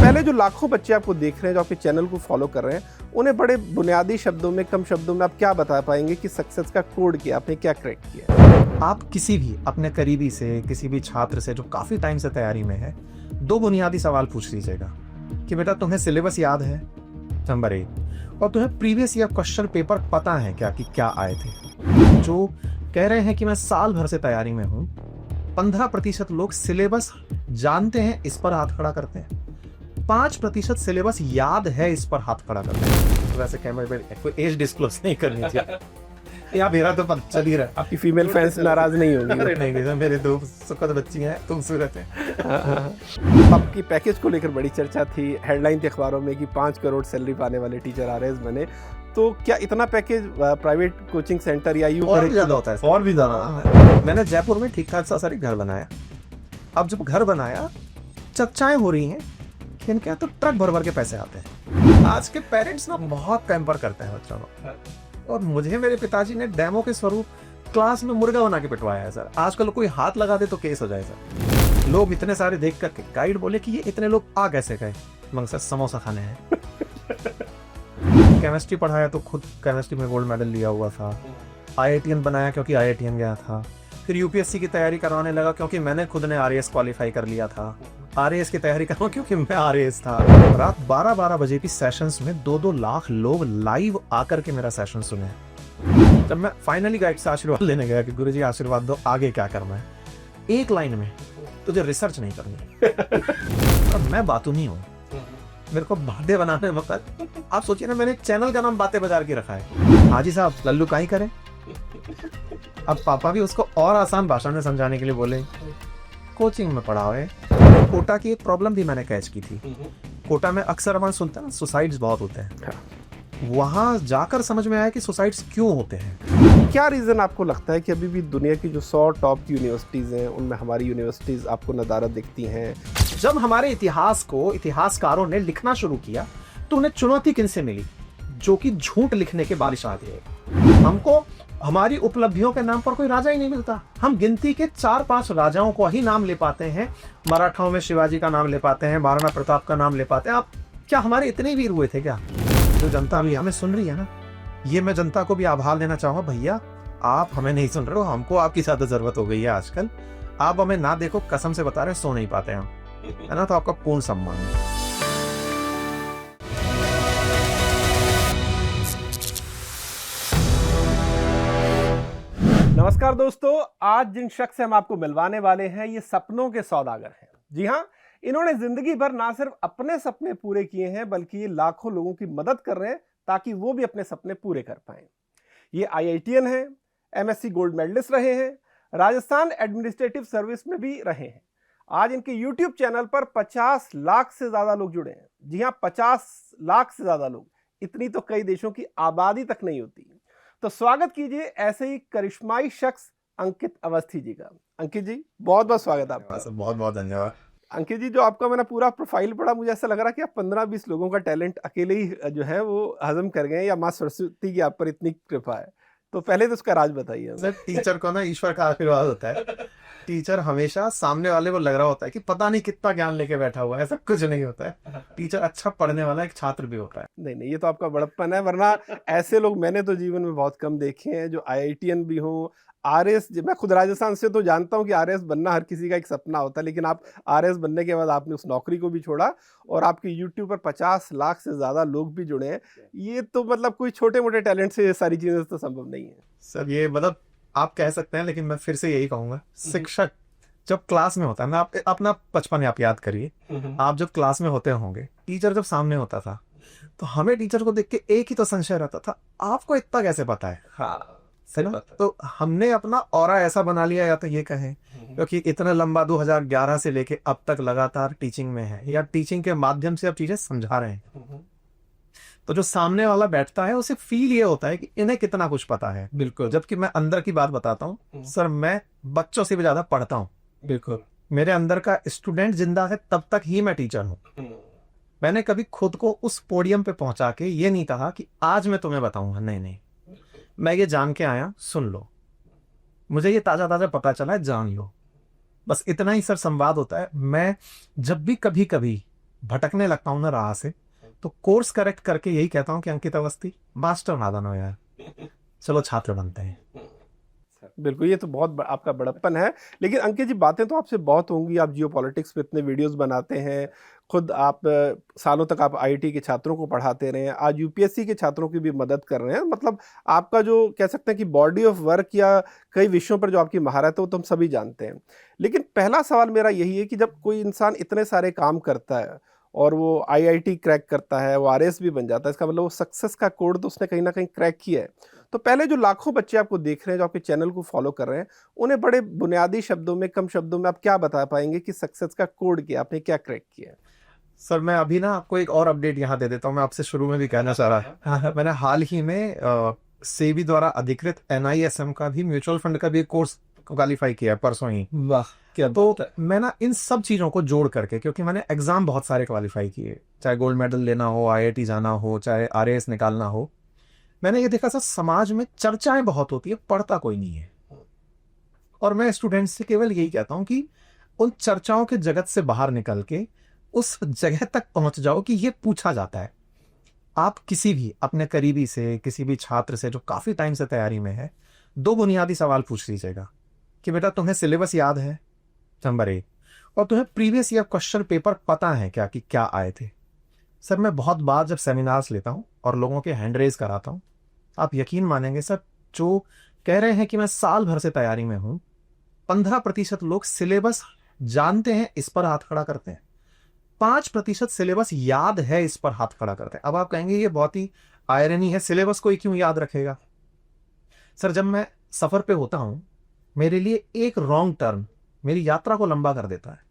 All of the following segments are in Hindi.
पहले जो लाखों बच्चे आपको देख रहे हैं, जो आपके चैनल को फॉलो कर रहे हैं, उन्हें बड़े बुनियादी शब्दों में, कम शब्दों में आप क्या बता पाएंगे कि सक्सेस का कोड क्या, आपने क्या क्रैक किया? आप किसी भी अपने करीबी से, किसी भी छात्र से जो काफ़ी टाइम से तैयारी में है, 2 बुनियादी सवाल पूछ लीजिएगा कि बेटा तुम्हें सिलेबस याद है, नंबर 1, और तुम्हें प्रीवियस ईयर क्वेश्चन पेपर पता है क्या कि क्या आए थे। जो कह रहे हैं कि मैं साल भर से तैयारी में हूँ, 15% लोग सिलेबस जानते हैं, इस पर हाथ खड़ा करते हैं। 5% सिलेबस याद है, इस पर हाथ खड़ा करते हैं। तो वैसे कैमरे पे कोई एज डिस्क्लोज नहीं करनी चाहिए। यहाँ मेरा तो पता चल ही रहा है। आपकी फीमेल फैंस नाराज नहीं होगी? अरे नहीं, मेरे 2 सुखद बच्ची हैं, खूबसूरत हैं। आपकी पैकेज को लेकर बड़ी चर्चा थी, हेडलाइन थी अखबारों में कि 5 करोड़ सैलरी पाने वाले टीचर आरएएस बने। तो क्या इतना पैकेज प्राइवेट कोचिंग सेंटर या यूं और भी ज्यादा होता है, और भी ज्यादा। मैंने जयपुर में ठीक ठाक सा सारी घर बनाया। अब जब घर बनाया, चर्चाएं हो रही हैं कि इनके यहाँ तो ट्रक भर भर के पैसे आते हैं। आज के पेरेंट्स ना बहुत पैम्पर करते हैं बच्चों को, और मुझे मेरे पिताजी ने डेमो के स्वरूप क्लास में मुर्गा बना के पिटवाया है सर। आजकल कोई हाथ लगा दे तो केस हो जाए सर। लोग इतने सारे देख करके गाइड बोले कि ये इतने लोग आ कैसे गए, मगर सर समोसा खाने हैं। केमिस्ट्री पढ़ाया तो खुद केमिस्ट्री में गोल्ड मेडल लिया हुआ था। आईआईटीएन बनाया क्योंकि आईआईटीएन गया था। फिर यूपीएससी की तैयारी करवाने लगा क्योंकि मैंने खुद ने आरएएस क्वालिफाई कर लिया था। आरएएस की तैयारी करवा क्योंकि मैं आरएएस था। रात 12-12 बजे की सेशंस में 2-2 लाख लोग लाइव आकर के मेरा सेशन सुने। जब मैं फाइनली गाइड से आशीर्वाद लेने गया कि गुरुजी आशीर्वाद दो, आगे क्या करना है, एक लाइन में तुझे रिसर्च नहीं करनी। अब मैं बातूनी हूँ, मेरे को बातें बनाने वक्त आप सोचिए ना, मैंने एक चैनल का नाम बातें बाजार की रखा है। हाजी साहब लल्लू काई करें। अब पापा भी उसको और आसान भाषा में समझाने के लिए बोले कोचिंग में पढ़ाओ है। कोटा की एक प्रॉब्लम भी मैंने कैच की थी। कोटा में अक्सर अपन सुनते हैं ना, सुसाइड्स बहुत होते हैं। वहां जाकर समझ में आया कि सुसाइड्स क्यों होते हैं। क्या रीजन आपको लगता है कि अभी भी दुनिया की जो 100 टॉप यूनिवर्सिटीज हैं, उनमें हमारी यूनिवर्सिटीज आपको नदारद दिखती हैं? जब हमारे इतिहास को इतिहासकारों ने लिखना शुरू किया तो उन्हें चुनौती किनसे मिली? जो कि झूठ लिखने के बादशाह थे। हमको हमारी उपलब्धियों के नाम पर कोई राजा ही नहीं मिलता। हम गिनती के 4-5 राजाओं को ही नाम ले पाते हैं। मराठाओं में शिवाजी का नाम ले पाते हैं, महाराणा प्रताप का नाम ले पाते हैं। आप क्या हमारे इतने वीर हुए थे क्या? जो जनता भी हमें सुन रही है ना, ये मैं जनता को भी आभार देना चाहूंगा, भैया आप हमें नहीं सुन रहे हो, हमको आपकी ज्यादा जरूरत हो गई है आजकल। आप हमें ना देखो, कसम से बता रहे, सो नहीं पाते हम, है ना? तो आपका पूर्ण सम्मान है। नमस्कार दोस्तों, आज जिन शख्स से हम आपको मिलवाने वाले हैं, ये सपनों के सौदागर हैं। जी हाँ, इन्होंने जिंदगी भर ना सिर्फ अपने सपने पूरे किए हैं, बल्कि ये लाखों लोगों की मदद कर रहे हैं ताकि वो भी अपने सपने पूरे कर पाएं। ये आईआईटीएन हैं, एमएससी गोल्ड मेडलिस्ट रहे हैं, राजस्थान एडमिनिस्ट्रेटिव सर्विस में भी रहे हैं। आज इनके यूट्यूब चैनल पर 50 लाख से ज्यादा लोग जुड़े हैं। जी हाँ, 50 लाख से ज्यादा लोग। इतनी तो कई देशों की आबादी तक नहीं होती। तो स्वागत कीजिए ऐसे ही करिश्माई शख्स अंकित अवस्थी जी का। अंकित जी, बहुत बहुत स्वागत आपका। बहुत बहुत धन्यवाद। अंकित जी, जो आपका मैंने पूरा प्रोफाइल पढ़ा, मुझे ऐसा लग रहा कि आप 15-20 लोगों का टैलेंट अकेले ही जो है वो हजम कर गए, या माँ सरस्वती की आप पर इतनी कृपा है। तो पहले तो उसका राज बताइए। सर, टीचर को ना ईश्वर का आशीर्वाद होता है। टीचर हमेशा सामने वाले को लग रहा होता है कि पता नहीं कितना ज्ञान लेके बैठा हुआ है, ऐसा कुछ नहीं होता है। टीचर अच्छा पढ़ने वाला एक छात्र भी होता है। नहीं, ये तो आपका बड़प्पन है, वरना ऐसे लोग मैंने तो जीवन में बहुत कम देखे हैं जो आईआईटीएन भी हों, आरएएस। मैं खुद राजस्थान से तो जानता हूँ कि आरएएस बनना हर किसी का एक सपना होता है, लेकिन आप आरएएस बनने के बाद आपने उस नौकरी को भी छोड़ा और आपके यूट्यूब पर 50 लाख से ज्यादा लोग भी जुड़े हैं। ये तो मतलब कोई छोटे मोटे टैलेंट से ये सारी चीजें तो संभव नहीं है। सर, ये मतलब आप कह सकते हैं, लेकिन मैं फिर से यही कहूंगा, शिक्षक जब क्लास में होता है ना, आप अपना बचपन आप याद करिए। आप जब क्लास में होते होंगे, टीचर जब सामने होता था, तो हमें टीचर को देख के एक ही तो संशय रहता था, आपको इतना कैसे पता है? हाँ, सही ना? तो हमने अपना ऑरा ऐसा बना लिया, या तो ये कहें क्योंकि इतना लंबा 2011 से लेके अब तक लगातार टीचिंग में है, या टीचिंग के माध्यम से अब चीजें समझा रहे हैं। तो जो सामने वाला बैठता है, उसे फील ये होता है कि इन्हें कितना कुछ पता है। बिल्कुल। जबकि मैं अंदर की बात बताता हूँ सर, मैं बच्चों से भी ज्यादा पढ़ता हूँ। बिल्कुल। मेरे अंदर का स्टूडेंट जिंदा है तब तक ही मैं टीचर हूँ। मैंने कभी खुद को उस पोडियम पे पहुंचा के ये नहीं कहा कि आज मैं तुम्हें बताऊंगा। नहीं, मैं ये जान के आया, सुन लो। मुझे ये ताजा ताजा पता चला है, जान लो। बस इतना ही सर संवाद होता है। मैं जब भी कभी भटकने लगता हूँ ना राह से, तो कोर्स करेक्ट करके यही कहता हूँ कि अंकित अवस्थी मास्टर ना बनो यार, चलो छात्र बनते हैं। बिल्कुल, ये तो बहुत आपका बड़प्पन है। लेकिन अंकित जी, बातें तो आपसे बहुत होंगी, आप जियोपॉलिटिक्स पे इतने वीडियोस बनाते हैं, खुद आप सालों तक आप आईआईटी के छात्रों को पढ़ाते रहे हैं, आज यूपीएससी के छात्रों की भी मदद कर रहे हैं। मतलब आपका जो कह सकते हैं कि बॉडी ऑफ वर्क या कई विषयों पर जो आपकी महारत है वो तो हम सभी जानते हैं। लेकिन पहला सवाल मेरा यही है कि जब कोई इंसान इतने सारे काम करता है और वो आईआईटी क्रैक करता है, वो आरएस भी बन जाता है, इसका मतलब वो सक्सेस का कोड तो उसने कहीं ना कहीं क्रैक किया है। तो पहले जो लाखों बच्चे आपको देख रहे हैं, जो आपके चैनल को फॉलो कर रहे हैं, उन्हें बड़े बुनियादी शब्दों में, कम शब्दों में आप क्या बता पाएंगे कि सक्सेस का कोड क्या, आपने क्या क्रैक किया है? सर मैं अभी ना आपको एक और अपडेट यहाँ दे देता हूँ, मैं आपसे शुरू में भी कहना चाह रहा था। मैंने हाल ही में सेबी द्वारा अधिकृत एनआईएसएम का भी, म्यूचुअल फंड का भी एक कोर्स क्वालिफाई किया है परसों ही। वाह, क्या तो मैं ना इन सब चीजों को जोड़ करके, क्योंकि मैंने एग्जाम बहुत सारे क्वालिफाई किए, चाहे गोल्ड मेडल लेना हो, आईआईटी जाना हो, चाहे आरएएस निकालना हो, मैंने ये देखा सर समाज में चर्चाएं बहुत होती है, पढ़ता कोई नहीं है। और मैं स्टूडेंट्स से केवल यही कहता हूं कि उन चर्चाओं के जगत से बाहर निकल के उस जगह तक पहुंच जाओ कि ये पूछा जाता है। आप किसी भी अपने करीबी से, किसी भी छात्र से जो काफी टाइम से तैयारी में है, 2 बुनियादी सवाल पूछ लीजिएगा कि बेटा तुम्हें सिलेबस याद है, नंबर 1, और तुम्हें प्रीवियस ईयर क्वेश्चन पेपर पता है क्या कि क्या आए थे। सर मैं बहुत बार जब सेमिनार्स लेता हूं और लोगों के हैंड रेज कराता हूं, आप यकीन मानेंगे सर, जो कह रहे हैं कि मैं साल भर से तैयारी में हूं, 15% लोग सिलेबस जानते हैं इस पर हाथ खड़ा करते हैं, 5% सिलेबस याद है इस पर हाथ खड़ा करते हैं। अब आप कहेंगे ये बहुत ही आयरनी है, सिलेबस कोई क्यों याद रखेगा? सर जब मैं सफर पे होता हूं, मेरे लिए एक रॉन्ग टर्न मेरी यात्रा को लंबा कर देता है।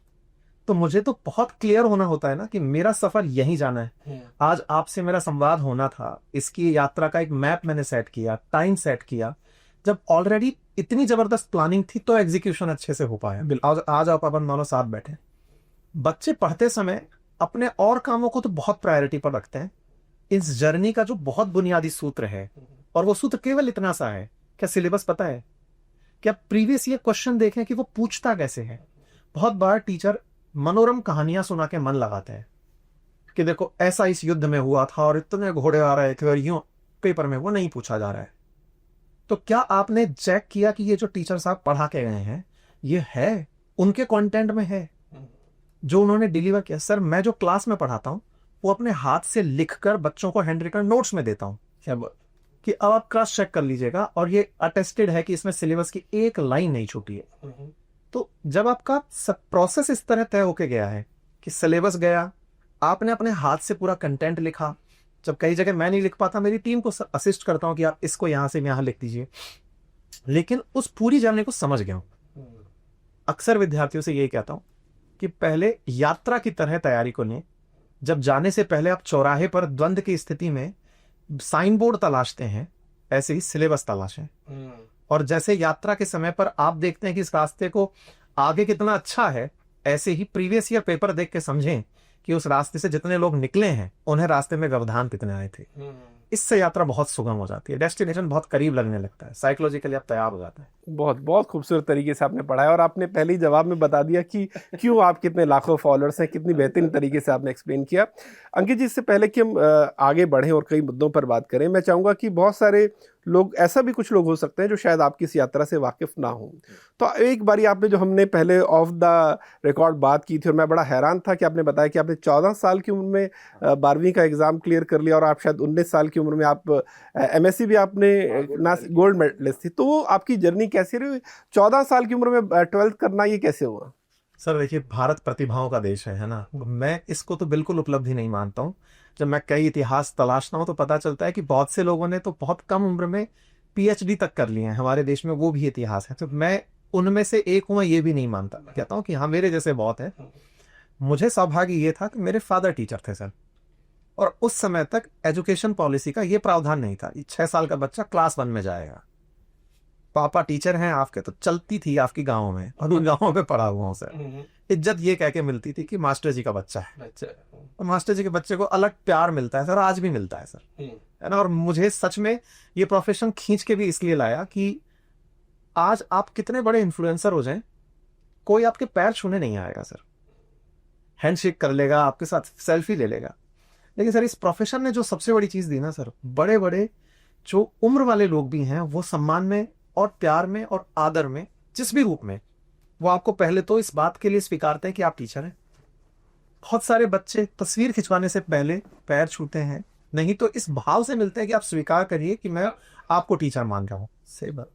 तो मुझे तो बहुत क्लियर होना होता है ना कि मेरा सफर यहीं जाना है। आज आपसे मेरा संवाद होना था, इसकी यात्रा का एक मैप मैंने सेट किया, टाइम सेट किया। जब ऑलरेडी इतनी जबरदस्त प्लानिंग थी तो एग्जीक्यूशन अच्छे से हो पाया। आज आप अपन दोनों साथ बैठे। बच्चे पढ़ते समय अपने और कामों को तो बहुत प्रायोरिटी पर रखते हैं। इस जर्नी का जो बहुत बुनियादी सूत्र है, और वो सूत्र केवल इतना सा है, क्या सिलेबस पता है? क्या प्रीवियस ईयर क्वेश्चन देखें कि वो पूछता कैसे है? बहुत बार टीचर मनोरम कहानियां सुना के मन लगाते हैं कि देखो ऐसा इस युद्ध में हुआ था और इतने घोड़े आ रहे थे और यूं, पेपर में वो नहीं पूछा जा रहा है। तो क्या आपने चेक किया कि ये जो टीचर साहब पढ़ा के गए हैं, ये है उनके कंटेंट में है जो उन्होंने डिलीवर किया? सर मैं जो क्लास में पढ़ाता हूं वो अपने हाथ से लिखकर बच्चों को हैंड रिटन नोट्स में देता हूं कि अब आप क्रॉस चेक कर लीजिएगा, और ये अटेस्टेड है कि इसमें सिलेबस की एक लाइन नहीं छूटी है। तो जब आपका सब प्रोसेस इस तरह तय होके गया है कि सिलेबस गया, आपने अपने हाथ से पूरा कंटेंट लिखा, जब कई जगह मैं नहीं लिख पाता मेरी टीम को असिस्ट करता हूं कि आप इसको यहां से यहां लिख दीजिए, लेकिन उस पूरी जर्नी को समझ गया हूं। अक्सर विद्यार्थियों से यही कहता हूं कि पहले यात्रा की तरह तैयारी को लें। जब जाने से पहले आप चौराहे पर द्वंद्व की स्थिति में साइन बोर्ड तलाशते हैं, ऐसे ही सिलेबस तलाशें। और जैसे यात्रा के समय पर आप देखते हैं कि इस रास्ते को आगे कितना अच्छा है, ऐसे ही प्रीवियस ईयर पेपर देख के समझें कि उस रास्ते से जितने लोग निकले हैं उन्हें रास्ते में व्यवधान कितने आए थे। इससे यात्रा बहुत सुगम हो जाती है, डेस्टिनेशन बहुत करीब लगने लगता है, साइकोलॉजिकली आप तैयार हो जाते हैं। बहुत बहुत खूबसूरत तरीके से आपने पढ़ाया, और आपने पहले ही जवाब में बता दिया कि क्यों आप कितने लाखों फॉलोअर्स हैं, कितनी बेहतरीन तरीके से आपने एक्सप्लेन किया। अंकित जी, इससे पहले कि हम आगे बढ़ें और कई मुद्दों पर बात करें, मैं चाहूँगा कि बहुत सारे लोग, ऐसा भी कुछ लोग हो सकते हैं जो शायद आपकी इस यात्रा से वाकिफ ना हों। तो एक बारी आपने, जो हमने पहले ऑफ द रिकॉर्ड बात की थी और मैं बड़ा हैरान था कि आपने बताया कि आपने 14 साल की उम्र में 12वीं का एग्ज़ाम क्लियर कर लिया, और आप शायद 19 साल की उम्र में आप एमएससी भी आपने ना गोल्ड मेडलिस्ट थी। तो वो आपकी जर्नी कैसी रही? 14 साल की उम्र में 12th करना, ये कैसे हुआ? सर देखिए, भारत प्रतिभाओं का देश है ना। मैं इसको तो बिल्कुल उपलब्धि नहीं मानता हूँ। जब मैं कई इतिहास तलाशता हूँ तो पता चलता है कि बहुत से लोगों ने तो बहुत कम उम्र में पीएचडी तक कर लिए हैं हमारे देश में, वो भी इतिहास है। तो मैं उनमें से एक हूँ, मैं ये भी नहीं मानता। कहता हूँ कि हाँ मेरे जैसे बहुत है। मुझे सौभाग्य ये था कि मेरे फादर टीचर थे सर, और उस समय तक एजुकेशन पॉलिसी का ये प्रावधान नहीं था 6 साल का बच्चा क्लास 1 में जाएगा। पापा टीचर हैं आपके, तो चलती थी आपकी गाँव में, और उन गाँवों में पढ़ा हुआ हूँ सर। इज्जत ये कह के मिलती थी कि मास्टर जी का बच्चा है, और मास्टर जी के बच्चे को अलग प्यार मिलता है सर, आज भी मिलता है सर, है ना। और मुझे सच में ये प्रोफेशन खींच के भी इसलिए लाया कि आज आप कितने बड़े इन्फ्लुएंसर हो जाएं, कोई आपके पैर छूने नहीं आएगा सर। हैंडशेक कर लेगा, आपके साथ सेल्फी ले लेगा। लेकिन सर इस प्रोफेशन ने जो सबसे बड़ी चीज दी ना सर, बड़े बड़े जो उम्र वाले लोग भी हैं वो सम्मान में और प्यार में और आदर में जिस भी रूप में, वो आपको पहले तो इस बात के लिए स्वीकारते हैं कि आप टीचर हैं। बहुत सारे बच्चे तस्वीर खिंचवाने से पहले पैर छूते हैं, नहीं तो इस भाव से मिलते हैं कि आप स्वीकार करिए कि मैं आपको टीचर मान रहा हूँ। सही बात।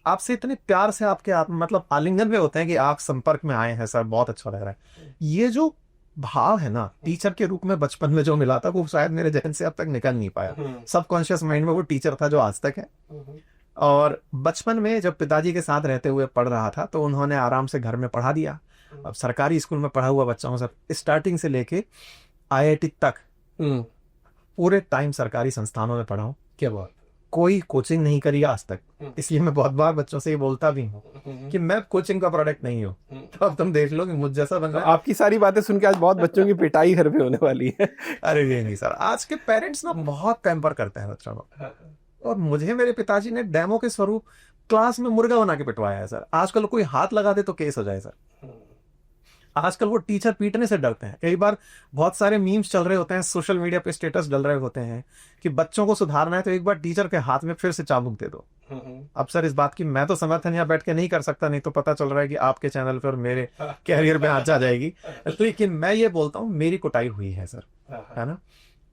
आपसे इतने प्यार से आपके आप मतलब आलिंगन में होते हैं कि आप संपर्क में आए हैं सर, बहुत अच्छा लग रहा है। ये जो भाव है ना टीचर के रूप में बचपन में जो मिला था, वो शायद मेरे जहन से अब तक निकल नहीं पाया। सबकॉन्शियस माइंड में वो टीचर था जो आज तक है। और बचपन में जब पिताजी के साथ रहते हुए पढ़ रहा था तो उन्होंने आराम से घर में पढ़ा दिया। अब सरकारी स्कूल में पढ़ा हुआ बच्चा हूँ सर, स्टार्टिंग से लेके IIT तक पूरे टाइम सरकारी संस्थानों में पढ़ा हूँ। क्या बात। कोई कोचिंग नहीं करी आज तक, इसलिए मैं बहुत बार बच्चों से ये बोलता भी हूँ कि मैं कोचिंग का प्रोडक्ट नहीं हूँ। तो अब तुम देख लो कि मुझ जैसा बन रहा है। आपकी सारी बातें सुन के आज बहुत बच्चों की पिटाई घर पे होने वाली है। अरे ये नहीं सर, आज के पेरेंट्स ना बहुत पैम्पर करते हैं बच्चों को। और मुझे मेरे पिताजी ने डेमो के स्वरूप क्लास में मुर्गा बना के पिटवाया है सर। आजकल कोई हाथ लगा दे तो केस हो जाए सर। आजकल वो टीचर पीटने से डरते हैं। कई बार बहुत सारे मीम्स चल रहे होते हैं, सोशल मीडिया पे स्टेटस डल रहे होते हैं कि बच्चों को सुधारना है तो एक बार टीचर के हाथ में फिर से चाबुक दे दो। अब सर इस बात की मैं तो समर्थन यहाँ बैठ के नहीं कर सकता, नहीं तो पता चल रहा है कि आपके चैनल पर मेरे कैरियर में आँच आ जाएगी। लेकिन मैं ये बोलता हूँ मेरी कुटाई हुई है सर, है ना।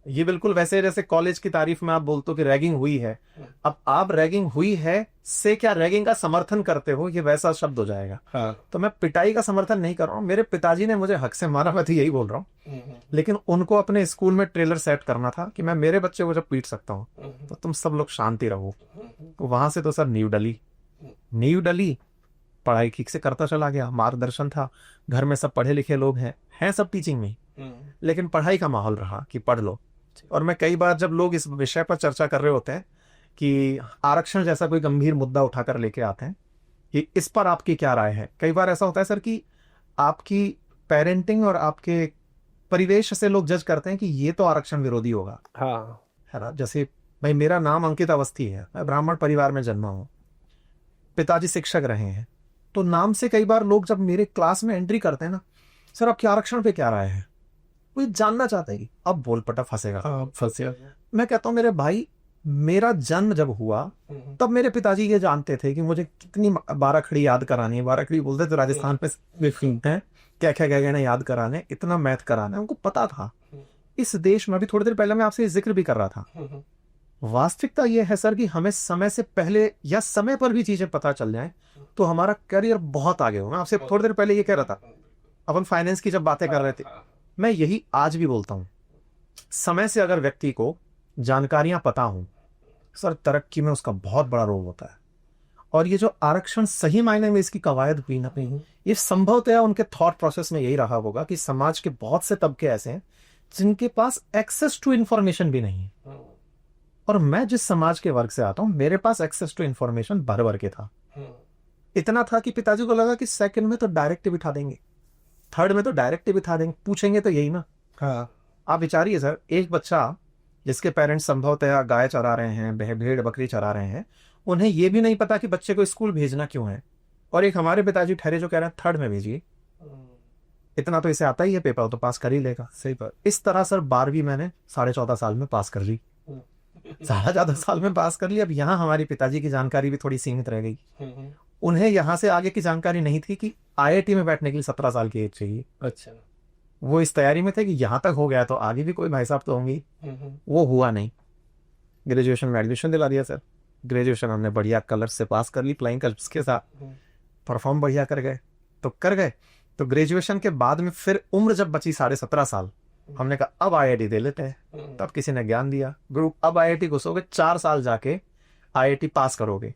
ये बिल्कुल वैसे जैसे कॉलेज की तारीफ में आप बोलते हो कि रैगिंग हुई है। अब आप रैगिंग हुई है से क्या रैगिंग का समर्थन करते हो, ये वैसा शब्द हो जाएगा। तो मैं पिटाई का समर्थन नहीं कर रहा हूँ। मेरे पिताजी ने मुझे हक से मारा, मैं तो यही बोल रहा हूँ। लेकिन उनको अपने स्कूल में ट्रेलर सेट करना था कि मैं मेरे बच्चे को जब पीट सकता हूँ तो तुम सब लोग शांति रहो। वहां से तो सर नींव डली, पढ़ाई ठीक से करता चला गया, मार्गदर्शन था, घर में सब पढ़े लिखे लोग हैं सब टीचिंग में, लेकिन पढ़ाई का माहौल रहा कि पढ़ लो। और मैं कई बार जब लोग इस विषय पर चर्चा कर रहे होते हैं कि आरक्षण जैसा कोई गंभीर मुद्दा उठाकर लेके आते हैं कि इस पर आपकी क्या राय है, कई बार ऐसा होता है सर कि आपकी पेरेंटिंग और आपके परिवेश से लोग जज करते हैं कि ये तो आरक्षण विरोधी होगा। हाँ है ना। जैसे भाई मेरा नाम अंकित अवस्थी है, मैं ब्राह्मण परिवार में जन्मा हूँ, पिताजी शिक्षक रहे हैं, तो नाम से कई बार लोग जब मेरे क्लास में एंट्री करते हैं ना, सर आपके आरक्षण पे क्या राय है, कोई जानना चाहता है। अब बोल पटा फंसेगा। मैं कहता हूँ मेरे भाई, मेरा जन्म जब हुआ तब मेरे पिताजी ये जानते थे कि मुझे कितनी 12 खड़ी याद करानी है। 12 खड़ी बोलते थे राजस्थान पे है, क्या क्या गहने याद कराने, इतना मैथ कराना है, उनको पता था। इस देश में अभी थोड़ी देर पहले मैं आपसे जिक्र भी कर रहा था, वास्तविकता यह है सर कि हमें समय से पहले या समय पर भी चीजें पता चल जाए तो हमारा करियर बहुत आगे हो। मैं आपसे थोड़ी देर पहले ये कह रहा था, अपन फाइनेंस की जब बातें कर रहे थे, मैं यही आज भी बोलता हूं, समय से अगर व्यक्ति को जानकारियां पता हो सर, तरक्की में उसका बहुत बड़ा रोल होता है। और ये जो आरक्षण सही मायने में इसकी कवायद हुई ना, ये संभवतः उनके थॉट प्रोसेस में यही रहा होगा कि समाज के बहुत से तबके ऐसे हैं जिनके पास एक्सेस टू इंफॉर्मेशन भी नहीं है। और मैं जिस समाज के वर्ग से आता हूं, मेरे पास एक्सेस टू इंफॉर्मेशन भर भर के था। इतना था कि पिताजी को लगा कि सेकंड में तो डायरेक्ट बिठा देंगे, थर्ड में तो डायरेक्ट बिठा देंगे, पूछेंगे तो यही ना। हाँ। आप विचारिए सर, एक बच्चा जिसके पेरेंट्स संभवतः गाय चरा रहे हैं, भेड़ बकरी चरा रहे हैं, उन्हें यह भी नहीं पता कि बच्चे को स्कूल भेजना क्यों है। और एक हमारे पिताजी ठहरे जो कह रहे हैं थर्ड में भेजिए, इतना तो इसे आता ही है, पेपर तो पास कर ही लेगा। सही बात। इस तरह सर 12वीं मैंने 14.5 साल में पास कर ली, 14.5 साल में पास कर ली। अब यहाँ हमारे पिताजी की जानकारी भी थोड़ी सीमित रह गई। उन्हें यहाँ से आगे की जानकारी नहीं थी कि IIT में बैठने के लिए 17 साल की एज चाहिए। अच्छा। वो इस तैयारी में थे कि यहाँ तक हो गया तो आगे भी कोई भाई साहब तो होंगी। वो हुआ नहीं। ग्रेजुएशन में एडमिशन दिला दिया सर। ग्रेजुएशन हमने बढ़िया कलर से पास कर ली, फ्लाइंग कलर्स के साथ, परफॉर्म बढ़िया कर गए तो ग्रेजुएशन के बाद में फिर उम्र जब बची 17.5 साल, हमने कहा अब IIT दे लेते हैं। तब किसी ने ज्ञान दिया, ग्रुप अब IIT घुसोगे, 4 साल जाके IIT पास करोगे,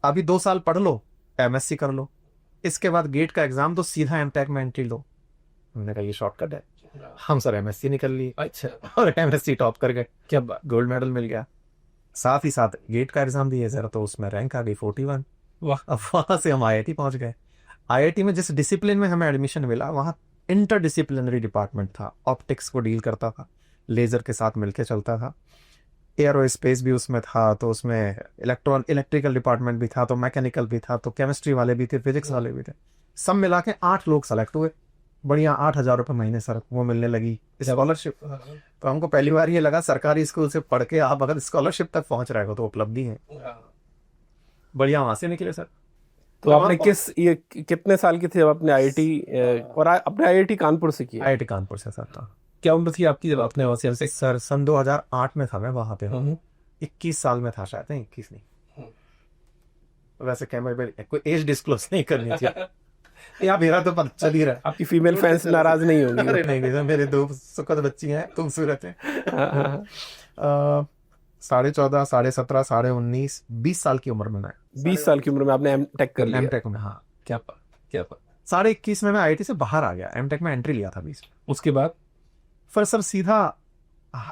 अभी 2 साल पढ़ लो, MSc कर लो, इसके बाद गेट का एग्जाम दो, सीधा MTech में एंट्री लो। हमने कहा ये शॉर्टकट है। हम सर MSc निकल लिए। अच्छा। और MSc टॉप कर गए, क्या गोल्ड मेडल मिल गया। साथ ही साथ गेट का एग्जाम दिए सर, तो उसमें रैंक आ गई 41। वाह। अब वहां से हम IIT पहुंच गए। IIT में जिस डिसिप्लिन में हमें एडमिशन मिला, वहां इंटरडिसिप्लिनरी डिपार्टमेंट था, ऑप्टिक्स को डील करता था, लेजर के साथ मिलकर चलता था, एयरोस्पेस भी उसमें था, तो उसमें इलेक्ट्रिकल डिपार्टमेंट भी था, तो मैकेनिकल भी था, तो केमिस्ट्री वाले भी थे, फिजिक्स वाले भी थे। सब मिला के 8 लोग सेलेक्ट हुए। बढ़िया 8,000 रुपये महीने सर वो मिलने लगी स्कॉलरशिप। तो हमको पहली बार ये लगा सरकारी स्कूल से पढ़ के आप अगर स्कॉलरशिप तक पहुंच रहे हो तो उपलब्धि है। बढ़िया वहां से निकले सर। तो आपने ये कितने साल के थे जब आपने आईआईटी और अपने आईआईटी कानपुर से किया? आईआईटी कानपुर से सर। क्या उम्र थी आपकी जब आपने वहां से? सर सन 2008 में था मैं वहां पे। 21 साल में था शायद, 21 नहीं। वैसे कैमरे पे कोई एज डिस्क्लोज नहीं करनी चाहिए। या मेरा तो पता चल ही रहा है। आपकी फीमेल फैंस नाराज नहीं होंगी? अरे नहीं सर, मेरे 2 सुखद बच्ची हैं, खूबसूरत है। 14.5, 17.5, 19, 20 साल की उम्र में मैं 20 साल की उम्र में आपने एमटेक कर लिया? एमटेक में, हाँ। क्या 21.5 में मैं आईआईटी से बाहर आ गया, एमटेक में एंट्री लिया था 20। उसके बाद फिर सर सीधा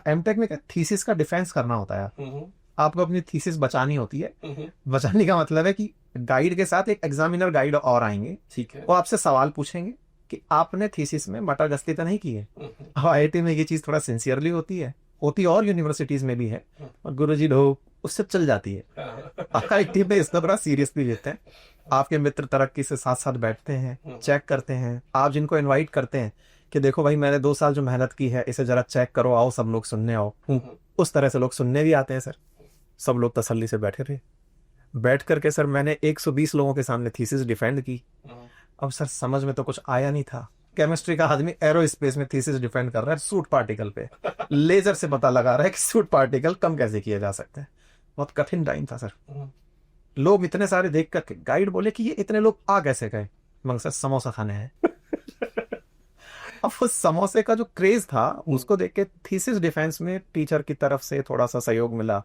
एमटेक में थीसिस का डिफेंस करना होता है। आपको अपनी थीसिस बचानी होती है। बचाने का मतलब है कि गाइड के साथ एक एग्जामिनर गाइड और आएंगे, ठीक है, वो आपसे सवाल पूछेंगे कि आपने थीसिस में मटागस्ती तो नहीं की है। अब आईआईटी में ये चीज थोड़ा सिंसियरली होती है और यूनिवर्सिटीज में भी है, और गुरुजी लोग उससे चल जाती है। आईआईटी में इतना बड़ा सीरियसली लेते हैं। आपके मित्र तरक्की से साथ साथ बैठते हैं, चेक करते हैं। आप जिनको इनवाइट करते हैं कि देखो भाई मैंने 2 साल जो मेहनत की है इसे जरा चेक करो, आओ सब लोग सुनने आओ, उस तरह से लोग सुनने भी आते हैं सर। सब लोग तसल्ली से बैठे रहे। बैठ करके सर मैंने 120 लोगों के सामने थीसिस डिफेंड की। अब सर समझ में तो कुछ आया नहीं था। केमिस्ट्री का आदमी एरोस्पेस में थीसिस डिफेंड कर रहा है सूट पार्टिकल पे, लेजर से पता लगा रहा है कि सूट पार्टिकल कम कैसे किए जा सकते हैं। बहुत कठिन टाइम था सर। लोग इतने सारे देख करके गाइड बोले कि ये इतने लोग आ कैसे गए, मगर सर समोसा खाने हैं। अब उस समोसे का जो क्रेज था उसको देख के थीसिस डिफेंस में टीचर की तरफ से थोड़ा सा सहयोग मिला।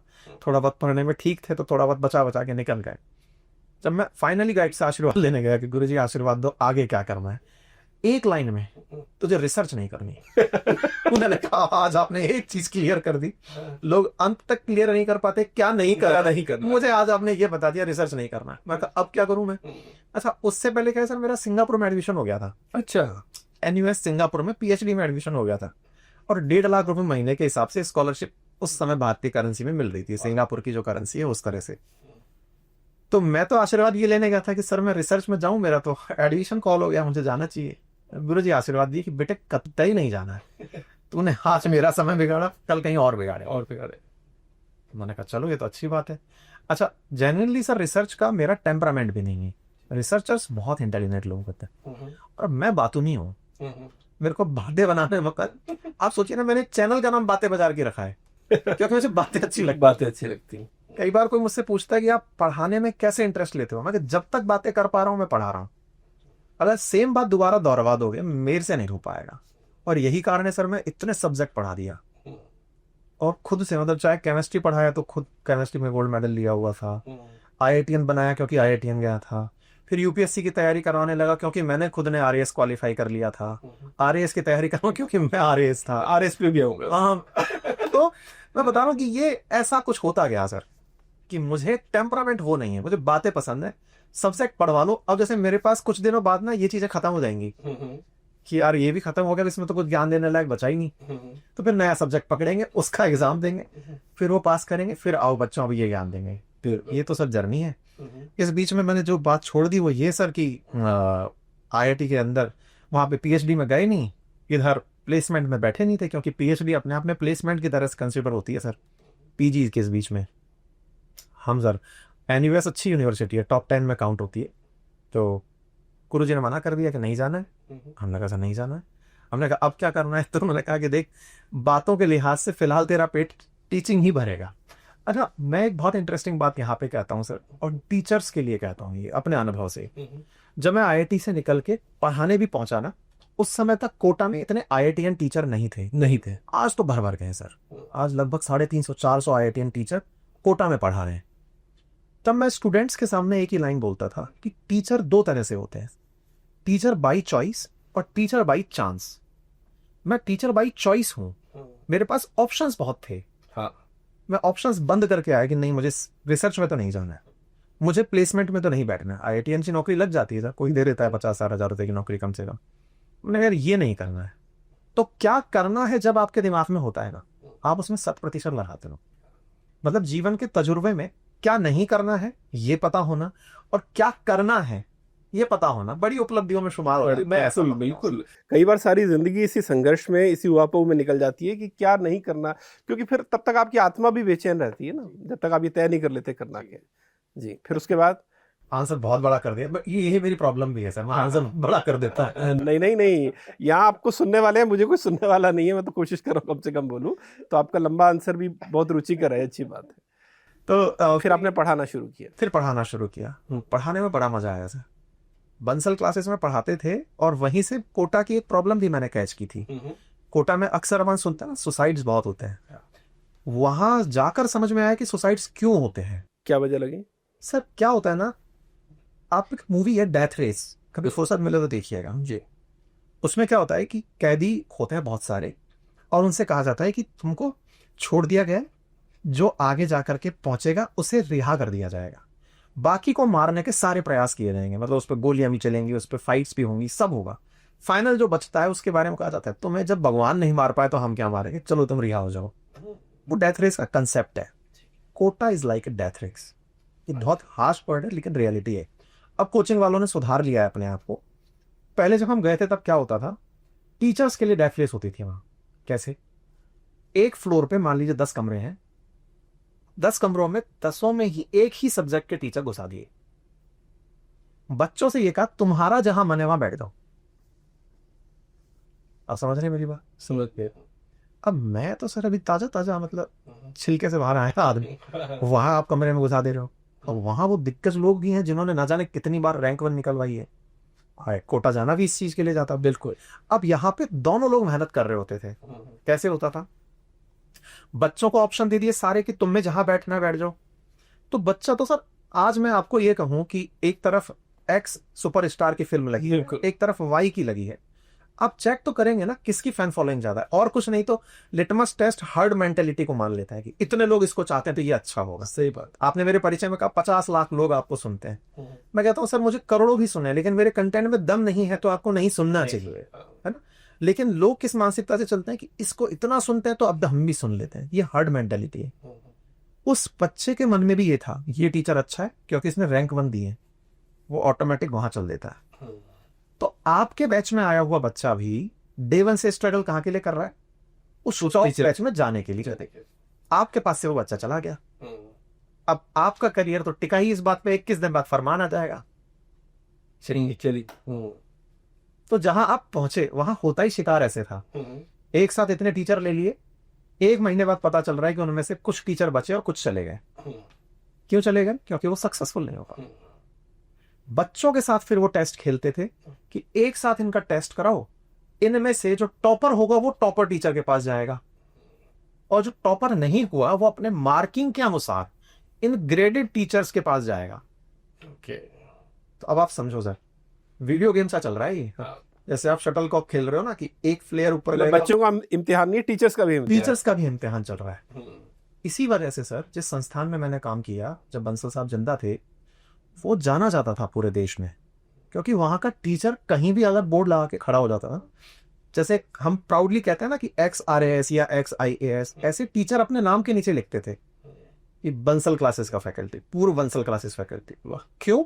थोड़ा बहुत पढ़ने में ठीक थे तो थोड़ा बहुत बचा के निकल गए। जब मैं फाइनली गाइड से आशीर्वाद लेने गया कि गुरुजी आशीर्वाद दो, आगे क्या करना है, एक लाइन में तुझे रिसर्च नहीं करनी। उन्होंने कहा आज आपने एक चीज क्लियर कर दी। लोग अंत तक क्लियर नहीं कर पाते क्या नहीं करना। मुझे आज आपने ये बता दिया रिसर्च नहीं करना। मैं कहा अब क्या करूं मैं? अच्छा, उससे पहले क्या है सर, मेरा सिंगापुर में एडमिशन हो गया था। अच्छा, एनयूएस सिंगापुर में पीएचडी में एडमिशन हो गया था, और 1.5 लाख रुपए महीने के हिसाब से स्कॉलरशिप उस समय भारतीय करेंसी में मिल रही थी, सिंगापुर की जो करेंसी है उस तरह से। तो मैं तो आशीर्वाद ये लेने गया था कि सर मैं रिसर्च में जाऊं, मेरा तो एडमिशन कॉल हो गया, मुझे जाना चाहिए। गुरुजी आशीर्वाद दिए कि बेटे कतई नहीं जाना है, तूने आज मेरा समय बिगाड़ा, कल कहीं और बिगाड़े। मैंने कहा चलो ये तो अच्छी बात है। अच्छा, जनरली सर रिसर्च का मेरा टेम्परामेंट भी नहीं है। रिसर्चर्स बहुत इंटेलिजेंट लोग होते हैं और मैं बातू नहीं हूँ। मेरे को बातें बनाने में आप सोचिए ना, मैंने चैनल का नाम बातें बाजार की रखा है क्योंकि मुझे बातें अच्छी लगती हैं। कई बार कोई मुझसे पूछता है कि आप पढ़ाने में कैसे इंटरेस्ट लेते हो, मैं जब तक बातें कर पा रहा हूं मैं पढ़ा रहा हूं। अगर सेम बात दोबारा दोहरा दोगे मेरे से नहीं हो पाएगा। और यही कारण है सर मैं इतने सब्जेक्ट पढ़ा दिया, और खुद से, मतलब चाहे केमिस्ट्री पढ़ाया तो खुद केमिस्ट्री में गोल्ड मेडल लिया हुआ था। आईआईटीएन बनाया क्योंकि आईआईटीएन गया था। फिर यूपीएससी की तैयारी करवाने लगा क्योंकि मैंने खुद ने आरएएस क्वालिफाई कर लिया था। आरएएस की तैयारी करवा क्योंकि मैं आरएएस था, आरएएस पे भी होगा। हाँ, तो मैं बता रहा हूँ कि ये ऐसा कुछ होता गया सर कि मुझे टेम्परामेंट वो नहीं है, मुझे बातें पसंद है। सब्जेक्ट पढ़वा लो। अब जैसे मेरे पास कुछ दिनों बाद ना ये चीजें खत्म हो जाएंगी कि यार ये भी खत्म हो गया, इसमें तो कुछ ज्ञान देने लायक बचा ही नहीं। तो फिर नया सब्जेक्ट पकड़ेंगे, उसका एग्जाम देंगे, फिर वो पास करेंगे, फिर आओ बच्चों अब ये ज्ञान देंगे। फिर ये तो सर जर्नी है। इस बीच में मैंने जो बात छोड़ दी वो ये सर कि आईआईटी के अंदर वहां पे पीएचडी में गए नहीं, इधर प्लेसमेंट में बैठे नहीं थे, क्योंकि पीएचडी अपने आप में प्लेसमेंट की तरह से कंसिडर होती है सर पीजी के इस बीच में। हम सर एनयूएस अच्छी यूनिवर्सिटी है, टॉप 10 में काउंट होती है। तो गुरुजी ने मना कर दिया कि नहीं जाना है। हमने कहा सर नहीं जाना है। हमने कहा अब क्या करना है? तो उन्होंने कहा कि देख, बातों के लिहाज से फिलहाल तेरा पेट टीचिंग ही भरेगा। अच्छा, मैं एक बहुत इंटरेस्टिंग बात यहाँ पे कहता हूँ सर, और टीचर्स के लिए कहता हूँ ये अपने अनुभव से। जब मैं आईआईटी से निकल के पढ़ाने भी पहुंचा ना, उस समय तक कोटा में इतने आईआईटीएन टीचर नहीं थे। आज तो भर भर गए सर। आज लगभग 350-400 आईआईटीएन टीचर कोटा में पढ़ा रहे हैं। तब मैं स्टूडेंट्स के सामने एक ही लाइन बोलता था कि टीचर 2 तरह से होते हैं, टीचर बाई चॉइस और टीचर बाई चांस। मैं टीचर बाई चॉइस हूं, मेरे पास ऑप्शंस बहुत थे। हाँ, मैं ऑप्शंस बंद करके आया कि नहीं, मुझे रिसर्च में तो नहीं जाना है, मुझे प्लेसमेंट में तो नहीं बैठना है। आईआईटीएन की नौकरी लग जाती है सर, कोई दे देता है 50,000 रुपए की नौकरी कम से कम। मैंने यार ये नहीं करना है। तो क्या करना है जब आपके दिमाग में होता है ना, आप उसमें 100% लगाते हो। मतलब जीवन के तजुर्बे में क्या नहीं करना है ये पता होना, और क्या करना है ये पता होना बड़ी उपलब्धियों में शुमार होता है। मैं ऐसा बिल्कुल बिल्कुल। कई बार सारी जिंदगी इसी संघर्ष में, इसी उहापोह में निकल जाती है कि क्या नहीं करना, क्योंकि फिर तब तक आपकी आत्मा भी बेचैन रहती है ना, जब तक आप ये तय नहीं कर लेते करना क्या। जी, फिर उसके बाद आंसर बहुत बड़ा कर दिया, ये मेरी प्रॉब्लम भी है सर, मैं आंसर बड़ा कर देता है। नहीं नहीं नहीं, यहाँ आपको सुनने वाले हैं, मुझे कोई सुनने वाला नहीं है, मैं तो कोशिश कर रहा हूँ कम से कम बोलूँ, तो आपका लंबा आंसर भी बहुत रुचिकर है, अच्छी बात है। तो फिर आपने पढ़ाना शुरू किया? फिर पढ़ाना शुरू किया। पढ़ाने में बड़ा मजा आया सर। बंसल क्लासेस में पढ़ाते थे और वहीं से कोटा की एक प्रॉब्लम भी मैंने कैच की थी। कोटा में अक्सर अपन सुनते हैं ना, सुसाइड्स बहुत होते हैं। वहां जाकर समझ में आया कि सुसाइड्स क्यों होते हैं। क्या वजह लगी? सर क्या होता है ना, आप एक मूवी है डेथ रेस, कभी फुर्सत मिले तो देखिएगा जी। उसमें क्या होता है कि कैदी होते हैं बहुत सारे और उनसे कहा जाता है कि तुमको छोड़ दिया गया, जो आगे जाकर के पहुंचेगा उसे रिहा कर दिया जाएगा, बाकी को मारने के सारे प्रयास किए जाएंगे, मतलब उस पर गोलियां भी चलेंगी, उस पर फाइट्स भी होंगी, सब होगा। फाइनल जो बचता है उसके बारे में कहा जाता है तुम्हें जब भगवान नहीं मार पाए तो हम क्या मारेंगे, चलो तुम रिहा हो जाओ। वो डेथ रेस का कंसेप्ट है। Kota is like a death race. ये बहुत हार्श वर्ड है लेकिन रियलिटी है। अब कोचिंग वालों ने सुधार लिया है अपने आप को। पहले जब हम गए थे तब क्या होता था, टीचर्स के लिए डेथ रेस होती थी वहां। कैसे, एक फ्लोर पे मान लीजिए 10 कमरे हैं, 10 कमरों में 10 में ही एक ही सब्जेक्ट के टीचर घुसा दिए। बच्चों से ये कहा तुम्हारा जहां मन है वहां बैठ जाओ। आप समझ रहे मेरी बात? समझ गए। अब मैं तो सर अभी ताजा ताजा मतलब छिलके से बाहर आया था आदमी, वहां आप कमरे में घुसा दे रहे हो। और वहां वो दिग्गज लोग भी हैं जिन्होंने ना जाने कितनी बार रैंक 1 निकलवाई है। हाय, कोटा जाना भी इस चीज के लिए जाता। बिल्कुल। अब यहाँ पे दोनों लोग मेहनत कर रहे होते थे। कैसे होता था, बच्चों को ऑप्शन दे दिए सारे कि तुम में जहां बैठना है बैठ जाओ। तो बच्चा तो सर, आज मैं आपको ये कहूं कि एक तरफ एक्स सुपरस्टार की फिल्म लगी है, एक तरफ वाई की लगी है। आप चेक तो करेंगे ना किसकी फैन फॉलोइंग ज्यादा है, और कुछ नहीं तो लिटमस टेस्ट हर्ड मेंटेलिटी को मान लेता है कि इतने लोग इसको चाहते हैं तो ये अच्छा होगा। सही बात। आपने मेरे परिचय में कहा 50 लाख लोग आपको सुनते हैं, मैं कहता हूं सर मुझे करोड़ों भी सुने, लेकिन मेरे कंटेंट में दम नहीं है तो आपको नहीं सुनना चाहिए, है ना। लेकिन लोग किस मानसिकता से चलते हैं कि इसको इतना सुनते हैं तो अब हम भी सुन लेते हैं। ये हर्ड मेंटेलिटी है। उस बच्चे के मन में भी ये था, ये टीचर अच्छा है क्योंकि इसने रैंक 1 दी है, वो ऑटोमेटिक वहां चल देता है। तो आपके बैच में आया हुआ बच्चा भी डे 1 से स्ट्रगल कहां के लिए कर रहा है, उस बैच में जाने के लिए। आपके पास से वो बच्चा चला गया, अब आपका करियर तो टिका ही इस बात पे 21 दिन बाद फरमान आ जाएगा। चलिए। तो जहां आप पहुंचे वहां होता ही शिकार ऐसे था। एक साथ इतने टीचर ले लिए, 1 महीने बाद पता चल रहा है कि उनमें से कुछ टीचर बचे और कुछ चले गए। क्यों चले गए? क्योंकि वो सक्सेसफुल नहीं हो पाए। बच्चों के साथ फिर वो टेस्ट खेलते थे कि एक साथ इनका टेस्ट कराओ, इनमें से जो टॉपर होगा वो टॉपर टीचर के पास जाएगा, और जो टॉपर नहीं हुआ वो अपने मार्किंग के अनुसार इन ग्रेडेड टीचर्स के पास जाएगा। तो अब आप समझो सर, वीडियो गेम सा चल रहा है ये। जैसे आप शटल कॉक खेल रहे हो ना कि एक प्लेयर ऊपर, बच्चों का इम्तिहान नहीं, टीचर्स का भी इम्तिहान चल रहा है। इसी वजह से सर, जिस संस्थान में मैंने काम किया जब बंसल साहब जिंदा थे, वो जाना जाता था पूरे देश में, क्योंकि वहां का टीचर कहीं भी अगर बोर्ड लगा के खड़ा हो जाता था, जैसे हम प्राउडली कहते हैं ना कि XRAS या XIAS, ऐसे टीचर अपने नाम के नीचे लिखते थे कि बंसल क्लासेस का फैकल्टी, पूर्व बंसल क्लासेस फैकल्टी। क्यों?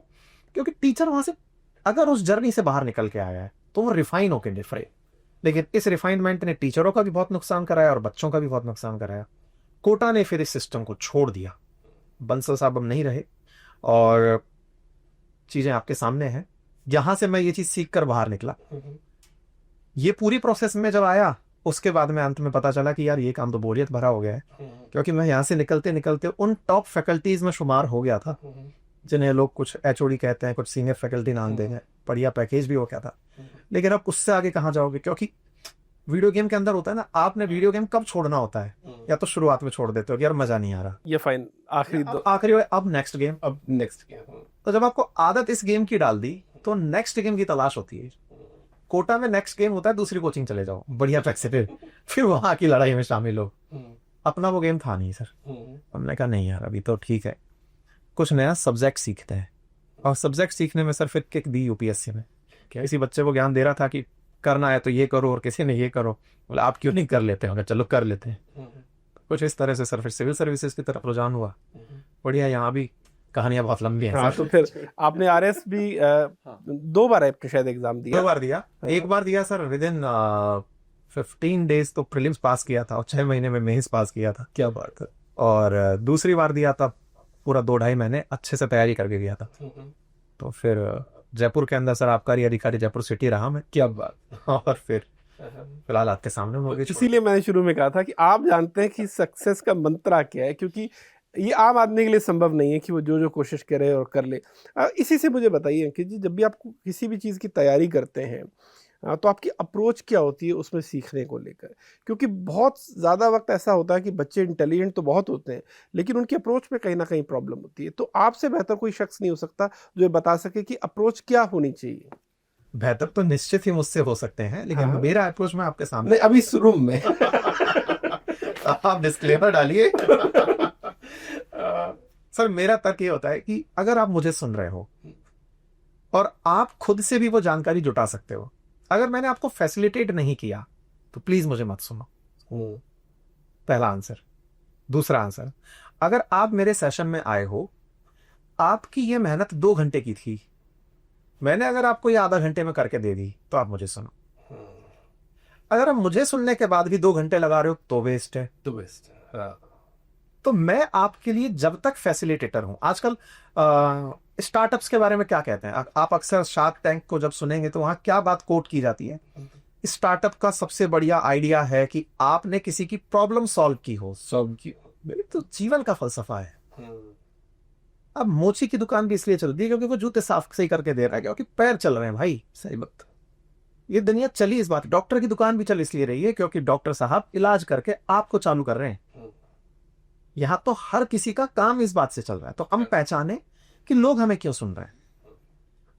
क्योंकि टीचर वहां से अगर उस जर्नी से बाहर निकल के आया है तो वो रिफाइन होकर डिफरे। लेकिन इस रिफाइनमेंट ने टीचरों का भी बहुत नुकसान कराया और बच्चों का भी बहुत नुकसान कराया। कोटा ने फिर इस सिस्टम को छोड़ दिया। बंसल साहब अब नहीं रहे और चीजें आपके सामने हैं। यहां से मैं ये चीज सीख कर बाहर निकला। ये पूरी प्रोसेस में जब आया, उसके बाद में अंत में पता चला कि यार ये काम तो बोरियत भरा हो गया है, क्योंकि मैं यहां से निकलते निकलते उन टॉप फैकल्टीज में शुमार हो गया था जिन्हें लोग कुछ HOD कहते हैं, कुछ सीनियर फैकल्टी नाम देंगे, बढ़िया पैकेज भी हो गया था। लेकिन अब उससे आगे कहाँ जाओगे? क्योंकि वीडियो गेम के अंदर होता है ना, आपने वीडियो गेम कब छोड़ना होता है, या तो शुरुआत में छोड़ देते हो कि यार मजा नहीं आ रहा, ये फाइन, आखिरी अब नेक्स्ट गेम। तो जब आपको आदत इस गेम की डाल दी तो नेक्स्ट गेम की तलाश होती है। कोटा में नेक्स्ट गेम होता है दूसरी कोचिंग चले जाओ, बढ़िया पैसे पे, फिर वहां की लड़ाई में शामिल हो। अपना वो गेम था नहीं सर। हमने कहा नहीं यार, अभी तो ठीक है, कुछ नया सब्जेक्ट सीखते हैं। और सब्जेक्ट सीखने में सर फिर किक दी UPSC में। किसी बच्चे को ज्ञान दे रहा था कि करना है तो ये करो, और किसी ने ये करो, बोला आप क्यों नहीं कर लेते होंगे, चलो कर लेते हैं। कुछ इस तरह से सर फिर सिविल सर्विसेज की तरफ रुझान हुआ। बढ़िया, यहाँ भी कहानियां बहुत लंबी हैं हाँ, सर। तो फिर आपने आरएस भी 2 बार आपने शायद एग्जाम दिया। 2 बार दिया। एक बार दिया सर विद इन 15 डेज, तो प्रीलिम्स पास किया था और 6 महीने में मेंस पास किया था। क्या बात है। और दूसरी बार दिया था पूरा 2-2.5 महीने अच्छे से तैयारी करके गया था। तो फिर जयपुर के अंदर सर आबकारी अधिकारी जयपुर सिटी रहा मैं। क्या बात। और फिर फिलहाल आपके सामने हो गई। इसीलिए मैंने शुरू में कहा था कि आप जानते हैं कि सक्सेस का मंत्रा क्या है, क्योंकि ये आम आदमी के लिए संभव नहीं है कि वो जो जो कोशिश करे और कर ले। इसी से मुझे बताइए अंकित जी, जब भी आप किसी भी चीज़ की तैयारी करते हैं तो आपकी अप्रोच क्या होती है उसमें सीखने को लेकर? क्योंकि बहुत ज़्यादा वक्त ऐसा होता है कि बच्चे इंटेलिजेंट तो बहुत होते हैं, लेकिन उनकी अप्रोच में कहीं ना कहीं प्रॉब्लम होती है। तो आपसे बेहतर कोई शख्स नहीं हो सकता जो ये बता सके कि अप्रोच क्या होनी चाहिए। बेहतर तो निश्चित ही मुझसे हो सकते हैं, लेकिन हाँ। मेरा अप्रोच मैं आपके सामने। नहीं, अभी इस रूम में आप डिस्क्लेमर डालिए। सर मेरा तर्क ये होता है कि अगर आप मुझे सुन रहे हो और आप खुद से भी वो जानकारी जुटा सकते हो, अगर मैंने आपको फैसिलिटेट नहीं किया तो प्लीज मुझे मत सुनो। पहला आंसर। दूसरा आंसर, अगर आप मेरे सेशन में आए हो, आपकी ये मेहनत 2 घंटे की थी, मैंने अगर आपको ये आधा घंटे में करके दे दी, तो आप मुझे सुनो। अगर आप मुझे सुनने के बाद भी 2 घंटे लगा रहे हो तो वेस्ट है। तो बेस्ट। तो मैं आपके लिए जब तक फैसिलिटेटर हूं। आजकल स्टार्टअप्स के बारे में क्या कहते हैं, आप अक्सर शार्क टैंक को जब सुनेंगे तो वहां क्या बात कोट की जाती है? स्टार्टअप का सबसे बढ़िया आइडिया है कि आपने किसी की प्रॉब्लम सॉल्व की हो। मेरी तो जीवन का फलसफा है। अब मोची की दुकान भी इसलिए चलती है क्योंकि वो जूते साफ सही करके दे रहा है, क्योंकि पैर चल रहे हैं भाई। सही बात। ये दुनिया चली इस बात। डॉक्टर की दुकान भी चल इसलिए रही है क्योंकि डॉक्टर साहब इलाज करके आपको चालू कर रहे हैं। यहां तो हर किसी का काम इस बात से चल रहा है। तो हम पहचाने कि लोग हमें क्यों सुन रहे हैं।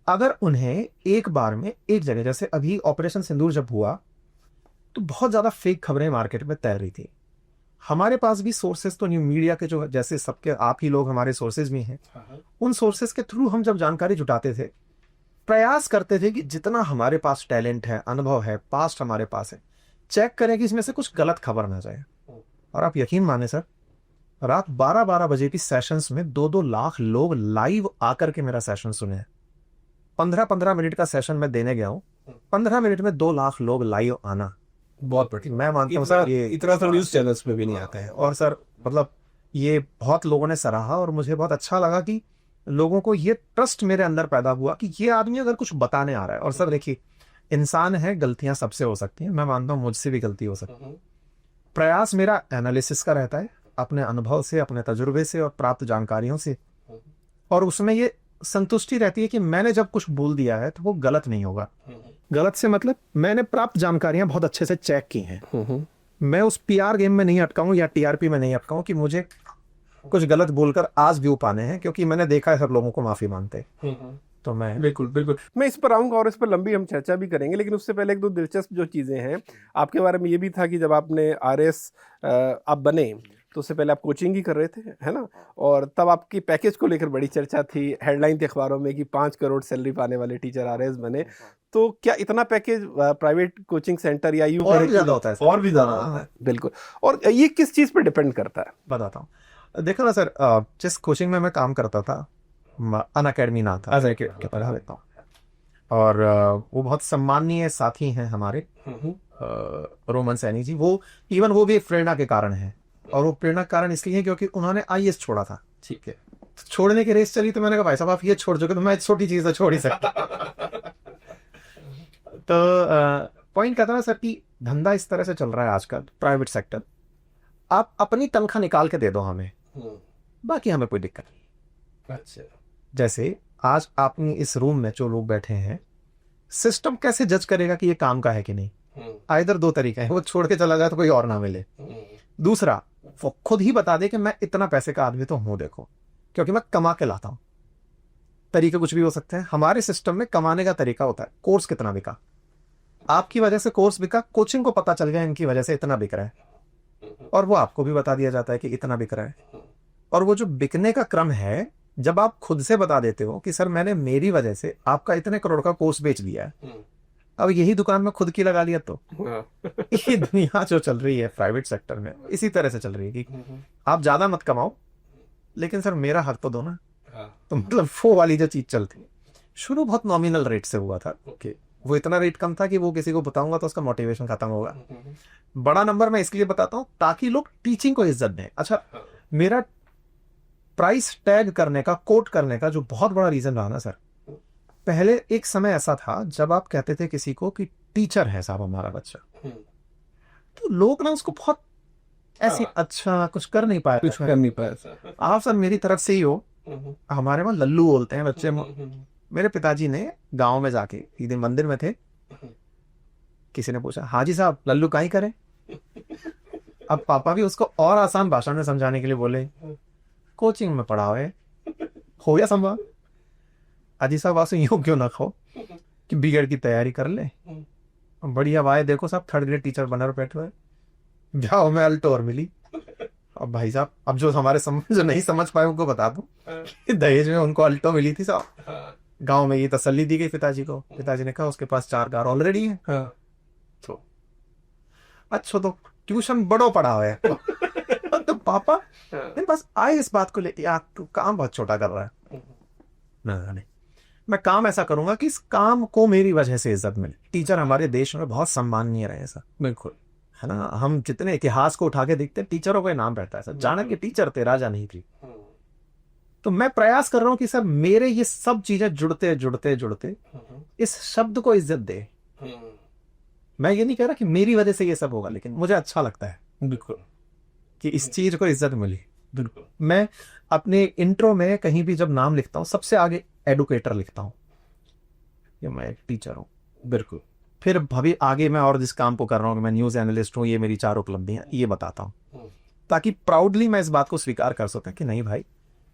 अगर उन्हें एक बार में एक जगह, जैसे अभी ऑपरेशन सिंदूर जब हुआ तो बहुत ज्यादा फेक खबरें मार्केट में तैर रही थी। हमारे पास भी सोर्सेज तो न्यू मीडिया के, जो जैसे सबके आप ही लोग हमारे सोर्सेज भी हैं, उन सोर्सेज के थ्रू हम जब जानकारी जुटाते थे, प्रयास करते थे कि जितना हमारे पास टैलेंट है, अनुभव है, पास्ट हमारे पास है, चेक करें कि इसमें से कुछ गलत खबर ना जाए। और आप यकीन माने सर, रात 12-12 बजे की सेशंस में 2-2 लाख लोग लाइव आकर के मेरा सेशन सुने हैं। 15-15 मिनट का सेशन मैं देने गया हूं, 15 मिनट में 2 लाख लोग लाइव आना बहुत बढ़िया। मैं मानता हूं सर, ये इतना तो न्यूज चैनल्स में भी नहीं आता है। और सर मतलब ये बहुत लोगों ने सराहा और मुझे बहुत अच्छा लगा कि लोगों को ये ट्रस्ट मेरे अंदर पैदा हुआ कि ये आदमी अगर कुछ बताने आ रहा है। और सर देखिए, इंसान है, गलतियां सबसे हो सकती हैं। मैं मानता हूं मुझसे भी गलती हो सकती है। प्रयास मेरा एनालिसिस का रहता है, अपने अनुभव से, अपने तजुर्बे से और प्राप्त जानकारियों से, और उसमें ये संतुष्टि रहती है कि मैंने जब कुछ बोल दिया है तो वो गलत नहीं होगा। गलत से मतलब मैंने प्राप्त जानकारियां बहुत अच्छे से चेक की हैं। मैं उस पीआर गेम में नहीं अटकाऊं या टीआरपी में नहीं अटकाऊं कि मुझे कुछ गलत बोलकर आज व्यू पाने हैं, क्योंकि मैंने देखा है सब लोगों को माफी मांगते। तो मैं बिल्कुल बिल्कुल मैं इस पर आऊंगा और इस पर लंबी हम चर्चा भी करेंगे, लेकिन उससे पहले 1-2 दिलचस्प जो चीज़ें हैं आपके बारे में ये भी था कि जब आपने आरएस आप बने तो उससे पहले आप कोचिंग ही कर रहे थे, है ना? और तब आपकी पैकेज को लेकर बड़ी चर्चा थी, हेडलाइन थी अखबारों में कि 5 करोड़ सैलरी पाने वाले टीचर आरएस बने। तो क्या इतना पैकेज प्राइवेट कोचिंग सेंटर या यूं और भी ज्यादा होता है सर। और भी ज़्यादा होता है? बिल्कुल। और ये किस चीज़ पर डिपेंड करता है? बताता हूँ। देखो ना सर, जिस कोचिंग में मैं काम करता था, अनअकैडमी नाम था, के पढ़ा देता हूँ, और वो बहुत सम्माननीय साथी हैं हमारे, रोमन सैनी जी। वो इवन वो भी एक प्रेरणा के कारण है, और वो प्रेरणा कारण इसलिए है क्योंकि उन्होंने आईएएस छोड़ा था। ठीक है, तो छोड़ने की रेस चली तो मैंने कहा भाई साहब आप ये छोड़ चुके तो मैं छोटी चीज तो छोड़ ही सकता। तो पॉइंट कहता ना सर कि धंधा इस तरह से चल रहा है आजकल, प्राइवेट सेक्टर। आप अपनी तनख्वाह निकाल के दे दो हमें, बाकी हमें कोई दिक्कत नहीं। अच्छा, जैसे आज आपने इस रूम में जो लोग बैठे हैं, सिस्टम कैसे जज करेगा कि ये काम का है कि नहीं? आइदर 2 तरीके हैं, वो छोड़ के चला जाए तो कोई और ना मिले, दूसरा वो खुद ही बता दे कि मैं इतना पैसे का आदमी तो हूं, देखो क्योंकि मैं कमा के लाता हूं। तरीके कुछ भी हो सकते हैं। हमारे सिस्टम में कमाने का तरीका होता है, कोर्स कितना बिका, आपकी वजह से कोर्स बिका, कोचिंग को पता चल गया इनकी वजह से इतना बिक रहा है, और वो आपको भी बता दिया जाता है कि इतना बिक रहा है। और वो जो बिकने का क्रम है, जब आप खुद से बता देते हो कि सर मैंने मेरी वजह से आपका इतने करोड़ का कोर्स बेच दिया है, अब यही दुकान में खुद की लगा लिया, तो ये दुनिया जो चल रही है प्राइवेट सेक्टर में इसी तरह से चल रही है कि आप ज्यादा मत कमाओ, लेकिन सर मेरा हक तो दो ना। तो मतलब वो वाली जो चीज चलती, शुरू बहुत नॉमिनल रेट से हुआ था कि वो इतना रेट कम था कि वो किसी को बताऊंगा तो उसका मोटिवेशन खत्म होगा। बड़ा नंबर मैं इसलिए बताता हूँ ताकि लोग टीचिंग को इज्जत दें। अच्छा, मेरा प्राइस टैग करने का, कोट करने का जो बहुत बड़ा रीजन रहा ना सर, पहले एक समय ऐसा था जब आप कहते थे किसी को कि टीचर है साहब हमारा बच्चा, तो लोग ना उसको बहुत ऐसे अच्छा कुछ कर नहीं पाया, कुछ कर नहीं पाया। आप सर मेरी तरफ से ही हो, हमारे वहां लल्लू बोलते हैं बच्चे। मेरे पिताजी ने गांव में जाके एक दिन मंदिर में थे, किसी ने पूछा हाजी साहब लल्लू काहे करें। अब पापा भी उसको और आसान भाषा में समझाने के लिए बोले कोचिंग में पढ़ाओ है, हो गया संभव। हाजी साहब वासु यूं क्यों ना खाओ कि बीएड की तैयारी कर ले, बढ़िया भाई देखो साहब 3rd ग्रेड टीचर बना बैठे हुए, जाओ मैं अल्टो और मिली। अब भाई साहब अब जो हमारे जो नहीं समझ पाए उनको बता दूं कि दहेज में उनको अल्टो मिली थी साहब। गांव में ये तसल्ली दी गई पिताजी को, पिताजी ने कहा उसके पास 4 कार ऑलरेडी है। तो अच्छा तो ट्यूशन बड़ो पढ़ा हुआ है। तो पापा मेरे पास आए इस बात को लेके, यार तू काम बहुत छोटा कर रहा है। नहीं, मैं काम ऐसा करूंगा कि इस काम को मेरी वजह से इज्जत मिले। टीचर हमारे देश में बहुत सम्माननीय रहे सर, बिल्कुल है ना। हम जितने इतिहास को उठा के देखते हैं टीचरों का नाम रहता है सर, जानक के टीचर थे राजा नहीं थी। तो मैं प्रयास कर रहा हूं कि सर मेरे ये सब चीजें जुड़ते जुड़ते जुड़ते इस शब्द को इज्जत दे। मैं ये नहीं कह रहा कि मेरी वजह से ये सब होगा, लेकिन मुझे अच्छा लगता है बिल्कुल कि इस चीज को इज्जत मिली। बिल्कुल। मैं अपने इंट्रो में कहीं भी जब नाम लिखता हूं सबसे आगे एडुकेटर लिखता हूं, ये मैं एक टीचर हूं। बिल्कुल। फिर भाभी आगे मैं और जिस काम को कर रहा हूं, मैं न्यूज एनालिस्ट हूं, ये मेरी 4 उपलब्धियां, ये बताता हूं ताकि प्राउडली मैं इस बात को स्वीकार कर सकूं कि नहीं भाई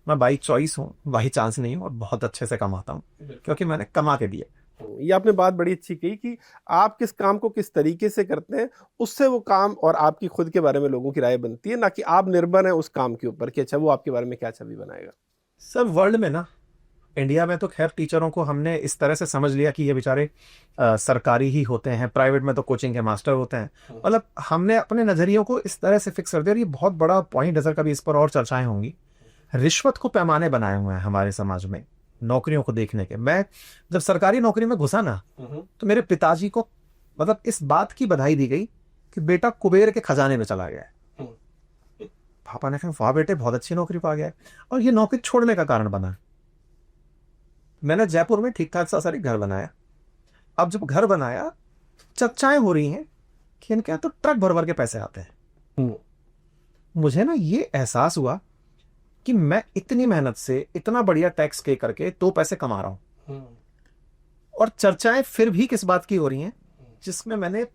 मैं बाई चॉइस हूं, बाई चांस नहीं हूं, और बहुत अच्छे से कमाता हूं क्योंकि मैंने कमा के दिया। ये आपने बात बड़ी अच्छी कही कि आप किस काम को किस तरीके से करते हैं, उससे वो काम और आपकी खुद के बारे में लोगों की राय बनती है, ना कि आप निर्भर हैं उस काम के ऊपर कि अच्छा वो आपके बारे में क्या छवि बनाएगा। सर वर्ल्ड में ना, इंडिया में तो खैर टीचरों को हमने इस तरह से समझ लिया कि ये बेचारे सरकारी ही होते हैं, प्राइवेट में तो कोचिंग के मास्टर होते हैं। मतलब हमने अपने नजरियों को इस तरह से फिक्स कर दिया, और ये बहुत बड़ा पॉइंट है सर, कभी इस पर और चर्चाएं होंगी। रिश्वत को पैमाने बनाए हुए हैं हमारे समाज में नौकरियों को देखने के। मैं जब सरकारी नौकरी में घुसा ना, तो मेरे पिताजी को मतलब इस बात की बधाई दी गई कि बेटा कुबेर के खजाने में चला गया है। पापा ने कहा वाह बेटे बहुत अच्छी नौकरी पा गया है, और ये नौकरी छोड़ने का कारण बना। मैंने जयपुर में ठीक ठाक सा सर एक घर बनाया। अब जब घर बनाया चर्चाएं हो रही हैं कि इनके यहाँ तो ट्रक भर भर के पैसे आते हैं। मुझे ना ये एहसास हुआ कि मैं इतनी मेहनत से इतना बढ़िया टैक्स पे करके 2 पैसे कमा रहा हूं, और चर्चाएं फिर भी किस बात की हो रही हैं, जिसमें मैंने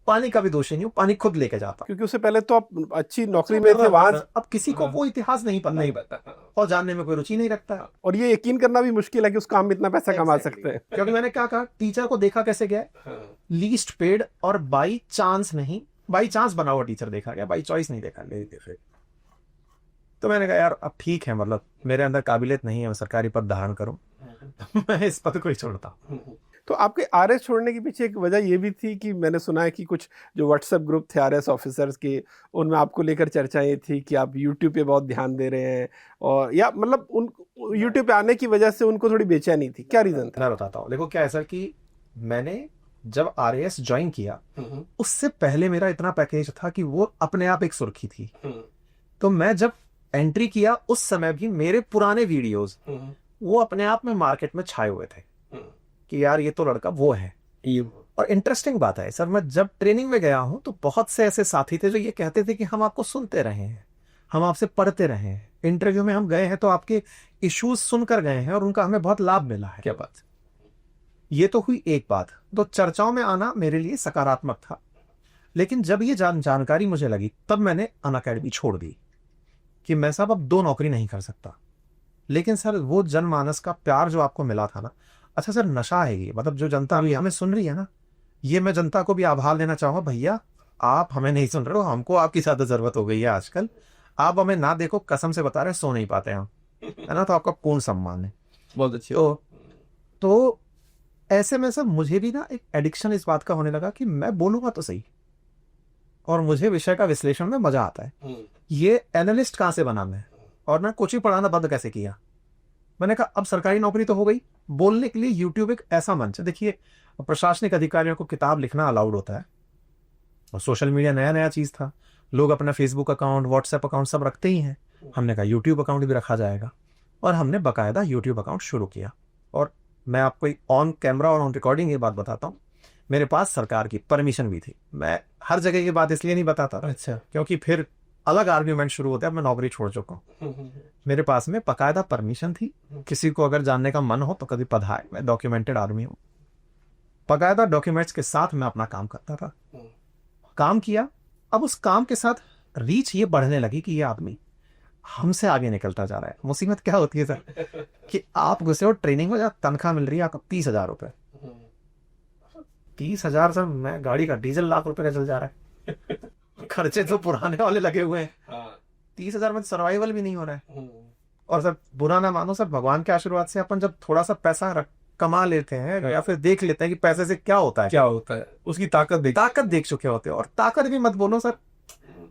पानी का भी दोषी नहीं हूं, पानी खुद लेके जाता। क्योंकि उससे पहले तो आप अच्छी नौकरी में थे, वहां अब किसी को वो इतिहास नहीं पता और जानने में कोई रुचि नहीं रखता है, और ये यकीन करना भी मुश्किल है कि उस काम में इतना पैसा कमा सकते हैं। क्योंकि मैंने क्या कहा, टीचर को देखा कैसे गया, लीस्ट पेड और बाई चांस नहीं, बाई चांस बना हुआ टीचर देखा गया, बाई चॉइस नहीं देखा गया। तो मैंने कहा यार अब ठीक है, मतलब मेरे अंदर काबिलियत नहीं है मैं सरकारी पद धारण करूं, मैं इस पद को ही छोड़ता हूं। तो आपके आरएस छोड़ने के पीछे एक वजह ये भी थी कि मैंने सुना है कि कुछ जो व्हाट्सएप ग्रुप थे आरएस ऑफिसर्स के, उनमें आपको लेकर चर्चाएं थी कि आप यूट्यूब पे बहुत ध्यान दे रहे हैं, और या मतलब उन यूट्यूब पे आने की वजह से उनको थोड़ी बेचैनी थी, क्या रीजन था? मैं बताता हूँ, देखो क्या है सर कि मैंने जब आरएएस ज्वाइन किया उससे पहले मेरा इतना पैकेज था कि वो अपने आप एक सुर्खी थी। तो मैं जब एंट्री किया उस समय भी मेरे पुराने वीडियोस वो अपने आप में मार्केट में छाए हुए थे कि यार ये तो लड़का वो है। और इंटरेस्टिंग बात है सर, मैं जब ट्रेनिंग में गया हूं तो बहुत से ऐसे साथी थे जो ये कहते थे कि हम आपको सुनते रहे हैं, हम आपसे पढ़ते रहे हैं, इंटरव्यू में हम गए हैं तो आपके इश्यूज सुनकर गए हैं और उनका हमें बहुत लाभ मिला है। क्या बात। ये तो हुई एक बात, तो चर्चाओं में आना मेरे लिए सकारात्मक था। लेकिन जब ये जानकारी मुझे लगी तब मैंने अनअकैडमी छोड़ दी कि मैं साहब अब 2 नौकरी नहीं कर सकता। लेकिन सर वो जनमानस का प्यार जो आपको मिला था ना, अच्छा सर नशा है ये, मतलब जो जनता अभी हमें सुन रही है ना, ये मैं जनता को भी आभार देना चाहूंगा, भैया आप हमें नहीं सुन रहे हो, हमको आपकी ज्यादा जरूरत हो गई है आजकल। आप हमें ना देखो, कसम से बता रहे सो नहीं पाते हम, है ना, तो आपका पूर्ण सम्मान है। बहुत अच्छी। तो ऐसे में सर मुझे भी ना एक एडिक्शन इस बात का होने लगा कि मैं बोलूंगा तो सही, और मुझे विषय का विश्लेषण में मजा आता है। ये एनालिस्ट कहां से बना मैं, और ना कोचिंग पढ़ाना बंद कैसे किया, मैंने कहा अब सरकारी नौकरी तो हो गई, बोलने के लिए यूट्यूब एक ऐसा मंच है। देखिए, प्रशासनिक अधिकारियों को किताब लिखना अलाउड होता है, और सोशल मीडिया नया नया चीज था, लोग अपना फेसबुक अकाउंट, व्हाट्सएप अकाउंट सब रखते ही हैं। हमने कहा यूट्यूब अकाउंट भी रखा जाएगा, और हमने बकायदा यूट्यूब अकाउंट शुरू किया। और मैं आपको ऑन कैमरा और ऑन रिकॉर्डिंग ये बात बताता हूँ, मेरे पास सरकार की परमिशन भी थी। मैं हर जगह ये बात इसलिए नहीं बताता था, अच्छा, क्योंकि फिर अलग आर्ग्यूमेंट शुरू होता है। मैं नौकरी छोड़ चुका हूँ, मेरे पास में बकायदा परमिशन थी। किसी को अगर जानने का मन हो तो कभी पधारे, मैं डॉक्यूमेंटेड आदमी हूँ। बकायदा डॉक्यूमेंट्स के साथ मैं अपना काम करता था, काम किया। अब उस काम के साथ रीच ये बढ़ने लगी कि ये आदमी हमसे आगे निकलता जा रहा है। मुसीबत क्या होती है सर कि आप घुसे हो ट्रेनिंग में, जहाँ तनख्वाह मिल रही है आपको 30,000 रुपए। 30,000 सर, मैं गाड़ी का डीजल लाख रुपए का चल जा रहा है। खर्चे तो पुराने वाले लगे हुए हैं, 30,000 में सर्वाइवल भी नहीं हो रहा है। और सर बुरा ना मानो सर, भगवान के आशीर्वाद से अपन जब थोड़ा सा पैसा कमा लेते हैं या फिर देख लेते हैं कि पैसे से क्या होता है, उसकी ताकत देख चुके होते हैं। और ताकत भी मत बोलो सर,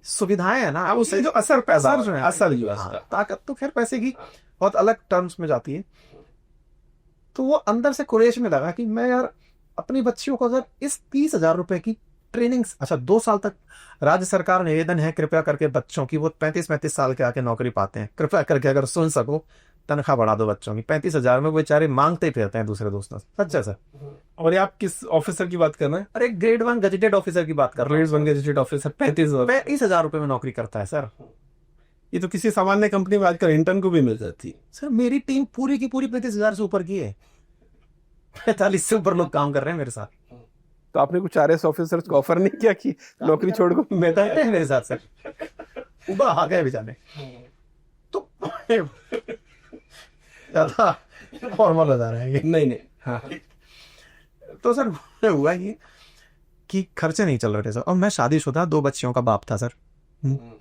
सुविधाएं है ना, अब उससे जो असर पैसा जो है, असल जो है हाँ, ताकत तो खैर पैसे की बहुत अलग टर्म्स में जाती है। तो वो अंदर से कुरेश में लगा कि मैं यार अपनी बच्चियों को अगर इस 30,000 रुपए की ट्रेनिंग, अच्छा 2 साल तक राज्य सरकार निवेदन है कृपया करके बच्चों की, वो 35-35 साल के आके नौकरी पाते हैं, कृपया करके अगर सुन सको तनख्वाह बढ़ा दो बच्चों की। 35,000 में वो बेचारे मांगते ही फिरते हैं दूसरे दोस्तों से। अच्छा सर, और ये आप किस ऑफिसर की बात कर रहे हैं? अरे ग्रेड 1 गजेटेड ऑफिसर की बात कर रहा हूँ। ग्रेड 1 गजेटेड ऑफिसर 35,000 रुपए में नौकरी करता है सर। ये तो किसी सामान्य कंपनी में आजकल इंटर्न को भी मिल जाती। सर मेरी टीम पूरी की पूरी 35,000 से ऊपर की है, 45 से ऊपर लोग काम कर रहे हैं मेरे साथ। तो आपने कुछ RS ऑफिसर्स को ऑफर नहीं किया कि नौकरी छोड़ को? मैं बैठे हैं मेरे साथ सर, उबा आ गए बेचारे। तो ज्यादा फॉर्मल बता रहे हैं ये। नहीं हाँ। तो सर हुआ ये कि खर्चे नहीं चल रहे थे सर, और मैं शादीशुदा 2 बच्चियों का बाप था सर।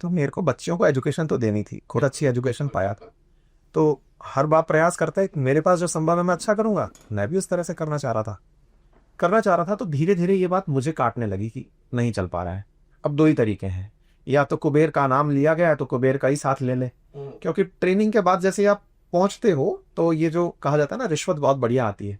तो मेरे को बच्चियों को एजुकेशन तो देनी थी, खुद अच्छी एजुकेशन पाया था। तो हर बाप प्रयास करता है कि मेरे पास जो संभव है मैं अच्छा करूंगा, मैं भी उस तरह से करना चाह रहा था। तो धीरे धीरे ये बात मुझे काटने लगी कि नहीं चल पा रहा है। अब 2 ही तरीके हैं, या तो कुबेर का नाम लिया गया है तो कुबेर का ही साथ ले ले, क्योंकि ट्रेनिंग के बाद जैसे आप पहुंचते हो तो ये जो कहा जाता है ना रिश्वत बहुत बढ़िया आती है,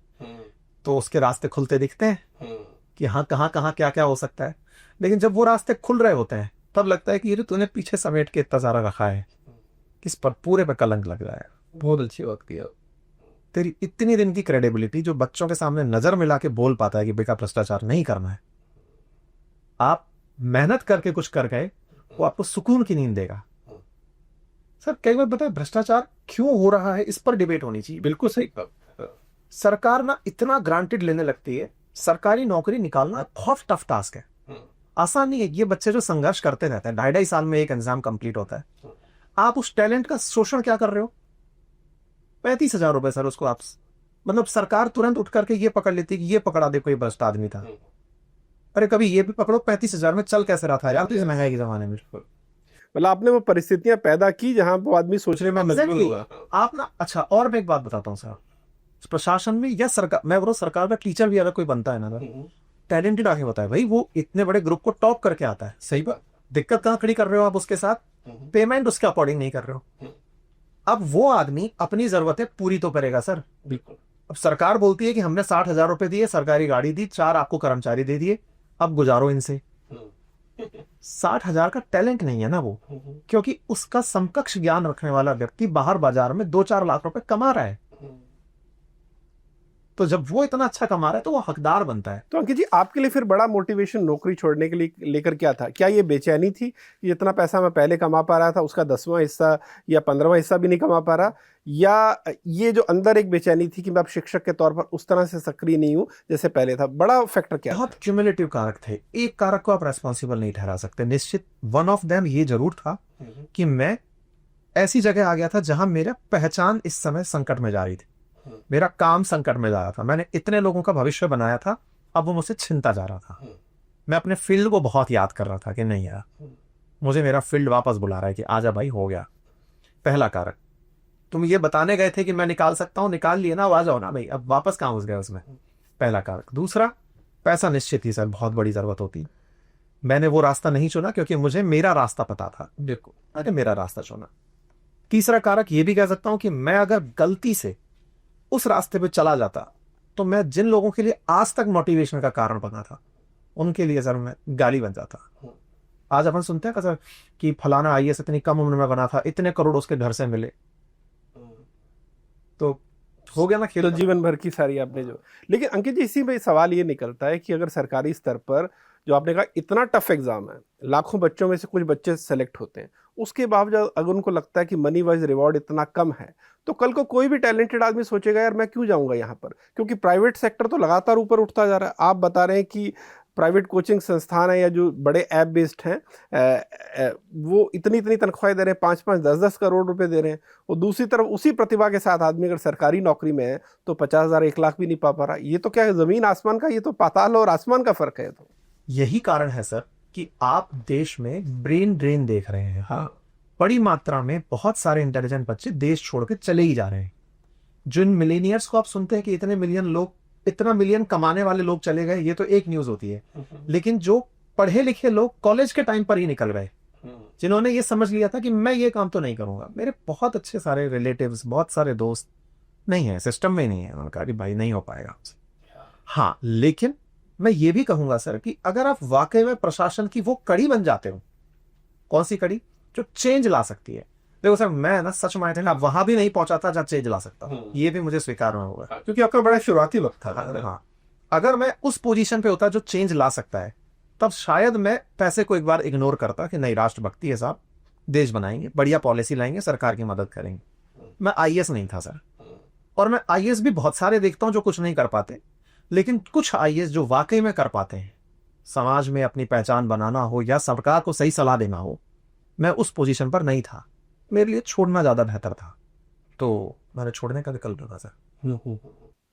तो उसके रास्ते खुलते दिखते हैं कि हाँ कहाँ क्या क्या हो सकता है। लेकिन जब वो रास्ते खुल रहे होते हैं तब लगता है कि ये जो तूने पीछे समेट के इतना सारा रखा है, किस पर पूरे पे कलंक लग रहा है। बहुत अच्छी बात किया। तेरी इतनी दिन की क्रेडिबिलिटी जो बच्चों के सामने नजर मिला के बोल पाता है कि बेटा भ्रष्टाचार नहीं करना है, आप मेहनत करके कुछ कर गए, वो आपको सुकून की नींद देगा। सर कई बार बताए भ्रष्टाचार क्यों हो रहा है, इस पर डिबेट होनी चाहिए। बिल्कुल सही। सरकार ना इतना ग्रांटेड लेने लगती है, सरकारी नौकरी निकालना बहुत टफ टास्क है, आसान नहीं है। ये बच्चे जो संघर्ष करते रहते हैं, 2.5 साल में एक एग्जाम कंप्लीट होता है, आप उस टैलेंट का शोषण क्या कर रहे हो। 35,000 रुपए सर उसको आप, मतलब सरकार तुरंत उठ करके ये पकड़ लेती कि ये पकड़ा दे कोई भ्रष्ट आदमी था। अरे कभी ये भी पकड़ो 35,000 में चल कैसे रहा था यार, तो इस महंगाई के जमाने में। मतलब आपने वो परिस्थितियां पैदा की जहां वो आदमी सोचने में मजबूर हुआ। आप ना, अच्छा और मैं एक बात बताता हूँ सर, प्रशासन में या सरकार, मैं बोलो सरकार में टीचर भी अगर कोई बनता है ना सर, टैलेंटेड आगे होता है भाई, वो इतने बड़े ग्रुप को टॉप करके आता है। सही बात। दिक्कत कहाँ खड़ी कर रहे हो आप उसके साथ, पेमेंट उसके अकॉर्डिंग नहीं कर रहे हो। अब वो आदमी अपनी जरूरतें पूरी तो करेगा सर। बिल्कुल। अब सरकार बोलती है कि हमने 60,000 रुपए दिए, सरकारी गाड़ी दी, 4 आपको कर्मचारी दे दिए, अब गुजारो इनसे। 60,000 का टैलेंट नहीं है ना वो, क्योंकि उसका समकक्ष ज्ञान रखने वाला व्यक्ति बाहर बाजार में 2-4 लाख रुपए कमा रहा है। तो जब वो इतना अच्छा कमा रहा है तो वो हकदार बनता है। तो अंकित जी, आपके लिए फिर बड़ा मोटिवेशन नौकरी छोड़ने के लिए लेकर क्या था? क्या ये बेचैनी थी कि जितना पैसा मैं पहले कमा पा रहा था उसका 10वां हिस्सा या 15वां हिस्सा भी नहीं कमा पा रहा, या ये जो अंदर एक बेचैनी थी कि मैं अब शिक्षक के तौर पर उस तरह से सक्रिय नहीं हूं जैसे पहले था? बड़ा फैक्टर क्या? बहुत क्यूमुलेटिव कारक थे, एक कारक को आप रेस्पॉन्सिबल नहीं ठहरा सकते। निश्चित वन ऑफ देम ये जरूर था कि मैं ऐसी जगह आ गया था जहां मेरा पहचान इस समय संकट में जा रही थी, मेरा काम संकट में जा रहा था। मैंने इतने लोगों का भविष्य बनाया था, अब वो मुझसे छिनता जा रहा था। मैं अपने फील्ड को बहुत याद कर रहा था कि नहीं यार, मुझे मेरा फील्ड वापस बुला रहा है कि आजा भाई, हो गया। पहला कारक। तुम ये बताने गए थे कि मैं निकाल सकता हूं, निकाल लिए ना, आ जाओ ना भाई, अब वापस कहां घुस गए उसमें। पहला कारक। दूसरा, पैसा निश्चित ही सर बहुत बड़ी जरूरत होती। मैंने वो रास्ता नहीं चुना क्योंकि मुझे मेरा रास्ता पता था। बिल्कुल। अरे मेरा रास्ता चुना। तीसरा कारक ये भी कह सकता हूं कि मैं अगर गलती से उस रास्ते पे चला जाता तो मैं जिन लोगों के लिए आज तक मोटिवेशन का कारण बना था उनके लिए सर मैं गाली बन जाता। आज अपन सुनते हैं सर कि फलाना आईएएस इतनी कम उम्र में बना था, इतने करोड़ उसके घर से मिले, तो हो गया ना खेल। तो जीवन भर की सारी आपने जो, लेकिन अंकित जी इसी में सवाल ये निकलता है कि अगर सरकारी स्तर पर जो आपने कहा इतना टफ एग्जाम है, लाखों बच्चों में से कुछ बच्चे सेलेक्ट होते हैं, उसके बावजूद अगर उनको लगता है कि मनी वाइज रिवॉर्ड इतना कम है, तो कल को कोई भी टैलेंटेड आदमी सोचेगा यार मैं क्यों जाऊंगा यहाँ पर, क्योंकि प्राइवेट सेक्टर तो लगातार ऊपर उठता जा रहा है। आप बता रहे हैं कि प्राइवेट कोचिंग संस्थान है या जो बड़े ऐप बेस्ड हैं वो इतनी इतनी तनख्वाहें दे रहे हैं, 5-5 10-10 करोड़ रुपए दे रहे हैं, और दूसरी तरफ उसी प्रतिभा के साथ आदमी अगर सरकारी नौकरी में है तो 50,000 1 लाख भी नहीं पा रहा। ये तो क्या है, जमीन आसमान का, ये तो पाताल और आसमान का फर्क है। तो यही कारण है सर कि आप देश में ब्रेन ड्रेन देख रहे हैं। हाँ, बड़ी मात्रा में बहुत सारे इंटेलिजेंट बच्चे देश छोड़ के चले ही जा रहे हैं। जिन मिलेनियर्स को आप सुनते हैं कि इतने मिलियन लोग, इतना मिलियन कमाने वाले लोग चले गए, ये तो एक न्यूज होती है, लेकिन जो पढ़े लिखे लोग कॉलेज के टाइम पर ही निकल गए, जिन्होंने ये समझ लिया था कि मैं ये काम तो नहीं करूंगा। मेरे बहुत अच्छे सारे रिलेटिव्स, बहुत सारे दोस्त नहीं है, सिस्टम में नहीं है, उन्होंने कहा कि भाई नहीं हो पाएगा। हाँ, लेकिन मैं ये भी कहूंगा सर कि अगर आप वाकई में प्रशासन की वो कड़ी बन जाते हो, कौन सी कड़ी, जो चेंज ला सकती है। देखो सर, मैं ना सच मानते हैं आप वहां भी नहीं पहुंचा था जहां चेंज ला सकता, ये भी मुझे स्वीकार होगा, क्योंकि आपका बड़ा शुरुआती वक्त था। हाँ, अगर मैं उस पोजीशन पे होता जो चेंज ला सकता है, तब शायद मैं पैसे को एक बार इग्नोर करता कि नहीं, राष्ट्रभक्ति है साहब, देश बनाएंगे, बढ़िया पॉलिसी लाएंगे, सरकार की मदद करेंगे। मैं आईएएस नहीं था सर, और मैं आईएएस भी बहुत सारे देखता हूं जो कुछ नहीं कर पाते, लेकिन कुछ आईएएस जो वाकई में कर पाते हैं, समाज में अपनी पहचान बनाना हो या सरकार को सही सलाह देना हो, मैं उस पोजीशन पर नहीं था। मेरे लिए छोड़ना ज्यादा बेहतर था, तो मैंने छोड़ने का विकल्प था सर।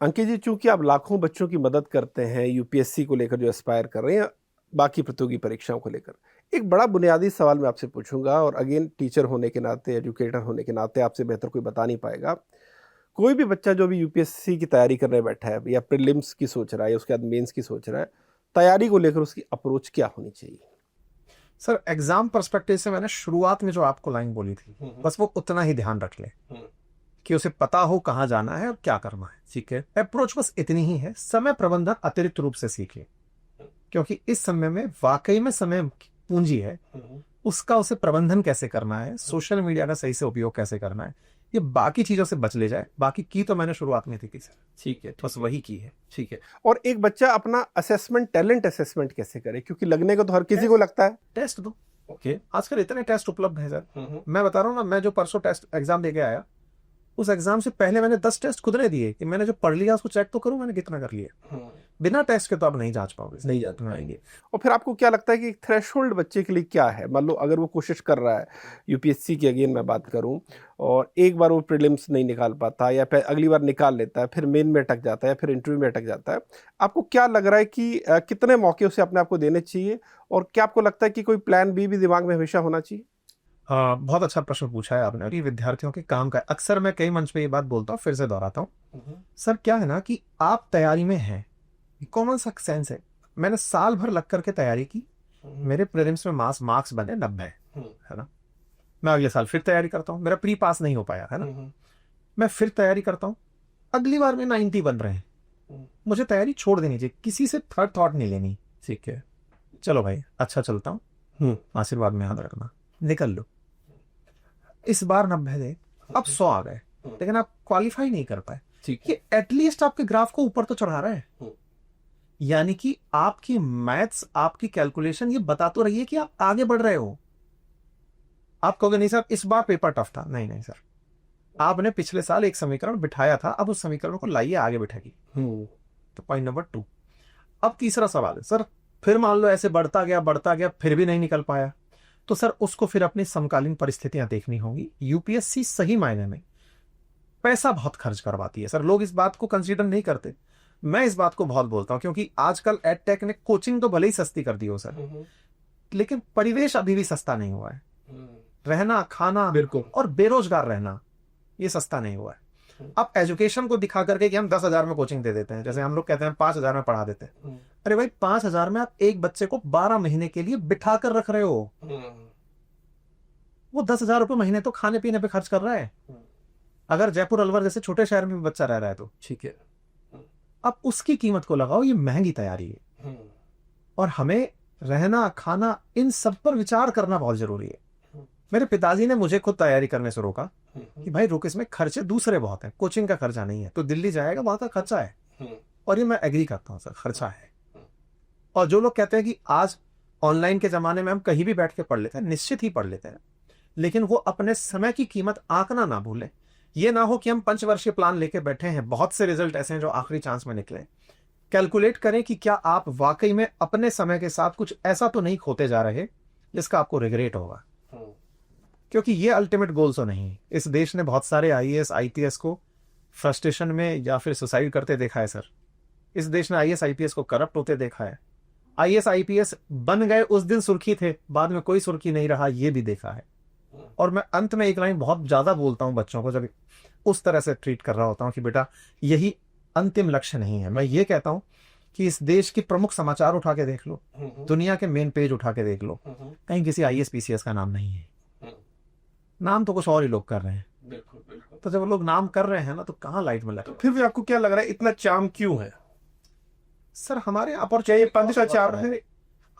अंकित जी, चूंकि आप लाखों बच्चों की मदद करते हैं यूपीएससी को लेकर जो एस्पायर कर रहे हैं, बाकी प्रतियोगी परीक्षाओं को लेकर, एक बड़ा बुनियादी सवाल मैं आपसे पूछूंगा, और अगेन टीचर होने के नाते, एजुकेटर होने के नाते आपसे बेहतर कोई बता नहीं पाएगा। कोई भी बच्चा जो भी यूपीएससी की तैयारी करने बैठा है या प्रीलिम्स की सोच रहा है या उसके बाद मेंस की सोच रहा है, तैयारी को लेकर उसकी अप्रोच क्या होनी चाहिए? सर, एग्जाम पर्सपेक्टिव से मैंने शुरुआत में जो आपको लाइन बोली थी, बस वो उतना ही ध्यान रख ले कि उसे पता हो कहाँ जाना है और क्या करना है। ठीक है, अप्रोच बस इतनी ही है। समय प्रबंधन अतिरिक्त रूप से सीखे, क्योंकि इस समय में वाकई में समय पूंजी है, उसका उसे प्रबंधन कैसे करना है, सोशल मीडिया का सही से उपयोग कैसे करना है, ये बाकी चीजों से बच ले जाए। बाकी की तो मैंने शुरुआत में थी कि सर, ठीक है, बस वही की है। ठीक है। और एक बच्चा अपना असेसमेंट, टैलेंट असेसमेंट कैसे करे, क्योंकि लगने को तो हर किसी को लगता है। टेस्ट दो। ओके, आजकल इतने टेस्ट उपलब्ध हैं सर। मैं बता रहा हूँ ना, मैं जो परसों टेस्ट एग्जाम दे के आया, उस एग्जाम से पहले मैंने 10 टेस्ट खुद ने दिए कि मैंने जो पढ़ लिया उसको चेक तो करूं मैंने कितना कर लिया। बिना टेस्ट के तो आप नहीं जांच पाओगे, नहीं जांच पाएंगे। और फिर आपको क्या लगता है कि थ्रेशोल्ड बच्चे के लिए क्या है? मान लो अगर वो कोशिश कर रहा है यूपीएससी की, अगेन मैं बात करूं, और एक बार वो प्रीलिम्स नहीं निकाल पाता, या फिर अगली बार निकाल लेता है, फिर मेन में अटक जाता है, फिर इंटरव्यू में अटक जाता है, आपको क्या लग रहा है कि कितने मौके उसे अपने आप को देने चाहिए, और क्या आपको लगता है कि कोई प्लान बी भी दिमाग में हमेशा होना चाहिए? बहुत अच्छा प्रश्न पूछा है आपने। कि विद्यार्थियों के काम का, अक्सर मैं कई मंच पे ये बात बोलता हूँ, फिर से दोहराता हूँ सर। क्या है ना कि आप तैयारी में हैं, कॉमन सा सेंस है। मैंने साल भर लग करके तैयारी की, मेरे प्रीलिम्स में मार्क्स बने 90, है ना। मैं अगले साल फिर तैयारी करता हूँ, मेरा प्री पास नहीं हो पाया, है ना। मैं फिर तैयारी करता हूँ, अगली बार में 90 बन रहे हैं। मुझे तैयारी छोड़ देनी चाहिए, किसी से थर्ड थॉट नहीं लेनी। ठीक है, चलो भाई अच्छा चलता हूँ, आशीर्वाद में याद रखना, निकल लो। इस बार 90 दे, अब 100 आ गए, लेकिन आप क्वालिफाई नहीं कर पाए। ठीक है, एटलीस्ट आपके ग्राफ को ऊपर तो चढ़ा रहा है। यानी कि आपकी मैथ्स, आपकी कैलकुलेशन ये बता तो रही है कि आप आगे बढ़ रहे हो। आप कहोगे नहीं सर इस बार पेपर टफ था, नहीं नहीं सर, आपने पिछले साल एक समीकरण बिठाया था, अब उस समीकरण को लाइए आगे बैठेगी। तो पॉइंट नंबर 2। अब तीसरा सवाल है सर, फिर मान लो ऐसे बढ़ता गया फिर भी नहीं निकल पाया, तो सर उसको फिर अपनी समकालीन परिस्थितियां देखनी होंगी। यूपीएससी सही मायने में पैसा बहुत खर्च करवाती है सर, लोग इस बात को कंसीडर नहीं करते। मैं इस बात को बहुत बोलता हूं, क्योंकि आजकल एडटेक ने कोचिंग तो भले ही सस्ती कर दी हो सर, लेकिन परिवेश अभी भी सस्ता नहीं हुआ है। रहना, खाना, बिल्कुल, और बेरोजगार रहना, ये सस्ता नहीं हुआ है। अब एजुकेशन को दिखा करके कि हम 10,000 में कोचिंग दे देते हैं, जैसे हम लोग कहते हैं 5,000 में पढ़ा देते हैं। अरे भाई 5,000 में आप एक बच्चे को 12 महीने के लिए बिठा कर रख रहे हो, वो 10,000 रुपये महीने तो खाने पीने पे खर्च कर रहा है, अगर जयपुर अलवर जैसे छोटे शहर में भी बच्चा रह रहा है तो। ठीक है। अब उसकी कीमत को लगाओ, ये महंगी तैयारी है और हमें रहना खाना इन सब पर विचार करना बहुत जरूरी है। मेरे पिताजी ने मुझे खुद तैयारी करने से रोका कि भाई रुक, इसमें खर्चे दूसरे बहुत हैं, कोचिंग का खर्चा नहीं है, तो दिल्ली जाएगा वहां का खर्चा है। और ये मैं एग्री करता हूँ सर, खर्चा है। और जो लोग कहते हैं कि आज ऑनलाइन के जमाने में हम कहीं भी बैठ के पढ़ लेते हैं, निश्चित ही पढ़ लेते हैं, लेकिन वो अपने समय की कीमत आंकना ना भूलें। ये ना हो कि हम 5 वर्षीय प्लान लेके बैठे हैं, बहुत से रिजल्ट ऐसे हैं जो आखिरी चांस में निकले। कैलकुलेट करें कि क्या आप वाकई में अपने समय के साथ कुछ ऐसा तो नहीं खोते जा रहे जिसका आपको रिग्रेट होगा, क्योंकि ये अल्टीमेट गोल तो नहीं है। इस देश ने बहुत सारे आईएएस आईपीएस को फ्रस्ट्रेशन में या फिर सुसाइड करते देखा है सर। इस देश ने आईएएस आईपीएस को करप्ट होते देखा है। आईएएस आईपीएस बन गए उस दिन सुर्खी थे, बाद में कोई सुर्खी नहीं रहा, ये भी देखा है। और मैं अंत में एक लाइन बहुत ज्यादा बोलता हूं बच्चों को, जब उस तरह से ट्रीट कर रहा होता हूं कि बेटा यही अंतिम लक्ष्य नहीं है। मैं ये कहता हूं कि इस देश की प्रमुख समाचार उठा के देख लो, दुनिया के मेन पेज उठा के देख लो, कहीं किसी आईएएस पीसीएस का नाम नहीं है। नाम तो कुछ और ही लोग कर रहे हैं। बिल्कुल बिल्कुल। तो जब लोग नाम कर रहे हैं ना, तो कहाँ लाइट में लगे। फिर भी आपको क्या लग रहा है इतना चार्म क्यों है सर हमारे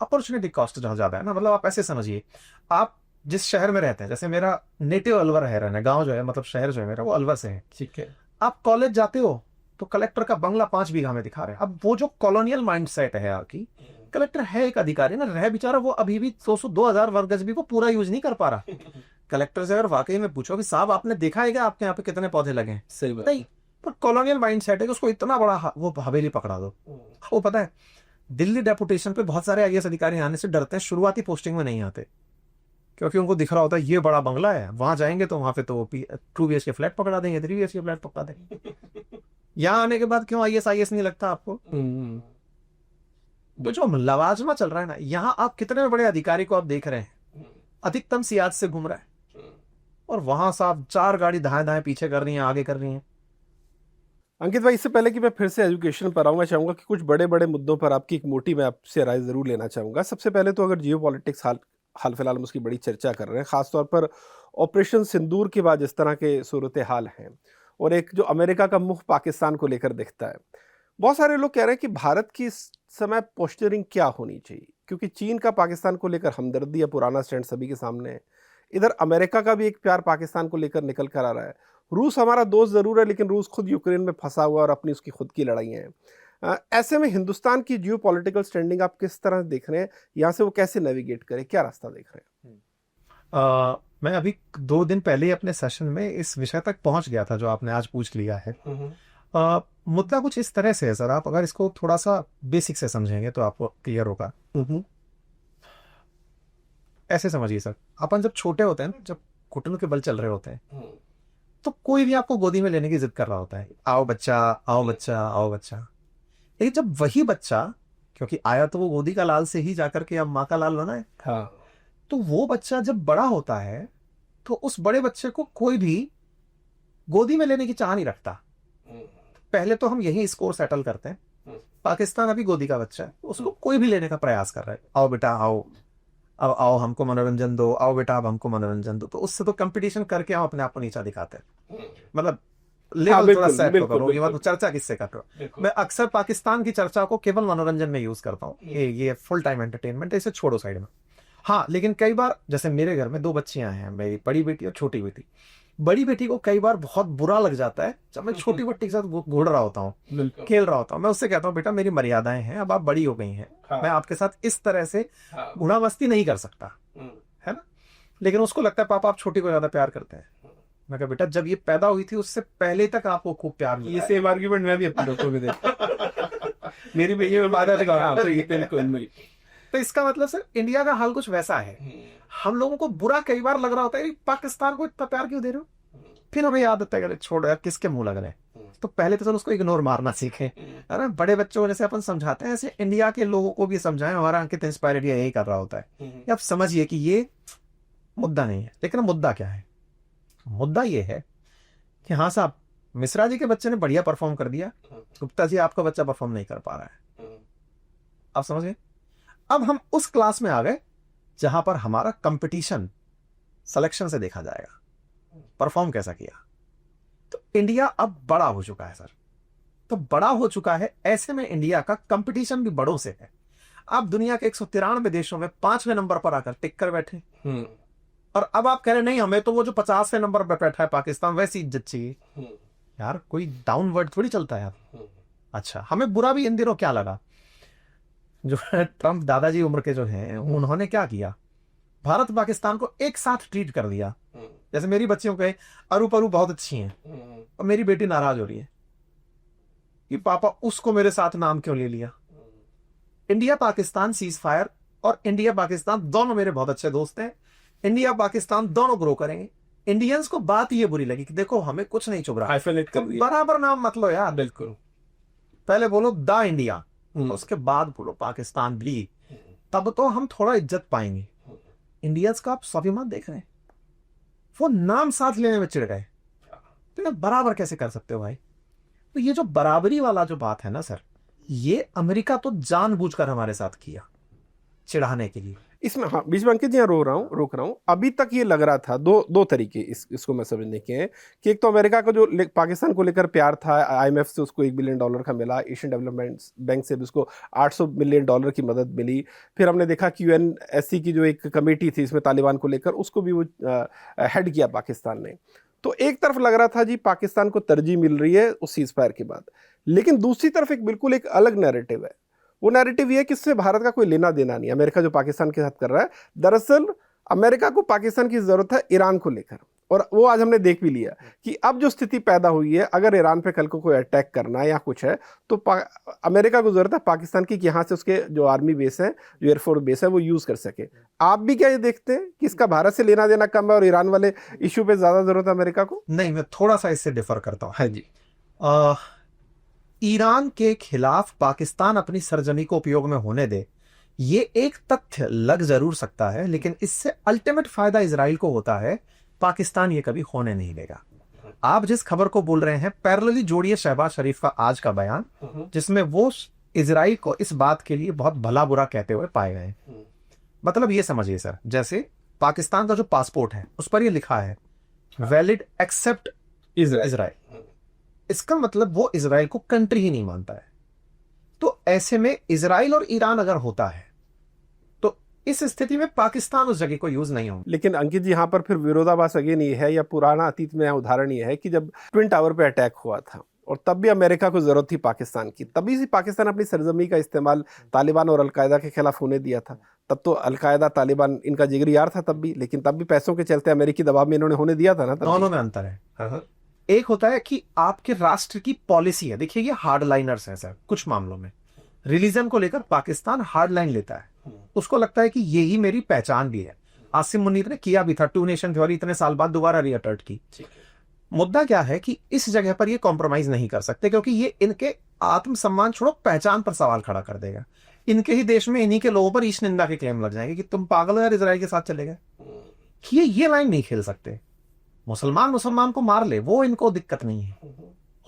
अपॉर्चुनिटी कॉस्ट जहाँ ज्यादा है ना। मतलब आप ऐसे समझिए, आप जिस शहर में रहते हैं, जैसे मेरा नेटिव अलवर है, रहना गांव जो है, मतलब शहर जो है मेरा वो अलवर से है। ठीक है। आप कॉलेज जाते हो तो कलेक्टर का बंगला 5 बीघा में दिखा रहे हैं। अब वो जो कॉलोनियल माइंडसेट है आपकी, कलेक्टर है एक अधिकारी ना, रह बेचारा वो अभी भी 200-2000 वर्ग गज भी वो पूरा यूज नहीं कर पा रहा। कलेक्टर से अगर वाकई में पूछो कि साहब आपने देखा है क्या आपके यहाँ पे कितने पौधे लगे हैं, सही बात नहीं। पर कॉलोनियल माइंडसेट है कि उसको इतना बड़ा वो हवेली पकड़ा दो। वो पता है दिल्ली डेपुटेशन पे बहुत सारे आईएएस अधिकारी आने से डरते हैं, शुरुआती पोस्टिंग में नहीं आते, क्योंकि उनको दिख रहा होता है ये बड़ा बंगला है, वहां जाएंगे तो वहां पे तो 2 BHK फ्लैट पकड़ा देंगे, 3 BHK फ्लैट पकड़ा देंगे। यहाँ आने के बाद क्यों आईएएस नहीं लगता आपको? तो जो लवाजमा चल रहा है ना, यहाँ आप कितने बड़े अधिकारी को आप देख रहे हैं, अधिकतम सियाज से घूम रहा है, और वहां साहब 4 गाड़ी दाएं दाएं पीछे कर रही है, आगे कर रही है। अंकित भाई, इससे पहले कि मैं फिर से एजुकेशन पर आऊँ, मैं चाहूँगा कि कुछ बड़े बड़े मुद्दों पर आपकी एक मोटी मैं आपसे राय ज़रूर लेना चाहूँगा। सबसे पहले तो अगर जियो पॉलिटिक्स हाल फिलहाल में उसकी बड़ी चर्चा कर रहे हैं, ख़ासतौर पर ऑपरेशन सिंदूर के बाद जिस तरह के सूरत हाल हैं, और एक जो अमेरिका का मुख पाकिस्तान को लेकर दिखता है, बहुत सारे लोग कह रहे हैं कि भारत की इस समय पोस्चरिंग क्या होनी चाहिए, क्योंकि चीन का पाकिस्तान को लेकर हमदर्दी या पुराना स्टैंड सभी के सामने है। इधर अमेरिका का भी एक प्यार पाकिस्तान को लेकर निकल कर आ रहा है। रूस हमारा दोस्त ज़रूर है, लेकिन रूस खुद यूक्रेन में फंसा हुआ और अपनी उसकी खुद की लड़ाइयाँ हैं। ऐसे में हिंदुस्तान की जियो पॉलिटिकल स्टैंडिंग आप किस तरह देख रहे हैं, यहाँ से वो कैसे नेविगेट करें, क्या रास्ता देख रहे हैं? मैं अभी 2 दिन पहले ही अपने सेशन में इस विषय तक पहुंच गया था जो आपने आज पूछ लिया है। मुद्दा कुछ इस तरह से है सर, आप अगर इसको थोड़ा सा बेसिक से समझेंगे तो आपको क्लियर होगा। ऐसे समझिए सर, अपन जब छोटे होते हैं, जब घुटनों के बल चल रहे होते हैं, तो कोई भी आपको गोदी में लेने की जिद कर रहा होता है, आओ बच्चा आओ बच्चा आओ बच्चा। लेकिन जब वही बच्चा, क्योंकि आया तो वो गोदी का लाल से ही जाकर के अब माँ का लाल बना है, हाँ, तो वो बच्चा जब बड़ा होता है तो उस बड़े बच्चे को कोई भी गोदी में लेने की चाह नहीं रखता। पहले तो हम यही स्कोर सेटल करते हैं। पाकिस्तान अभी गोदी का बच्चा है, उसको कोई भी लेने का प्रयास कर रहा है, आओ बेटा आओ, अब आओ हमको मनोरंजन दो, आओ बेटा अब हमको मनोरंजन दो। तो उससे तो कंपटीशन करके हम अपने आप को नीचा दिखाते हैं। मतलब लेवल थोड़ा सेट करो, ये मतलब चर्चा किससे कर रहे हो। मैं अक्सर पाकिस्तान की चर्चा को केवल मनोरंजन में यूज करता हूँ, ये फुल टाइम एंटरटेनमेंट, इसे छोड़ो साइड में। हाँ, लेकिन कई बार जैसे मेरे घर में 2 बच्चियां हैं, मेरी बड़ी बेटी और छोटी बेटी। बड़ी बेटी को कई बार बहुत बुरा लग जाता है जब मैं छोटी बेटी के साथ घूर रहा होता हूँ, खेल रहा होता हूँ। मैं उससे कहता हूँ बेटा मेरी मर्यादाएं हैं, अब आप बड़ी हो गई हैं, मैं आपके साथ इस तरह से घुड़ा मस्ती नहीं कर सकता, है ना। लेकिन उसको लगता है पापा आप छोटी को ज्यादा प्यार करते हैं। मैं कहा बेटा जब ये पैदा हुई थी उससे पहले तक आपको खूब प्यार मिला। ये सेम आर्ग्यूमेंट मैं भी अपने दोस्तों में देखता मेरी बेटी में बात है। तो इसका मतलब सर इंडिया का हाल कुछ वैसा है। हम लोगों को बुरा कई बार लग रहा होता है पाकिस्तान को इतना प्यार क्यों दे रहे हो, फिर हमें याद आता है छोड़ यार किसके मुंह लग रहे हैं। तो पहले तो चलो उसको इग्नोर मारना सीखें, है ना। बड़े बच्चों को जैसे अपन समझाते हैं ऐसे इंडिया के लोगों को भी समझाएं। हमारा अंकित इंस्पायर इंडिया यही कर रहा होता है। आप समझिए कि ये मुद्दा नहीं है, लेकिन मुद्दा क्या है। मुद्दा ये है कि हाँ साहब मिश्रा जी के बच्चे ने बढ़िया परफॉर्म कर दिया, गुप्ता जी आपका बच्चा परफॉर्म नहीं कर पा रहा है। आप समझ गए। अब हम उस क्लास में आ गए जहां पर हमारा कंपटीशन सिलेक्शन से देखा जाएगा, परफॉर्म कैसा किया। तो इंडिया अब बड़ा हो चुका है सर, तो बड़ा हो चुका है, ऐसे में इंडिया का कंपटीशन भी बड़ों से है। आप दुनिया के 193 देशों में 5वें नंबर पर आकर टिक कर बैठे, और अब आप कह रहे नहीं हमें तो वो जो 50वें नंबर पर बैठा है पाकिस्तान वैसी इज्जत चाहिए। यार कोई डाउनवर्ड थोड़ी चलता है यार। अच्छा, हमें बुरा भी इन दिनों क्या लगा, जो ट्रंप दादाजी उम्र के जो हैं उन्होंने क्या किया, भारत पाकिस्तान को एक साथ ट्रीट कर दिया। जैसे मेरी बच्चियों कहे अरू परू बहुत अच्छी हैं, और मेरी बेटी नाराज हो रही है कि पापा उसको मेरे साथ नाम क्यों ले लिया। इंडिया पाकिस्तान सीज फायर और इंडिया पाकिस्तान दोनों मेरे बहुत अच्छे दोस्त हैं, इंडिया पाकिस्तान दोनों ग्रो करेंगे। इंडियंस को बात ये बुरी लगी कि देखो हमें कुछ नहीं चुभ रहा, हाइफेनेट कर दिया। बराबर नाम मत लो यार, बिल्कुल, पहले बोलो द इंडिया, उसके बाद बोलो पाकिस्तान भी, तब तो हम थोड़ा इज्जत पाएंगे। इंडियंस का आप स्वाभिमान देख रहे हैं, वो नाम साथ लेने में चिढ़ गए, तो ये बराबर कैसे कर सकते हो भाई। तो ये जो बराबरी वाला जो बात है ना सर, ये अमेरिका तो जानबूझकर हमारे साथ किया चिढ़ाने के लिए। इसमें हाँ बीच में अंकित जी रोक रहा हूँ। अभी तक ये लग रहा था दो तरीके इसको मैं समझने के हैं कि एक तो अमेरिका का जो पाकिस्तान को लेकर प्यार था, IMF से उसको $1 बिलियन का मिला, एशियन डेवलपमेंट बैंक से भी उसको $800 मिलियन की मदद मिली। फिर हमने देखा कि UNSC की जो एक कमेटी थी इसमें तालिबान को लेकर, उसको भी वो हेड किया पाकिस्तान ने। तो एक तरफ लग रहा था जी पाकिस्तान को तरजीह मिल रही है उस सीज फायर के बाद, लेकिन दूसरी तरफ बिल्कुल एक अलग नैरेटिव है। वो नैरेटिव ये है कि इससे भारत का कोई लेना देना नहीं, अमेरिका जो पाकिस्तान के साथ कर रहा है। दरअसल अमेरिका को पाकिस्तान की जरूरत है ईरान को लेकर, और वो आज हमने देख भी लिया कि अब जो स्थिति पैदा हुई है, अगर ईरान पे कल को कोई अटैक करना है या कुछ है, तो अमेरिका को जरूरत है पाकिस्तान की कि यहाँ से उसके जो आर्मी बेस है, जो एयरफोर्स बेस है, वो यूज कर सके। आप भी क्या ये देखते हैं कि इसका भारत से लेना देना कम है और ईरान वाले इश्यू पे ज्यादा जरूरत है अमेरिका को? नहीं, मैं थोड़ा सा इससे डिफर करता हूँ। हाँ जी, ईरान के खिलाफ पाकिस्तान अपनी सरजमी को उपयोग में होने दे, ये एक तथ्य लग जरूर सकता है, लेकिन इससे अल्टीमेट फायदा इजराइल को होता है, पाकिस्तान ये कभी होने नहीं देगा। आप जिस खबर को बोल रहे हैं, पैरेलली जोड़िए शहबाज शरीफ का आज का बयान, जिसमें वो इजराइल को इस बात के लिए बहुत भला बुरा कहते हुए पाए गए। मतलब ये समझिए सर, जैसे पाकिस्तान का जो पासपोर्ट है उस पर ये लिखा है वैलिड एक्सेप्ट इजराइल, इसका मतलब वो इजराइल को कंट्री ही नहीं मानता है। तो ऐसे में इजराइल और ईरान अगर होता है तो इस स्थिति में पाकिस्तान उस जगह को यूज नहीं होगा। लेकिन अंकित जी यहाँ पर फिर विरोधाभास अगेन ये है, या पुराना अतीत में उदाहरण ये है कि जब ट्विन टावर पे अटैक हुआ था और तब भी अमेरिका को जरूरत थी पाकिस्तान की, तभी से पाकिस्तान अपनी सरजमी का इस्तेमाल तालिबान और अलकायदा के खिलाफ होने दिया था। तब तो अलकायदा तालिबान इनका जिगरी यार था तब भी, लेकिन तब भी पैसों के चलते अमेरिकी दबाव में इन्होंने होने दिया था ना। दोनों में अंतर है। एक होता है कि आपके राष्ट्र की पॉलिसी है, देखिए ये हार्ड लाइनर्स हैं सर, कुछ मामलों में रिलीजन को लेकर पाकिस्तान हार्ड लाइन लेता है, उसको लगता है कि यही मेरी पहचान भी है। आसिम मुनीर ने किया भी था, 2 नेशन थ्योरी, इतने साल बाद दोबारा रीअटर्ट की। मुद्दा क्या है कि इस जगह पर ये कॉम्प्रोमाइज नहीं कर सकते, क्योंकि ये इनके आत्मसम्मान छोड़ो पहचान पर सवाल खड़ा कर देगा। इनके ही देश में इन्हीं के लोगों पर ईश निंदा के क्लेम लग जाएंगे कि तुम पागल हो यार, इजराइल के साथ चले गए। ये लाइन नहीं खेल सकते। मुसलमान को मार ले, वो इनको दिक्कत नहीं है।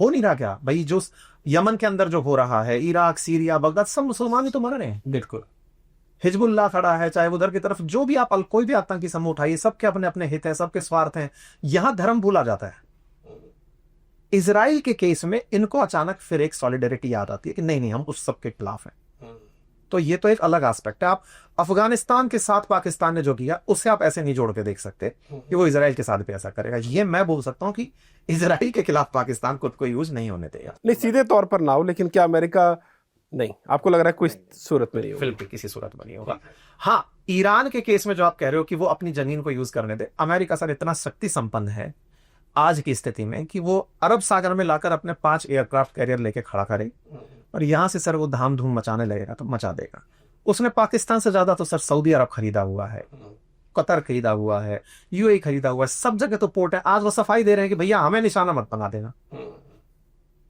हो नहीं रहा क्या भाई, जो यमन के अंदर जो हो रहा है, इराक, सीरिया, बगदाद, सब मुसलमान ही तो मर रहे हैं। बिल्कुल, हिजबुल्लाह खड़ा है, चाहे उधर की तरफ जो भी आप कोई भी आतंकी समूह उठाइए, सबके अपने अपने हित है, सबके स्वार्थ हैं। यहां धर्म भूला जाता है। इजराइल के केस में इनको अचानक फिर एक सॉलिडेरिटी याद आती है कि नहीं हम उस सबके खिलाफ हैं। तो ये तो एक अलग एस्पेक्ट है। आप अफगानिस्तान के साथ पाकिस्तान ने जो किया उससे आप ऐसे नहीं जोड़ के देख सकते कि वो इजराइल के साथ भी ऐसा करेगा। ये मैं बोल सकता हूं कि इजराइल के खिलाफ पाकिस्तान खुद को यूज नहीं होने देगा। नहीं सीधे तौर पर ना हो, लेकिन क्या अमेरिका नहीं, आपको लग रहा है कोई सूरत में नहीं होगा? बिल्कुल किसी सूरत में नहीं होगा। हाँ, ईरान के केस में जो आप कह रहे हो कि वो अपनी जमीन को यूज करने दे, अमेरिका सर इतना शक्ति संपन्न है आज की स्थिति में कि वो अरब सागर में लाकर अपने 5 एयरक्राफ्ट कैरियर लेके खड़ा करे और यहां से सर वो धाम धूम मचाने लगेगा तो मचा देगा। उसने पाकिस्तान से ज्यादा तो सर सऊदी अरब खरीदा हुआ है, कतर खरीदा हुआ है, यूएई खरीदा हुआ है, सब जगह तो पोर्ट है। आज वो सफाई दे रहे हैं कि भैया हमें निशाना मत बना देना।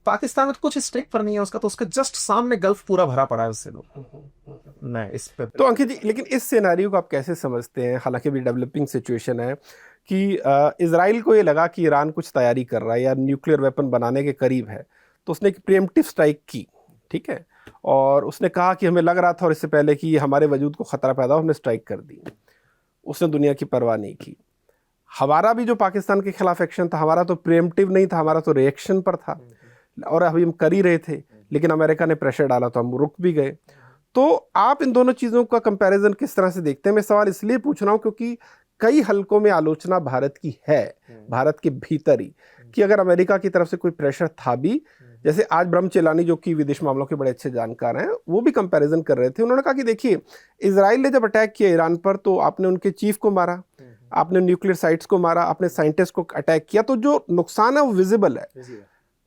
पाकिस्तान में कुछ स्टेक पर नहीं है उसका, तो उसके जस्ट सामने गल्फ पूरा भरा पड़ा है उससे। लोग मैं इस पे तो अंकित जी, लेकिन इस सिनेरियो को आप कैसे समझते हैं? हालांकि भी डेवलपिंग सिचुएशन है कि इजराइल को ये लगा कि ईरान कुछ तैयारी कर रहा है या न्यूक्लियर वेपन बनाने के करीब है, तो उसने एक प्रीएम्प्टिव स्ट्राइक की, ठीक है, और उसने कहा कि हमें लग रहा था और इससे पहले कि हमारे वजूद को खतरा पैदा हो, हमने स्ट्राइक कर दी। उसने दुनिया की परवाह नहीं की। हमारा भी जो पाकिस्तान के खिलाफ एक्शन था, हमारा तो प्रिएम्प्टिव नहीं था, हमारा तो रिएक्शन पर था, और अभी हम कर ही रहे थे, लेकिन अमेरिका ने प्रेशर डाला तो हम रुक भी गए। तो आप इन दोनों चीज़ों का कंपैरिजन किस तरह से देखते हैं? मैं सवाल इसलिए पूछ रहा हूँ क्योंकि कई हलकों में आलोचना भारत की है, भारत के भीतर ही, कि अगर अमेरिका की तरफ से कोई प्रेशर था भी, जैसे आज ब्रह्म चेलानी जो कि विदेश मामलों के बड़े अच्छे जानकार हैं, वो भी कंपैरिजन कर रहे थे। उन्होंने कहा कि देखिए, इजराइल ने जब अटैक किया ईरान पर तो आपने उनके चीफ को मारा, आपने न्यूक्लियर साइट्स को मारा, आपने साइंटिस्ट को अटैक किया, तो जो नुकसान है वो विजिबल है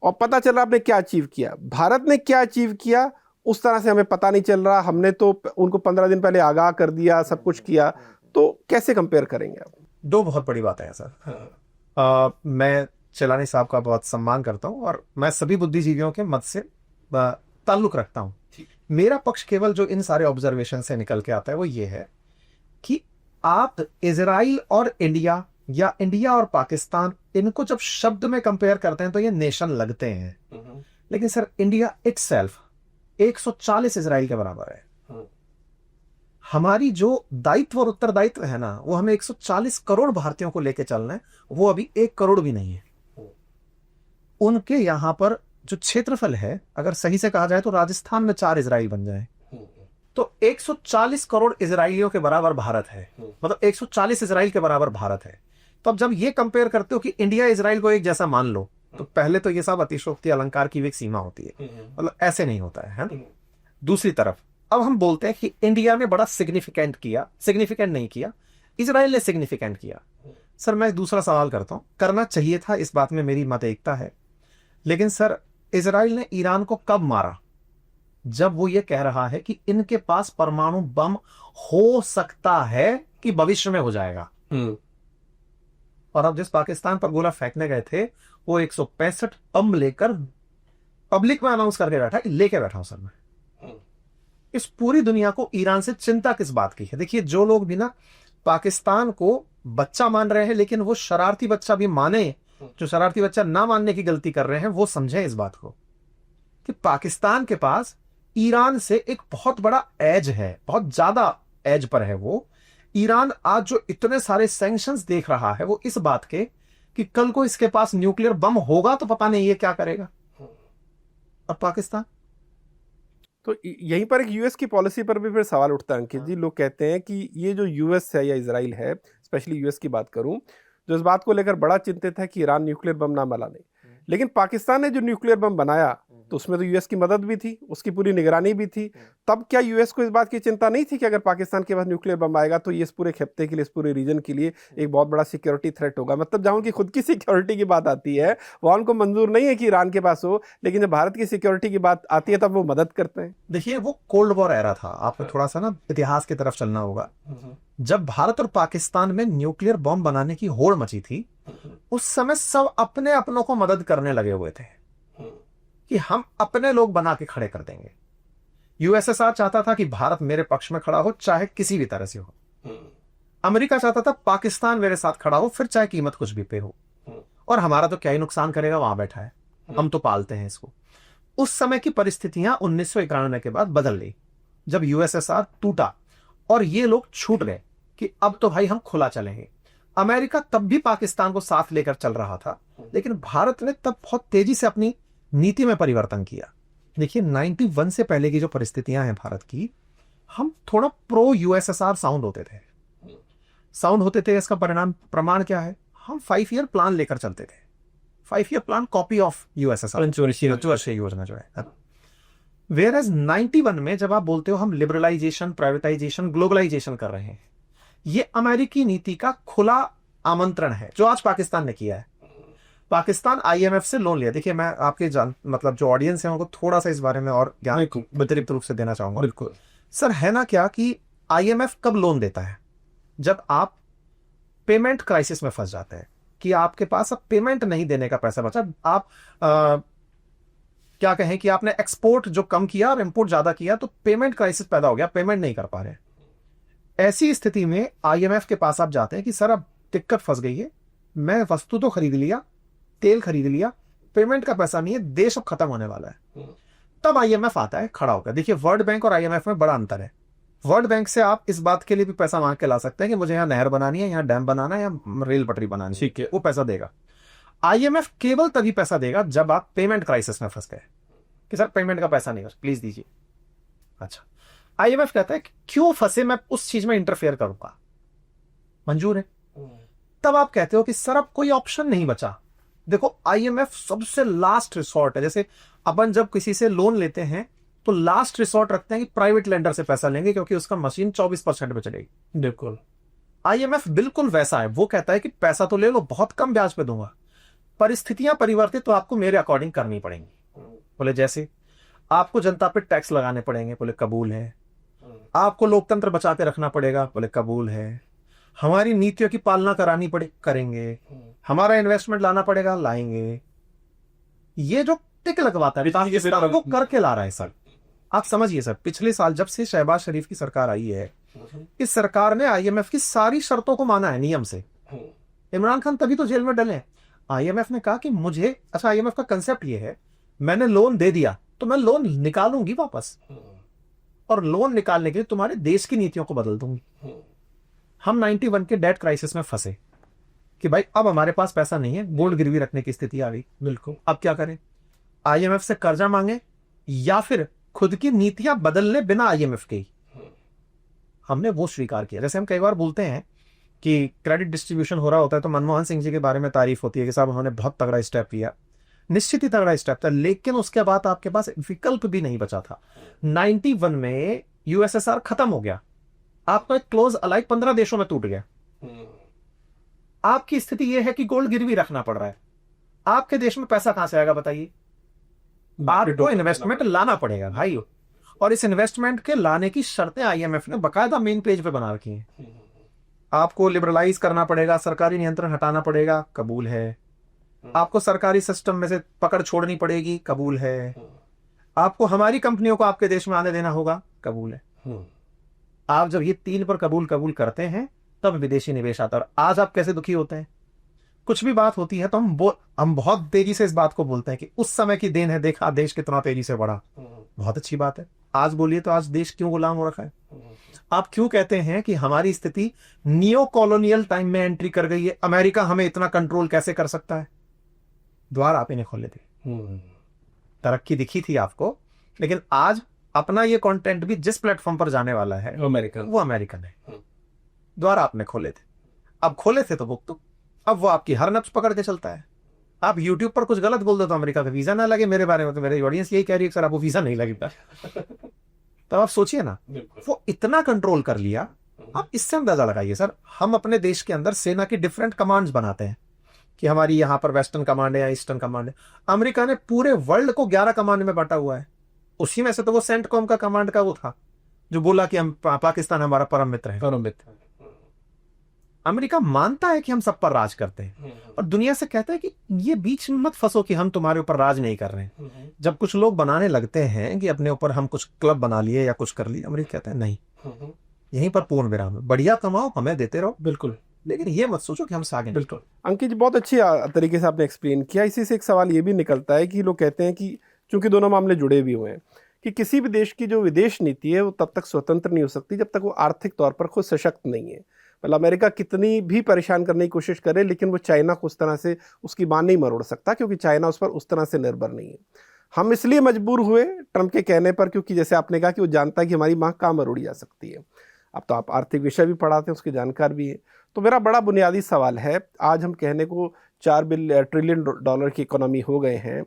और पता चल रहा आपने क्या अचीव किया। भारत ने क्या अचीव किया उस तरह से हमें पता नहीं चल रहा, हमने तो उनको 15 दिन पहले आगाह कर दिया, सब कुछ किया। तो कैसे कंपेयर करेंगे आप? दो बहुत बड़ी बातें हैं सर। मैं चेलानी साहब का बहुत सम्मान करता हूं और मैं सभी बुद्धिजीवियों के मत से ताल्लुक रखता हूं। मेरा पक्ष केवल जो इन सारे ऑब्जर्वेशन से निकल के आता है वो ये है कि आप इजराइल और इंडिया या इंडिया और पाकिस्तान, इनको जब शब्द में कंपेयर करते हैं तो ये नेशन लगते हैं, लेकिन सर इंडिया इटसेल्फ 140 इजराइल के बराबर है। हमारी जो दायित्व और उत्तरदायित्व है ना, वो हमें 140 करोड़ भारतीयों को लेके चलना है, वो अभी 1 करोड़ भी नहीं है। उनके यहां पर जो क्षेत्रफल है, अगर सही से कहा जाए तो राजस्थान में 4 इजराइल बन जाए, तो 140 करोड़ इजराइलियों के बराबर भारत है, मतलब 140 इजराइल के बराबर भारत है। तो अब जब ये कंपेयर करते हो कि इंडिया इजराइल को एक जैसा मान लो, तो पहले तो ये सब अतिशोक्ति अलंकार की भी एक सीमा होती है, मतलब ऐसे नहीं होता है ना। दूसरी तरफ अब हम बोलते हैं कि इंडिया ने बड़ा सिग्निफिकेंट नहीं किया, इजराइल ने सिग्निफिकेंट किया। सर मैं दूसरा सवाल करता हूं, करना चाहिए था, इस बात में मेरी मत एकता है, लेकिन सर इजराइल ने ईरान को कब मारा? जब वो ये कह रहा है कि इनके पास परमाणु बम हो सकता है कि भविष्य में हो जाएगा। और अब जिस पाकिस्तान पर गोला फेंकने गए थे वो 165 बम लेकर पब्लिक में अनाउंस करके बैठा, लेके बैठा हूं सर मैं। इस पूरी दुनिया को ईरान से चिंता किस बात की है? देखिए, जो लोग भी ना पाकिस्तान को बच्चा मान रहे हैं, लेकिन वो शरारती बच्चा भी माने, जो शरारती बच्चा ना मानने की गलती कर रहे हैं वो समझे इस बात को कि पाकिस्तान के पास ईरान से एक बहुत बड़ा एज है, बहुत ज्यादा एज पर है वो। ईरान आज जो इतने सारे सैंक्शंस देख रहा है वो इस बात के कि कल को इसके पास न्यूक्लियर बम होगा तो पता नहीं ये क्या करेगा। और पाकिस्तान, तो यहीं पर एक यूएस की पॉलिसी पर भी फिर सवाल उठता है अंकित जी। लोग कहते हैं कि ये जो यूएस है या इजराइल है, स्पेशली यूएस की बात करूं, जो इस बात को लेकर बड़ा चिंतित है कि ईरान न्यूक्लियर बम ना बनाने, लेकिन पाकिस्तान ने जो न्यूक्लियर बम बनाया तो उसमें तो यूएस की मदद भी थी, उसकी पूरी निगरानी भी थी। तब क्या यूएस को इस बात की चिंता नहीं थी कि अगर पाकिस्तान के पास न्यूक्लियर बम आएगा तो ये इस पूरे खित्ते के लिए, इस पूरे रीजन के लिए एक बहुत बड़ा सिक्योरिटी थ्रेट होगा? मतलब जहां उनकी खुद की सिक्योरिटी की बात आती है वहां उनको मंजूर नहीं है कि ईरान के पास हो, लेकिन जब भारत की सिक्योरिटी की बात आती है तब वो मदद करते हैं। देखिए वो कोल्ड वॉर एरा था, आपको थोड़ा सा ना इतिहास की तरफ चलना होगा। जब भारत और पाकिस्तान में न्यूक्लियर बम बनाने की होड़ मची थी, उस समय सब अपने अपनों को मदद करने लगे हुए थे कि हम अपने लोग बना के खड़े कर देंगे। यूएसएसआर चाहता था कि भारत मेरे पक्ष में खड़ा हो, चाहे किसी भी तरह से हो। अमेरिका चाहता था पाकिस्तान मेरे साथ खड़ा हो, फिर चाहे कीमत कुछ भी पे हो। और हमारा तो क्या ही नुकसान करेगा, वहां बैठा है, हम तो पालते हैं इसको। उस समय की परिस्थितियां 1991 के बाद बदल गई, जब यूएसएसआर टूटा और ये लोग छूट गए कि अब तो भाई हम खुला चलेंगे। अमेरिका तब भी पाकिस्तान को साथ लेकर चल रहा था, लेकिन भारत ने तब बहुत तेजी से अपनी नीति में परिवर्तन किया। देखिए 91 से पहले की जो परिस्थितियां हैं भारत की, हम थोड़ा प्रो यूएसएसआर साउंड होते थे। इसका प्रमाण क्या है? हम 5 ईयर प्लान लेकर चलते थे। 5 year plan copy of USSR, पंचवर्षीय योजना जो है। वेयर एज 91 में जब आप बोलते हो हम लिबरलाइजेशन, प्राइवेटाइजेशन, ग्लोबलाइजेशन कर रहे हैं, ये अमेरिकी नीति का खुला आमंत्रण है जो आज पाकिस्तान ने किया है। पाकिस्तान आईएमएफ से लोन लिया। देखिए मैं आपके मतलब जो ऑडियंस है उनको थोड़ा सा इस बारे में और ज्ञान वितरित रूप से देना चाहूंगा। बिल्कुल सर, है ना क्या कि आईएमएफ कब लोन देता है? जब आप पेमेंट क्राइसिस में फंस जाते हैं कि आपके पास अब पेमेंट नहीं देने का पैसा बचा। आप क्या कहें कि आपने एक्सपोर्ट जो कम किया और इंपोर्ट ज्यादा किया, तो पेमेंट क्राइसिस पैदा हो गया, पेमेंट नहीं कर पा रहे। ऐसी स्थिति में आईएमएफ के पास आप जाते हैं कि सर अब दिक्कत फंस गई है, मैं वस्तु तो खरीद लिया, तेल खरीद लिया, पेमेंट का पैसा नहीं है, देश अब खत्म होने वाला है। तब आईएमएफ आता है खड़ा होकर। देखिए वर्ल्ड बैंक और आईएमएफ में बड़ा अंतर है। वर्ल्ड बैंक से आप इस बात के लिए भी पैसा मांग के ला सकते हैं कि मुझे यहाँ नहर बनानी है, यहाँ डैम बनाना है, या रेल पटरी बनानी है, ठीक है। वो पैसा देगा। आईएमएफ केवल तभी पैसा देगा जब आप पेमेंट क्राइसिस में फंस गए कि सर पेमेंट का पैसा नहीं है, प्लीज दीजिए। अच्छा, आईएमएफ कहता है कि क्यों फंसे, मैं उस चीज में इंटरफेयर करूंगा, मंजूर है। तब आप कहते हो कि सर अब कोई ऑप्शन नहीं बचा। देखो, आईएमएफ सबसे लास्ट रिसोर्ट है। जैसे अपन जब किसी से लोन लेते हैं तो लास्ट रिसोर्ट रखते हैं कि प्राइवेट लेंडर से पैसा लेंगे क्योंकि उसका मशीन 24% पे चलेगी। बिल्कुल। आईएमएफ बिल्कुल वैसा है, वो कहता है कि पैसा तो ले लो, बहुत कम ब्याज पे दूंगा, परिस्थितियां परिवर्तित तो आपको मेरे अकॉर्डिंग करनी पड़ेंगी। बोले जैसे आपको जनता पे टैक्स लगाने पड़ेंगे, बोले कबूल है। आपको लोकतंत्र बचा के रखना पड़ेगा, बोले कबूल है। हमारी नीतियों की पालना करानी पड़े, करेंगे। हमारा इन्वेस्टमेंट लाना पड़ेगा, लाएंगे। ये जो टिक लगवाता है वो करके ला रहा है सर। आप समझिए सर, पिछले साल जब से शहबाज शरीफ की सरकार आई है, इस सरकार ने आईएमएफ की सारी शर्तों को माना है नियम से। इमरान खान तभी तो जेल में डले हैं। आईएमएफ ने कहा कि मुझे, अच्छा आईएमएफ का कंसेप्ट ये है, मैंने लोन दे दिया तो मैं लोन निकालूंगी वापस, और लोन निकालने के लिए तुम्हारे देश की नीतियों को बदल दूंगी। हम 91 के डेट क्राइसिस में फंसे कि भाई अब हमारे पास पैसा नहीं है, गोल्ड गिरवी रखने की स्थिति आ गई। बिल्कुल। अब क्या करें, आईएमएफ से कर्जा मांगे या फिर खुद की नीतियां बदल ले बिना आईएमएफ के ही। हमने वो स्वीकार किया। जैसे हम कई बार बोलते हैं कि क्रेडिट डिस्ट्रीब्यूशन हो रहा होता है तो मनमोहन सिंह जी के बारे में तारीफ होती है कि साहब उन्होंने बहुत तगड़ा स्टेप लिया। निश्चित ही तगड़ा स्टेप था, लेकिन उसके बाद आपके पास विकल्प भी नहीं बचा था। 91 में यूएसएसआर खत्म हो गया, आपका एक क्लोज अलाई 15 देशों में टूट गया। आपकी स्थिति यह है कि गोल्ड गिरवी रखना पड़ रहा है। आपके देश में पैसा कहां से आएगा बताइए? आपको इन्वेस्टमेंट लाना पड़ेगा भाई, और इस इन्वेस्टमेंट के लाने की शर्तें आईएमएफ ने बकायदा मेन पेज पे बना रखी हैं। आपको लिबरलाइज करना पड़ेगा, सरकारी नियंत्रण हटाना पड़ेगा, कबूल है। आपको सरकारी सिस्टम में से पकड़ छोड़नी पड़ेगी, कबूल है। आपको हमारी कंपनियों को आपके देश में आने देना होगा, कबूल है। आप जब ये 3 पर कबूल करते हैं तब विदेशी निवेश आता है। और आज आप कैसे दुखी होते हैं, कुछ भी बात होती है तो हम बहुत तेजी से इस बात को बोलते हैं कि उस समय की देन है, देखा देश कितना तेजी से बढ़ा। बहुत अच्छी बात है। आज बोलिए तो आज देश क्यों गुलाम हो रखा है? आप क्यों कहते हैं कि हमारी स्थिति नियो कॉलोनियल टाइम में एंट्री कर गई है, अमेरिका हमें इतना कंट्रोल कैसे कर सकता है? द्वार आप इन्हें खोले थे, तरक्की दिखी थी आपको, लेकिन आज अपना ये कंटेंट भी जिस प्लेटफॉर्म पर जाने वाला है वो अमेरिकन है। द्वार आपने खोले थे, अब खोले थे तो भुगतो। अब वो आपकी हर नब्ज पकड़ के चलता है। आप YouTube पर कुछ गलत बोल दो तो अमेरिका का वीजा ना लगे। मेरे बारे में तो मेरी ऑडियंस यही कह रही है सर आपको वीजा नहीं लगेगा। तो आप सोचिए ना, वो इतना कंट्रोल कर लिया। आप इससे अंदाजा लगाइए सर, हम अपने देश के अंदर सेना की डिफरेंट कमांड्स बनाते हैं कि हमारी यहां पर वेस्टर्न कमांड है या ईस्टर्न कमांड है। अमेरिका ने पूरे वर्ल्ड को 11 कमांड में बांटा हुआ है। उसी में से तो वो सेंटकॉम का कमांड का वो था जो बोला कि हम पाकिस्तान हमारा परम मित्र है। परम मित्र अमेरिका मानता है कि हम सब पर राज करते हैं और दुनिया से कहता है कि ये बीच में मत फंसो कि हम तुम्हारे ऊपर राज नहीं कर रहे हैं। जब कुछ लोग बनाने लगते हैं कि अपने ऊपर हम कुछ क्लब बना लिए या कुछ कर लिए, अमेरिका कहता है नहीं, यहीं पर पूर्ण विराम है, बढ़िया कमाओ, हमें देते रहो। बिल्कुल, लेकिन ये मत सोचो कि हम सागे। बिल्कुल अंकित जी, बहुत अच्छी तरीके से आपने एक्सप्लेन किया। इसी से एक सवाल ये भी निकलता है कि लोग कहते हैं कि चूंकि दोनों मामले जुड़े भी हुए हैं कि किसी भी देश की जो विदेश नीति है वो तब तक स्वतंत्र नहीं हो सकती जब तक वो आर्थिक तौर पर खुद सशक्त नहीं है। मतलब अमेरिका कितनी भी परेशान करने की कोशिश करे लेकिन वो चाइना को उस तरह से उसकी बांह नहीं मरोड़ सकता, क्योंकि चाइना उस पर उस तरह से निर्भर नहीं है। हम इसलिए मजबूर हुए ट्रंप के कहने पर, क्योंकि जैसे आपने कहा कि वो जानता है कि हमारी बांह कहाँ मरोड़ी जा सकती है। अब तो आप आर्थिक विषय भी पढ़ाते हैं, उसकी जानकार भी है। तो मेरा बड़ा बुनियादी सवाल है, आज हम कहने को $4 ट्रिलियन की इकोनॉमी हो गए हैं,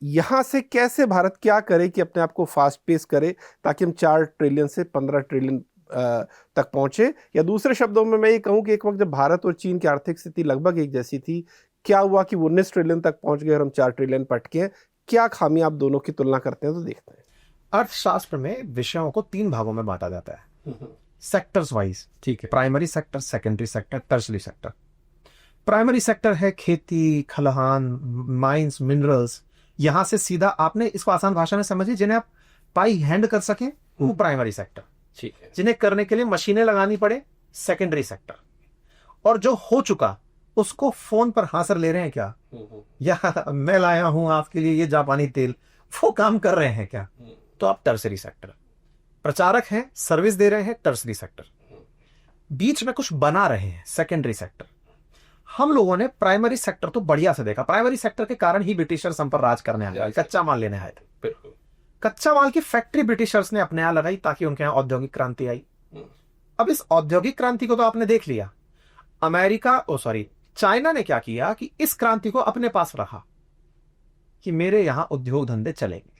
यहाँ से कैसे भारत क्या करे कि अपने आप को फास्ट पेस करे ताकि हम 4 ट्रिलियन से 15 ट्रिलियन तक पहुंचे? या दूसरे शब्दों में मैं ये कहूं कि एक वक्त जब भारत और चीन की आर्थिक स्थिति लगभग एक जैसी थी, क्या हुआ कि वो 19 ट्रिलियन तक पहुंच गए और हम 4 ट्रिलियन पटके हैं? क्या खामी आप दोनों की तुलना करते हैं तो देखते हैं। अर्थशास्त्र में विषयों को 3 भागों में बांटा जाता है, सेक्टर्स वाइज। ठीक है, primary sector, secondary sector, tertiary sector. Primary sector है खेती, खलिहान, माइंस, मिनरल्स। यहां से सीधा आपने इसको आसान भाषा में समझिए, जिन्हें आप पाई हैंड कर सके वो प्राइमरी सेक्टर। ठीक है, जिन्हें करने के लिए मशीनें लगानी पड़े, सेकेंडरी सेक्टर। और जो हो चुका उसको फोन पर हासिल ले रहे हैं क्या, या मैं लाया हूं आपके लिए ये जापानी तेल, वो काम कर रहे हैं क्या, तो आप टर्सरी सेक्टर। प्रचारक हैं, सर्विस दे रहे हैं, टर्सरी सेक्टर, बीच में कुछ बना रहे हैं, सेकेंडरी सेक्टर। हम लोगों ने प्राइमरी सेक्टर तो बढ़िया से देखा। प्राइमरी सेक्टर के कारण ही ब्रिटिशर्स हम पर राज करने आए, कच्चा माल लेने आए थे। कच्चा माल की फैक्ट्री ब्रिटिशर्स ने अपने यहां लगाई ताकि उनके यहां औद्योगिक क्रांति आई। अब इस औद्योगिक क्रांति को तो आपने देख लिया। चाइना ने क्या किया कि इस क्रांति को अपने पास रखा कि मेरे यहां उद्योग धंधे चलेंगे,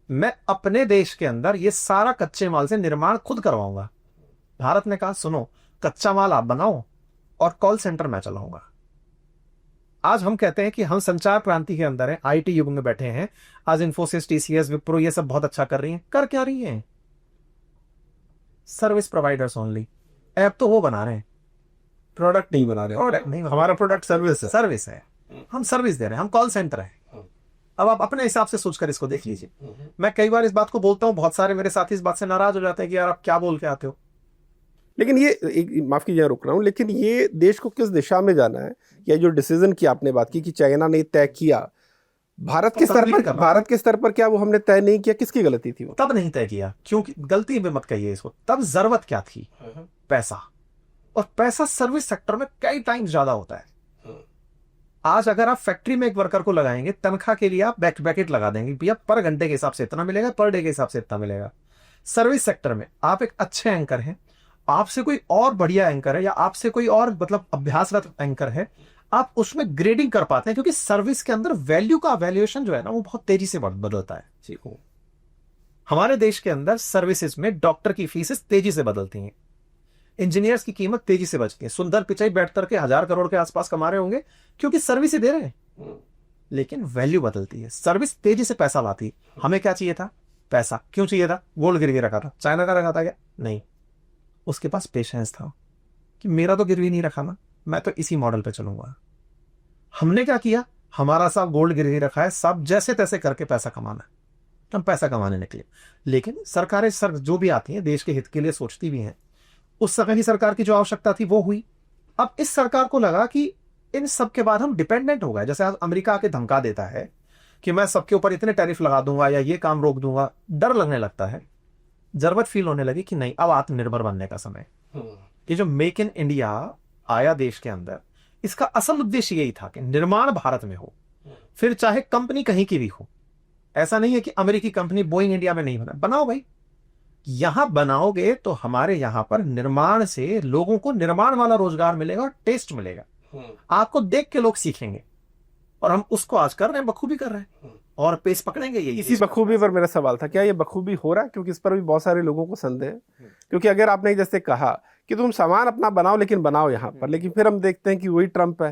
मैं अपने देश के अंदर ये सारा कच्चे माल से निर्माण खुद करवाऊंगा। भारत ने कहा सुनो, कच्चा माल आप बनाओ और कॉल सेंटर मैं चलाऊंगा। आज हम कहते हैं कि हम संचार क्रांति के अंदर हैं, आईटी युग में बैठे हैं। आज इन्फोसिस, टीसीएस, विप्रो ये सब बहुत अच्छा कर रही हैं। कर क्या रही हैं? Service providers only. ऐप तो वो बना रहे हैं, प्रोडक्ट नहीं बना रहे। प्रोडक्ट नहीं, हमारा प्रोडक्ट सर्विस है। सर्विस है, हम सर्विस दे रहे हैं, हम कॉल सेंटर है। अब आप अपने हिसाब से सोचकर इसको देख लीजिए। मैं कई बार इस बात को बोलता हूं, बहुत सारे मेरे साथी इस बात से नाराज हो जाते हैं कि यार आप क्या बोल के आते हो। लेकिन ये माफ कीजिए रुक रहा हूं, लेकिन ये देश को किस दिशा में जाना है, या जो डिसीजन की आपने बात की कि चाइना ने तय किया, भारत के स्तर पर क्या वो हमने तय नहीं किया? किसकी गलती थी वो? तब नहीं तय किया, क्योंकि गलती में मत कहिए इसको। तब जरूरत क्या थी? पैसा। और पैसा सर्विस सेक्टर में कई टाइम ज्यादा होता है। आज अगर आप फैक्ट्री में एक वर्कर को लगाएंगे, तनख्वाह के लिए आप बैकेट लगा देंगे, भैया पर घंटे के हिसाब से इतना मिलेगा, पर डे के हिसाब से इतना मिलेगा। सर्विस सेक्टर में आप एक अच्छे एंकर हैं, आपसे कोई और बढ़िया एंकर है, या आपसे कोई और मतलब अभ्यासरत एंकर है, आप उसमें ग्रेडिंग कर पाते हैं, क्योंकि सर्विस के अंदर वैल्यू का वैल्यूएशन जो है ना, वो बहुत तेजी से बदलता है। हमारे देश के अंदर सर्विसेज में डॉक्टर की फीसेस तेजी से बदलती हैं, इंजीनियर्स की कीमत तेजी से बढ़ती है। सुंदर पिचाई बैठ करके 1000 करोड़ के आसपास कमा रहे होंगे, क्योंकि सर्विस ही दे रहे हैं। लेकिन वैल्यू बदलती है, सर्विस तेजी से पैसा लाती है। हमें क्या चाहिए था? पैसा। क्यों चाहिए था? गोल्ड गिरवी रखा था। चाइना का रखा था क्या? नहीं, उसके पास पेशेंस था कि मेरा तो गिरवी नहीं रखा ना, मैं तो इसी मॉडल पे चलूंगा। हमने क्या किया? हमारा सब गोल्ड गिरवी रखा है, सब जैसे तैसे करके पैसा कमाना है, हम पैसा कमाने निकले। लेकिन सरकारें जो भी आती हैं देश के हित के लिए सोचती भी हैं। उस समय की सरकार की जो आवश्यकता थी वो हुई। अब इस सरकार को लगा कि इन सब के बाद हम डिपेंडेंट हो गए। जैसे आज अमेरिका आके धमका देता है कि मैं सबके ऊपर इतने टैरिफ लगा दूंगा या ये काम रोक दूंगा, डर लगने लगता है। जरूरत फील होने लगी कि नहीं, अब आत्मनिर्भर बनने का समय। ये जो मेक इन इंडिया आया देश के अंदर, इसका असल उद्देश्य यही था कि निर्माण भारत में हो, फिर चाहे कंपनी कहीं की भी हो। ऐसा नहीं है कि अमेरिकी कंपनी बोइंग इंडिया में नहीं बनाओ भाई, यहां बनाओगे तो हमारे यहां पर निर्माण से लोगों को निर्माण वाला रोजगार मिलेगा और टेस्ट मिलेगा। आपको देख के लोग सीखेंगे, और हम उसको आज कर रहे हैं, बखूबी कर रहे हैं, और पेस पकड़ेंगे। ये इसी बखूबी पर मेरा सवाल था, क्या ये बखूबी हो रहा है? क्योंकि इस पर भी बहुत सारे लोगों को संदेह है। क्योंकि अगर आपने जैसे कहा कि तुम सामान अपना बनाओ, लेकिन बनाओ यहाँ पर, लेकिन फिर हम देखते हैं कि वही ट्रम्प है,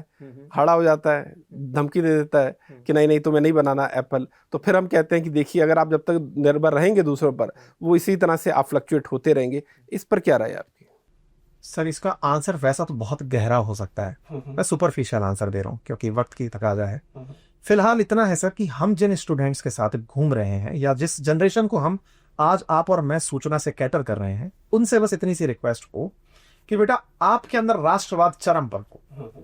खड़ा हो जाता है, धमकी दे देता है कि नहीं नहीं तुम्हें नहीं बनाना एप्पल। तो फिर हम कहते हैं कि देखिए, अगर आप जब तक निर्भर रहेंगे दूसरों पर, वो इसी तरह से आप फ्लक्चुएट होते रहेंगे। इस पर क्या राय है आपकी? सर, इसका आंसर वैसा तो बहुत गहरा हो सकता है, मैं सुपरफिशियल आंसर दे रहा हूँ क्योंकि वक्त की तकाजा है। फिलहाल इतना है सर कि हम जिन स्टूडेंट्स के साथ घूम रहे हैं, या जिस जनरेशन को हम आज आप और मैं सूचना से कैटर कर रहे हैं, उनसे बस इतनी सी रिक्वेस्ट हो कि बेटा आपके अंदर राष्ट्रवाद चरम पर हो।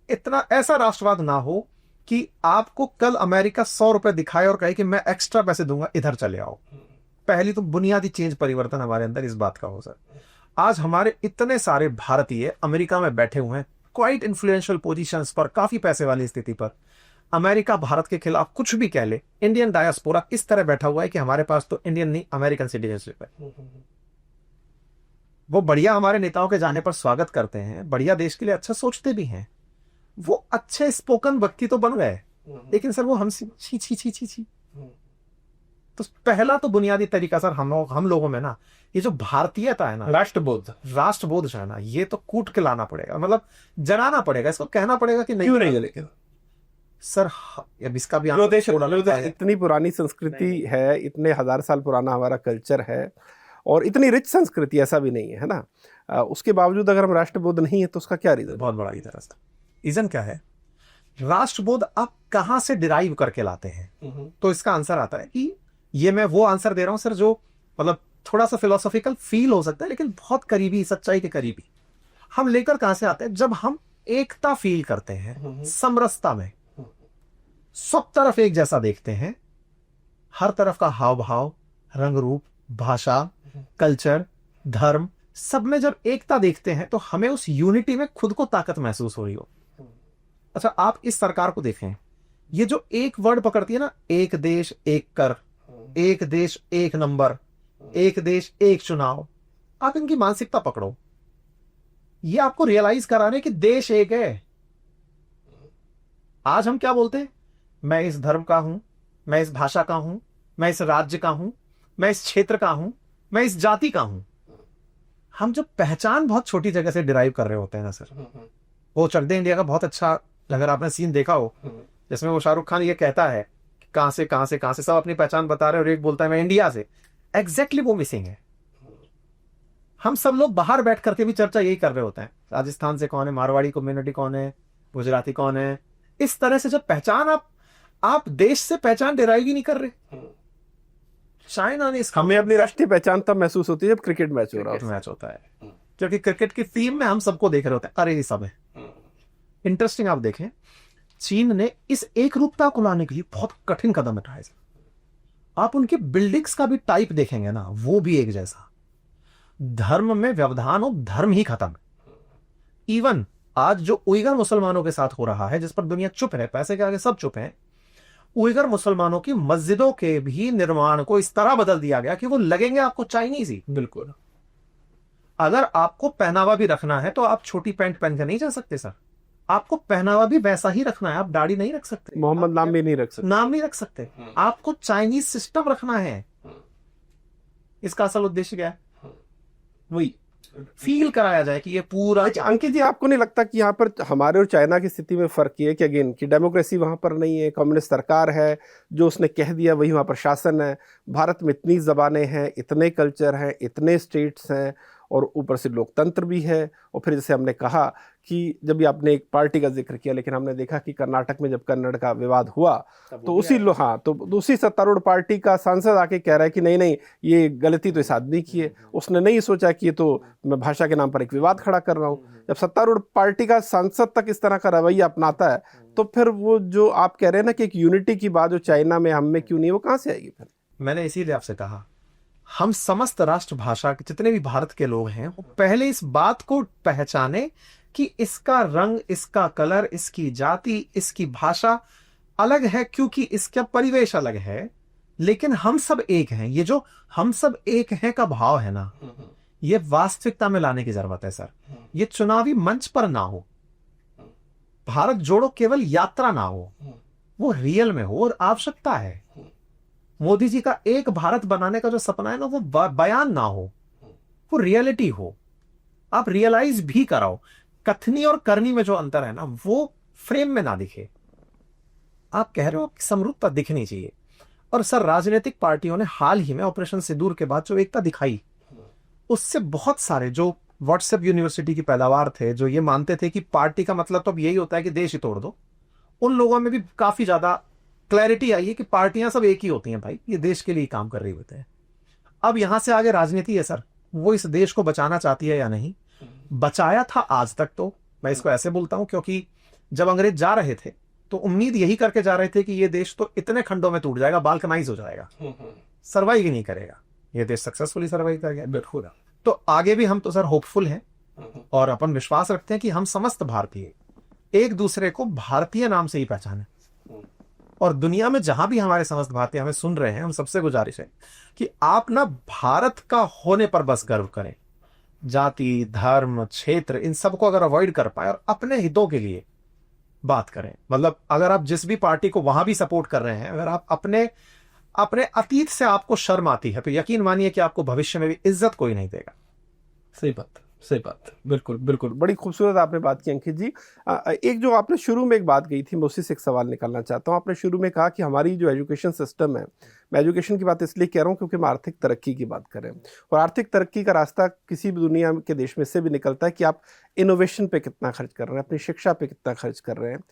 इतना ऐसा राष्ट्रवाद ना हो कि आपको कल अमेरिका 100 रुपए दिखाए और कहे कि मैं एक्स्ट्रा पैसे दूंगा, इधर चले आओ। पहली तो बुनियादी चेंज परिवर्तन हमारे अंदर इस बात का हो सर। आज हमारे इतने सारे भारतीय अमेरिका में बैठे हुए हैं, क्वाइट इन्फ्लुएंशियल पोजीशंस पर, काफी पैसे वाली स्थिति पर। अमेरिका भारत के खिलाफ कुछ भी कह ले, इंडियन डायस्पोरा इस तरह बैठा हुआ है कि हमारे पास तो इंडियन नहीं अमेरिकन सिटीजनशिप है। वो बढ़िया हमारे नेताओं के जाने पर स्वागत करते हैं, बढ़िया देश के लिए अच्छा सोचते भी हैं, वो अच्छे स्पोकन व्यक्ति तो बन गए, लेकिन सर वो हमसे छी छी छी छी छी। तो पहला तो बुनियादी तरीका सर हम लोगों में ना, ये जो भारतीयता है ना, राष्ट्रबोध जो है ना, ये तो कूट के लाना पड़ेगा, मतलब जनाना पड़ेगा, इसको कहना पड़ेगा कि नहीं। क्यों नहीं जलेगा सर? अब इसका भी इतनी पुरानी संस्कृति है, इतने 1000 साल पुराना हमारा कल्चर है, और इतनी रिच संस्कृति, ऐसा भी नहीं है ना, उसके बावजूद अगर हम राष्ट्रबोध नहीं है तो उसका क्या रीजन? बहुत बड़ा रीजन क्या है? राष्ट्रबोध आप कहां से डिराइव करके लाते हैं? तो इसका आंसर आता है कि ये मैं वो आंसर दे रहा हूं सर जो मतलब थोड़ा सा फिलोसॉफिकल फील हो सकता है, लेकिन बहुत करीबी, सच्चाई के करीबी। हम लेकर कहां से आते हैं? जब हम एकता फील करते हैं, समरसता में, सब तरफ एक जैसा देखते हैं, हर तरफ का हाव भाव, रंग रूप, भाषा, कल्चर, धर्म, सब में जब एकता देखते हैं तो हमें उस यूनिटी में खुद को ताकत महसूस हो रही हो। अच्छा, आप इस सरकार को देखें, ये जो एक वर्ड पकड़ती है ना, एक देश एक कर, एक देश एक नंबर, एक देश एक चुनाव, आप इनकी मानसिकता पकड़ो, ये आपको रियलाइज करा रहे हैं कि देश एक है। आज हम क्या बोलते हैं, मैं इस धर्म का हूं, मैं इस भाषा का हूं, मैं इस राज्य का हूं, मैं इस क्षेत्र का हूं, मैं इस जाति का हूं। हम जब पहचान बहुत छोटी जगह से डिराइव कर रहे होते हैं ना सर, वो चक दे इंडिया का बहुत अच्छा, अगर आपने सीन देखा हो, जिसमें वो शाहरुख खान ये कहता है कि कहां से कहां से कहां से सब अपनी पहचान बता रहे हैं और एक बोलता है मैं इंडिया से, एग्जैक्टली वो मिसिंग है। हम सब लोग बाहर बैठ करके भी चर्चा यही कर रहे होते हैं, राजस्थान से कौन है, मारवाड़ी कम्युनिटी कौन है, गुजराती कौन है। इस तरह से जब पहचान आप देश से पहचान डिराइव ही नहीं कर रहे। चाइना ने हमें अपनी राष्ट्रीय पहचान तब महसूस होती है जब क्रिकेट मैच हो रहा है, मैच होता है, क्योंकि क्रिकेट की थीम में हम सबको देख रहे होते हैं, अरे ये सब है। इंटरेस्टिंग, आप देखें चीन ने इस एक रूपता को लाने के लिए बहुत कठिन कदम उठाए। आप उनके बिल्डिंग्स का भी टाइप देखेंगे ना, वो भी एक जैसा, धर्म में व्यवधान और धर्म ही खत्म। इवन आज जो उइगर मुसलमानों के साथ हो रहा है, जिस पर दुनिया चुप है, पैसे के आगे सब चुप है, उइगर मुसलमानों की मस्जिदों के भी निर्माण को इस तरह बदल दिया गया कि वो लगेंगे आपको चाइनीज ही। बिल्कुल। अगर आपको पहनावा भी रखना है तो आप छोटी पैंट पहन कर नहीं जा सकते सर, आपको पहनावा भी वैसा ही रखना है, आप दाढ़ी नहीं रख सकते, मोहम्मद नाम भी नहीं रख सकते, नाम नहीं रख सकते, आपको चाइनीज सिस्टम रखना है। इसका असल उद्देश्य क्या है, वही फील कराया जाए कि ये पूरा। अच्छा अंकित जी, आपको नहीं लगता कि यहाँ पर हमारे और चाइना की स्थिति में फर्क ये है कि अगेन कि डेमोक्रेसी वहाँ पर नहीं है, कम्युनिस्ट सरकार है, जो उसने कह दिया वही वहाँ पर शासन है। भारत में इतनी ज़बानें हैं, इतने कल्चर हैं, इतने स्टेट्स हैं, और ऊपर से लोकतंत्र भी है। और फिर जैसे हमने कहा कि जब भी आपने एक पार्टी का जिक्र किया, लेकिन हमने देखा कि कर्नाटक में जब कन्नड़ का विवाद हुआ तो उसी सत्तारूढ़ पार्टी का सांसद आके कह रहा है कि नहीं नहीं, ये गलती तो इस आदमी की है, उसने नहीं सोचा कि ये तो मैं भाषा के नाम पर एक विवाद खड़ा कर रहा हूँ। जब सत्तारूढ़ पार्टी का सांसद तक इस तरह का रवैया अपनाता है, तो फिर वो जो आप कह रहे हैं ना कि एक यूनिटी की बात जो चाइना में हम में क्यों नहीं, वो कहाँ से आएगी फिर? मैंने इसीलिए आपसे कहा, हम समस्त राष्ट्रभाषा के जितने भी भारत के लोग हैं, वो पहले इस बात को पहचाने कि इसका रंग, इसका कलर, इसकी जाति, इसकी भाषा अलग है, क्योंकि इसका परिवेश अलग है, लेकिन हम सब एक हैं। ये जो हम सब एक हैं का भाव है ना, ये वास्तविकता में लाने की जरूरत है सर। ये चुनावी मंच पर ना हो, भारत जोड़ो केवल यात्रा ना हो, वो रियल में हो, और आवश्यकता है। मोदी जी का एक भारत बनाने का जो सपना है ना, वो बयान ना हो, वो रियलिटी हो। आप रियलाइज भी कराओ, कथनी और करनी में जो अंतर है ना, वो फ्रेम में ना दिखे। आप कह रहे हो कि समरूपता दिखनी चाहिए, और सर राजनीतिक पार्टियों ने हाल ही में ऑपरेशन सिंदूर के बाद जो एकता दिखाई, उससे बहुत सारे जो व्हाट्सएप यूनिवर्सिटी की पैदावार थे, जो ये मानते थे कि पार्टी का मतलब तो अब यही होता है कि देश ही तोड़ दो, उन लोगों में भी काफी ज्यादा क्लैरिटी आई है कि पार्टियां सब एक ही होती हैं भाई, ये देश के लिए काम कर रही होते हैं। अब यहां से आगे राजनीति है सर, वो इस देश को बचाना चाहती है या नहीं। बचाया था आज तक, तो मैं इसको ऐसे बोलता हूं क्योंकि जब अंग्रेज जा रहे थे तो उम्मीद यही करके जा रहे थे कि ये देश तो इतने खंडों में टूट जाएगा, बाल्कनाइज हो जाएगा, सर्वाइव ही नहीं करेगा। ये देश सक्सेसफुली सर्वाइव कर गया। बिल्कुल। तो आगे भी हम तो सर होपफुल हैं, और अपन विश्वास रखते हैं कि हम समस्त भारतीय एक दूसरे को भारतीय नाम से ही पहचाने, और दुनिया में जहां भी हमारे समस्त भारतीय हमें सुन रहे हैं, हम सबसे गुजारिश है कि आप ना भारत का होने पर बस गर्व करें। जाति, धर्म, क्षेत्र, इन सबको अगर अवॉइड कर पाए और अपने हितों के लिए बात करें। मतलब अगर आप जिस भी पार्टी को वहां भी सपोर्ट कर रहे हैं, अगर आप अपने अतीत से आपको शर्म आती है, तो यकीन मानिए कि आपको भविष्य में भी इज्जत कोई नहीं देगा। सही बात, सही बात, बिल्कुल बिल्कुल। बड़ी खूबसूरत आपने बात की अंकित जी। एक जो आपने शुरू में एक बात कही थी, मैं उसी से एक सवाल निकालना चाहता हूँ। आपने शुरू में कहा कि हमारी जो एजुकेशन सिस्टम है, मैं एजुकेशन की बात इसलिए कह रहा हूँ क्योंकि हम आर्थिक तरक्की की बात करें, और आर्थिक तरक्की का रास्ता किसी भी दुनिया के देश में से भी निकलता है कि आप इनोवेशन पे कितना खर्च कर रहे हैं, अपनी शिक्षा पे कितना खर्च कर रहे हैं।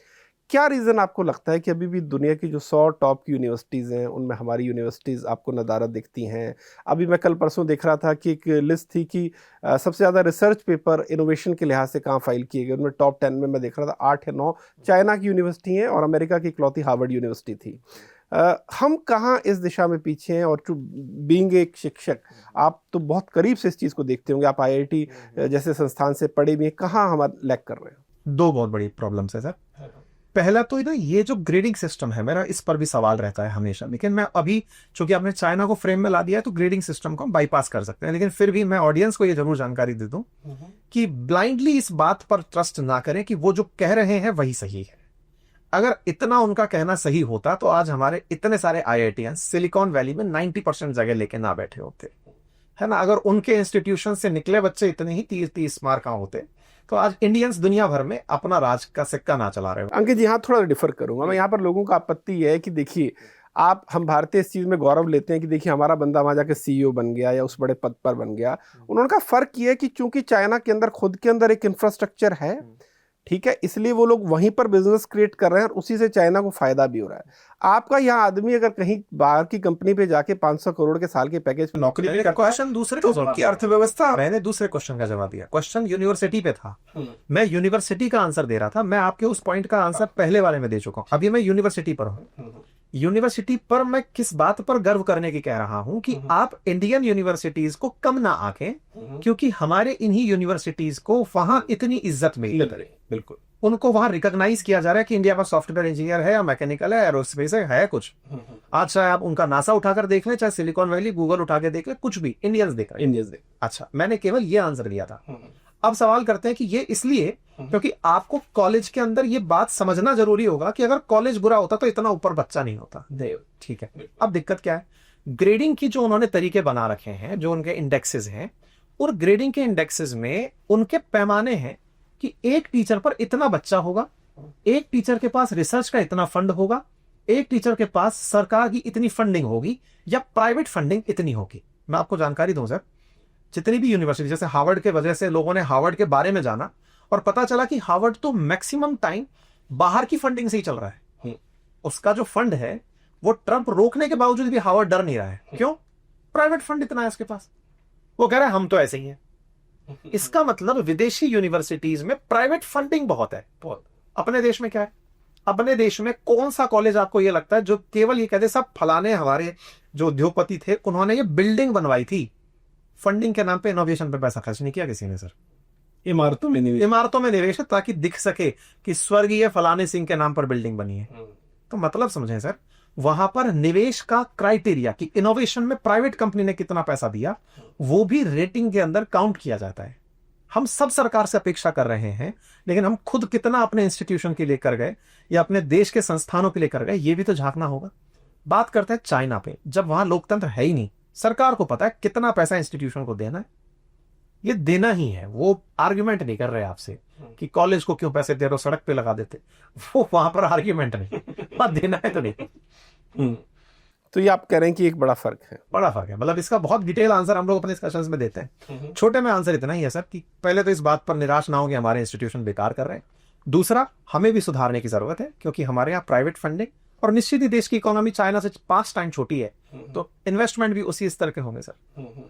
क्या रीज़न आपको लगता है कि अभी भी दुनिया की जो 100 टॉप की यूनिवर्सिटीज़ हैं, उनमें हमारी यूनिवर्सिटीज़ आपको नदारद दिखती हैं? अभी मैं कल परसों देख रहा था कि एक लिस्ट थी कि सबसे ज़्यादा रिसर्च पेपर इनोवेशन के लिहाज से कहाँ फाइल किए गए, उनमें टॉप 10 में मैं देख रहा था 8 या 9 चाइना की यूनिवर्सिटी हैं, और अमेरिका की इकलौती हार्वर्ड यूनिवर्सिटी थी। हम कहाँ इस दिशा में पीछे हैं? और टू बीइंग एक शिक्षक, आप तो बहुत करीब से इस चीज़ को देखते होंगे, आप आईआईटी जैसे संस्थान से पढ़े भी हैं, कहाँ हम लैग कर रहे हैं? दो बहुत बड़ी प्रॉब्लम्स है सर। पहला तो ना ये जो ग्रेडिंग सिस्टम है, मेरा इस पर भी सवाल रहता है हमेशा, लेकिन मैं अभी चूंकि आपने चाइना को फ्रेम में ला दिया है तो ग्रेडिंग सिस्टम को हम बाईपास कर सकते हैं, लेकिन फिर भी मैं ऑडियंस को ये जरूर जानकारी दे दूं कि ब्लाइंडली इस बात पर ट्रस्ट ना करें कि वो जो कह रहे हैं वही सही है। अगर इतना उनका कहना सही होता तो आज हमारे इतने सारे आईआईटीएंस सिलिकॉन वैली में 90% जगह लेके ना बैठे होते, है ना। अगर उनके इंस्टीट्यूशन से निकले बच्चे इतने ही 30 मार्क का होते तो आज इंडियंस दुनिया भर में अपना राज का सिक्का ना चला रहे हो। अंकित जी, यहाँ थोड़ा डिफर करूंगा मैं। यहाँ पर लोगों का आपत्ति है कि देखिए, हम भारतीय इस चीज में गौरव लेते हैं कि देखिए हमारा बंदा वहां जाके सीईओ बन गया या उस बड़े पद पर बन गया। उन्होंने का फर्क ये है कि चूंकि चाइना के अंदर खुद के अंदर एक इंफ्रास्ट्रक्चर है, ठीक है, इसलिए वो लोग वहीं पर बिजनेस क्रिएट कर रहे हैं और उसी से चाइना को फायदा भी हो रहा है। आपका यहाँ आदमी अगर कहीं बाहर की कंपनी पे जाके 500 करोड़ के साल के पैकेज पे नौकरी भी करता है, क्वेश्चन दूसरे की अर्थव्यवस्था, मैंने दूसरे क्वेश्चन का जवाब दिया। क्वेश्चन यूनिवर्सिटी पे था, मैं यूनिवर्सिटी का आंसर दे रहा था। मैं आपके उस पॉइंट का आंसर पहले वाले में दे चुका हूं, अभी मैं यूनिवर्सिटी पर हूं। यूनिवर्सिटी पर मैं किस बात पर गर्व करने की कह रहा हूं कि आप इंडियन यूनिवर्सिटीज को कम ना आंकें, क्योंकि हमारे इन्हीं यूनिवर्सिटीज को वहां इतनी इज्जत मिली, बिल्कुल उनको वहां रिकॉग्नाइज किया जा रहा है कि इंडिया में सॉफ्टवेयर इंजीनियर है या मैकेनिकल है, एरोस्पेस है कुछ। आज चाहे आप उनका नासा उठाकर देख लें, चाहे सिलिकॉन वैली गूगल उठा के देख लें, कुछ भी इंडियंस देख रहे हैं। अच्छा, मैंने केवल ये आंसर दिया था। अब सवाल करते हैं कि ये इसलिए क्योंकि आपको कॉलेज के अंदर ये बात समझना जरूरी होगा कि अगर कॉलेज बुरा होता तो इतना ऊपर बच्चा नहीं होता। ठीक है, अब दिक्कत क्या है? ग्रेडिंग की जो उन्होंने तरीके बना रखे हैं, जो उनके इंडेक्सेस हैं, और ग्रेडिंग के इंडेक्सेस में उनके पैमाने हैं कि एक टीचर पर इतना बच्चा होगा, एक टीचर के पास रिसर्च का इतना फंड होगा, एक टीचर के पास सरकार की इतनी फंडिंग होगी या प्राइवेट फंडिंग इतनी होगी। मैं आपको जानकारी दूं सर, जितनी भी यूनिवर्सिटी, जैसे हार्वर्ड के वजह से लोगों ने हार्वर्ड के बारे में जाना और पता चला कि हार्वर्ड तो मैक्सिमम टाइम बाहर की फंडिंग से ही चल रहा है। उसका जो फंड है वो ट्रंप रोकने के बावजूद भी हार्वर्ड डर नहीं रहा है। क्यों? प्राइवेट फंड इतना है उसके पास। वो कह रहा है हम तो ऐसे ही हैं। इसका मतलब विदेशी यूनिवर्सिटीज में प्राइवेट फंडिंग बहुत है। अपने देश में क्या है? अपने देश में कौन सा कॉलेज आपको यह लगता है जो केवल ये कहते सब फलाने हमारे जो उद्योगपति थे उन्होंने ये बिल्डिंग बनवाई थी, फंडिंग के नाम पे इनोवेशन पे पैसा खर्च नहीं किया किसी ने सर। इमारतों में निवेश है ताकि दिख सके कि स्वर्गीय फलाने सिंह के नाम पर बिल्डिंग बनी है। तो मतलब समझें सर, वहां पर निवेश का क्राइटेरिया कि इनोवेशन में प्राइवेट कंपनी ने कितना पैसा दिया, वो भी रेटिंग के अंदर काउंट किया जाता है। हम सब सरकार से अपेक्षा कर रहे हैं, लेकिन हम खुद कितना अपने इंस्टीट्यूशन के लिए कर गए या अपने देश के संस्थानों के लिए कर गए, ये भी तो झांकना होगा। बात करते हैं चाइना पे, जब वहां लोकतंत्र है ही नहीं, सरकार को पता है कितना पैसा इंस्टीट्यूशन को देना है, ये देना ही है। वो आर्ग्यूमेंट नहीं कर रहे आपसे कि कॉलेज को क्यों पैसे दे रहे हो, सड़क पे लगा देते, वो वहां पर आर्ग्यूमेंट नहीं, बात देना है तो नहीं। तो ये आप कह रहे हैं कि एक बड़ा फर्क है। बड़ा फर्क है, मतलब इसका बहुत डिटेल आंसर हम लोग अपने डिस्कशंस में देते हैं। छोटे में आंसर इतना ही है सर कि पहले तो इस बात पर निराश ना हो कि हमारे इंस्टीट्यूशन बेकार कर रहे हैं। दूसरा, हमें भी सुधारने की जरूरत है, क्योंकि हमारे यहाँ प्राइवेट फंडिंग और निश्चित ही देश की इकोनॉमी चाइना से 5 टाइम छोटी है, तो इन्वेस्टमेंट भी उसी स्तर के होंगे सर।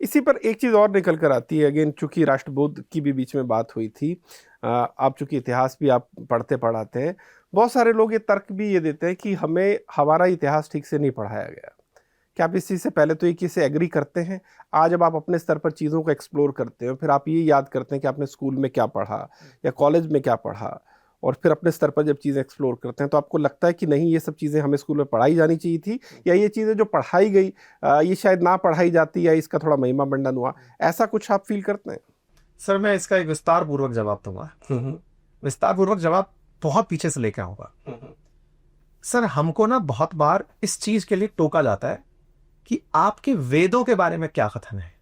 इसी पर एक चीज़ और निकल कर आती है, अगेन चूंकि राष्ट्रबोध की भी बीच में बात हुई थी, आप चूंकि इतिहास भी आप पढ़ते पढ़ाते हैं, बहुत सारे लोग ये तर्क भी ये देते हैं कि हमें हमारा इतिहास ठीक से नहीं पढ़ाया गया। क्या आप इस चीज़ से पहले तो एक चीज़ से एग्री करते हैं? आज जब आप अपने स्तर पर चीज़ों को एक्सप्लोर करते हो, फिर आप ये याद करते हैं कि आपने स्कूल में क्या पढ़ा या कॉलेज में क्या पढ़ा, और फिर अपने स्तर पर जब चीज़ें एक्सप्लोर करते हैं तो आपको लगता है कि नहीं, ये सब चीज़ें हमें स्कूल में पढ़ाई जानी चाहिए थी, या ये चीज़ें जो पढ़ाई गई ये शायद ना पढ़ाई जाती या इसका थोड़ा महिमा मंडन हुआ, ऐसा कुछ आप फील करते हैं? सर मैं इसका एक विस्तार पूर्वक जवाब दूंगा। विस्तार पूर्वक जवाब बहुत पीछे से लेके आऊंगा। सर हमको ना बहुत बार इस चीज के लिए टोका जाता है कि आपके वेदों के बारे में क्या कथन है,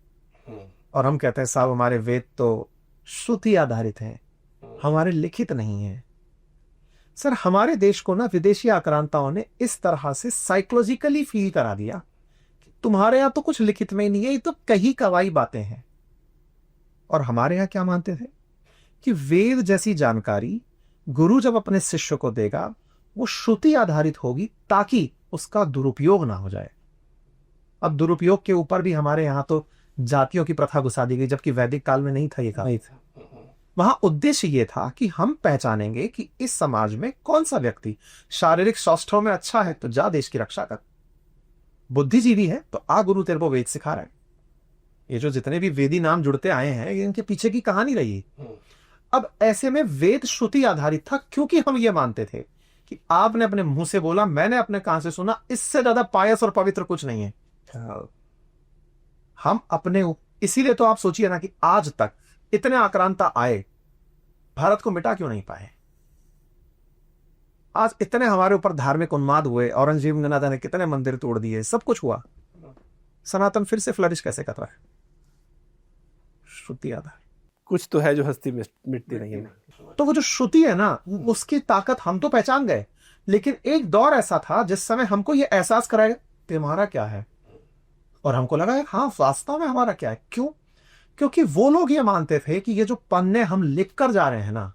और हम कहते हैं साहब हमारे वेद तो श्रुति आधारित हैं, हमारे लिखित नहीं है। सर हमारे देश को ना विदेशी आक्रांताओं ने इस तरह से साइकोलॉजिकली फील करा दिया कि तुम्हारे यहां तो कुछ लिखित में ही नहीं है, ये तो कही कवाई बातें हैं। और हमारे यहां क्या मानते थे कि वेद जैसी जानकारी गुरु जब अपने शिष्य को देगा वो श्रुति आधारित होगी ताकि उसका दुरुपयोग ना हो जाए। अब दुरुपयोग के ऊपर भी हमारे यहां तो जातियों की प्रथा घुसा दी गई, जबकि वैदिक काल में नहीं था ये काम। वहां उद्देश्य ये था कि हम पहचानेंगे कि इस समाज में कौन सा व्यक्ति शारीरिक सौष्ठव में अच्छा है तो जा देश की रक्षा कर, बुद्धिजीवी है तो आ गुरु तेरे को वेद सिखा रहा है। ये जो जितने भी वेदी नाम जुड़ते आए हैं, इनके पीछे की कहानी रही। अब ऐसे में वेद श्रुति आधारित था, क्योंकि हम ये मानते थे कि आपने अपने मुंह से बोला, मैंने अपने कान से सुना, इससे ज्यादा पायस और पवित्र कुछ नहीं है। हम अपने इसीलिए तो आप सोचिए ना कि आज तक इतने आक्रांता आए, भारत को मिटा क्यों नहीं पाए। आज इतने हमारे ऊपर धार्मिक उन्माद हुए, औरंगजेब ने कितने मंदिर तोड़ दिए, सब कुछ हुआ, सनातन फिर से फ्लरिश कैसे कर रहा है? श्रुति आधार कुछ तो है जो हस्ती मिटती नहीं है। तो वो जो श्रुति है ना, उसकी ताकत हम तो पहचान गए, लेकिन एक दौर ऐसा था जिस समय हमको ये एहसास कराएगा तुम्हारा क्या है, और हमको लगा हाँ वास्तव में हमारा क्या है। क्यों? क्योंकि वो लोग ये मानते थे कि ये जो पन्ने हम लिख कर जा रहे हैं ना,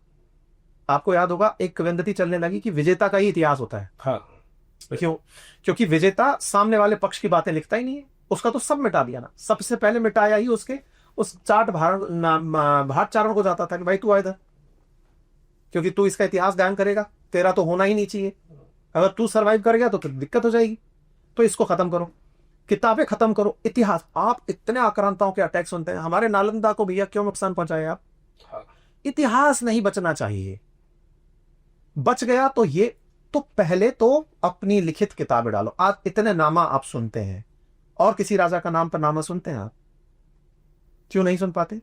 आपको याद होगा एक किंवदंती चलने लगी कि विजेता का ही इतिहास होता है। हाँ। क्यों? क्योंकि विजेता सामने वाले पक्ष की बातें लिखता ही नहीं है, उसका तो सब मिटा दिया ना। सबसे पहले मिटाया ही उसके उस भाट चारण को जाता था कि भाई तू आ इधर, क्योंकि तू इसका इतिहास गायन करेगा, तेरा तो होना ही नहीं चाहिए, अगर तू सरवाइव करेगा तो दिक्कत हो जाएगी, तो इसको खत्म करो, किताबें खत्म करो, इतिहास। आप इतने आक्रांताओं के अटैक सुनते हैं, हमारे नालंदा को भैया क्यों नुकसान पहुंचाए आप? इतिहास नहीं बचना चाहिए, बच गया तो ये तो पहले तो अपनी लिखित किताबें डालो। आज इतने नामा आप सुनते हैं, और किसी राजा का नाम पर नामा सुनते हैं आप? क्यों नहीं सुन पाते?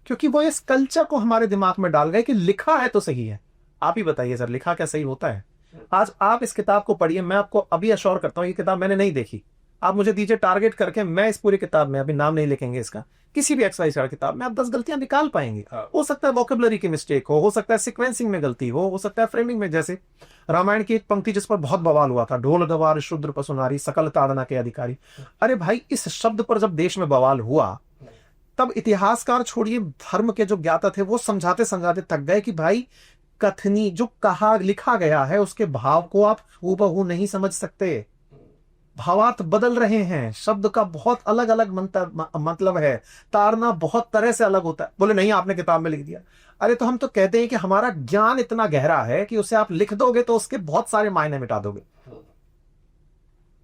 क्योंकि वो इस कल्चर को हमारे दिमाग में डाल गए कि लिखा है तो सही है। आप ही बताइए सर, लिखा क्या सही होता है? आज आप इस किताब को पढ़िए, मैं आपको अभी अश्योर करता हूं ये किताब मैंने नहीं देखी, आप मुझे दीजिए टारगेट करके, मैं इस पूरी किताब में, अभी नाम नहीं लिखेंगे इसका, किसी भी एक्सरसाइज का किताब में आप 10 गलतियां निकाल पाएंगे। हो सकता है वोकेबलरी की मिस्टेक हो सकता है सिक्वेंसिंग में गलती हो सकता है फ्रेमिंग में। जैसे रामायण की एक पंक्ति जिस पर बहुत बवाल हुआ था, ढोल गवार शूद्र पसुनारी सकल ताड़ना के अधिकारी। अरे भाई, इस शब्द पर जब देश में बवाल हुआ, तब इतिहासकार छोड़िए, धर्म के जो ज्ञाता थे वो समझाते समझाते थक गए कि भाई कथनी जो कहा लिखा गया है उसके भाव को आप हूबहू नहीं समझ सकते, भावार्थ बदल रहे हैं, शब्द का बहुत अलग अलग मतलब है, तारना बहुत तरह से अलग होता है। बोले नहीं आपने किताब में लिख दिया। अरे तो हम तो कहते हैं कि हमारा ज्ञान इतना गहरा है कि उसे आप लिख दोगे तो उसके बहुत सारे मायने मिटा दोगे।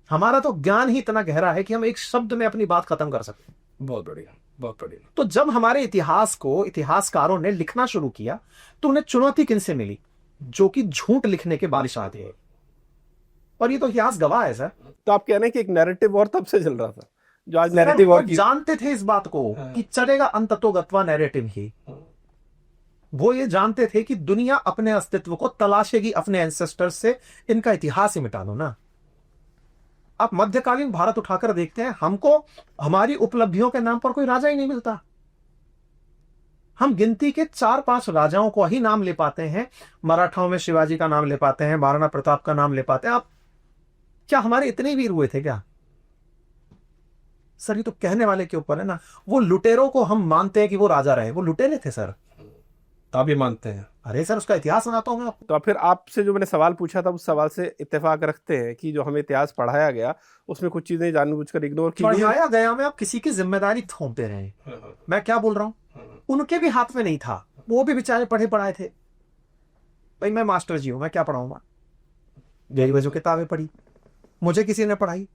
हमारा तो ज्ञान ही इतना गहरा है कि हम एक शब्द में अपनी बात खत्म कर सकते हैं। बहुत बढ़िया, बहुत बढ़िया। तो जब हमारे इतिहास को इतिहासकारों ने लिखना शुरू किया तो उन्हें चुनौती किनसे मिली? जो कि झूठ लिखने के बादशाह थे, और ये तो इतिहास गवाह है सर। तो आप कह रहे हैं कि एक नैरेटिव और तब से चल रहा था, जो आज नैरेटिव और जानते थे इस बात को कि चलेगा अंततो गत्वा नैरेटिव ही। वो ये जानते थे कि दुनिया अपने अस्तित्व को तलाशेगी अपने एंसेस्टर्स से, इनका इतिहास ही मिटा दो ना। आप मध्यकालीन भारत उठाकर देखते हैं, हमको हमारी उपलब्धियों के नाम पर कोई राजा ही नहीं मिलता। हम गिनती के 4-5 राजाओं को ही नाम ले पाते हैं। मराठाओं में शिवाजी का नाम ले पाते हैं, महाराणा प्रताप का नाम ले पाते हैं। आप क्या हमारे इतने वीर हुए थे क्या? सर ये तो कहने वाले के ऊपर है ना। वो लुटेरों को हम मानते हैं कि वो राजा रहे, वो लुटेरे थे सर। तो आप ये मानते हैं? अरे सर उसका इतिहास सुनाता हूं मैं आपको। तो फिर आपसे जो मैंने सवाल पूछा था उस सवाल से इत्तेफाक रखते हैं कि जो हमें इतिहास पढ़ाया गया उसमें कुछ चीजें जानबूझकर इग्नोर की गई। पढ़ाया गया में आप किसी की जिम्मेदारी थोपते रहे। मैं क्या बोल रहा हूं, उनके भी हाथ में नहीं था, वो भी बेचारे पढ़े पढ़ाए थे। भाई मैं मास्टर जी हूं, मैं क्या पढ़ाऊंगा? गई वजह किताबें पढ़ी, मुझे किसी ने पढ़ाई,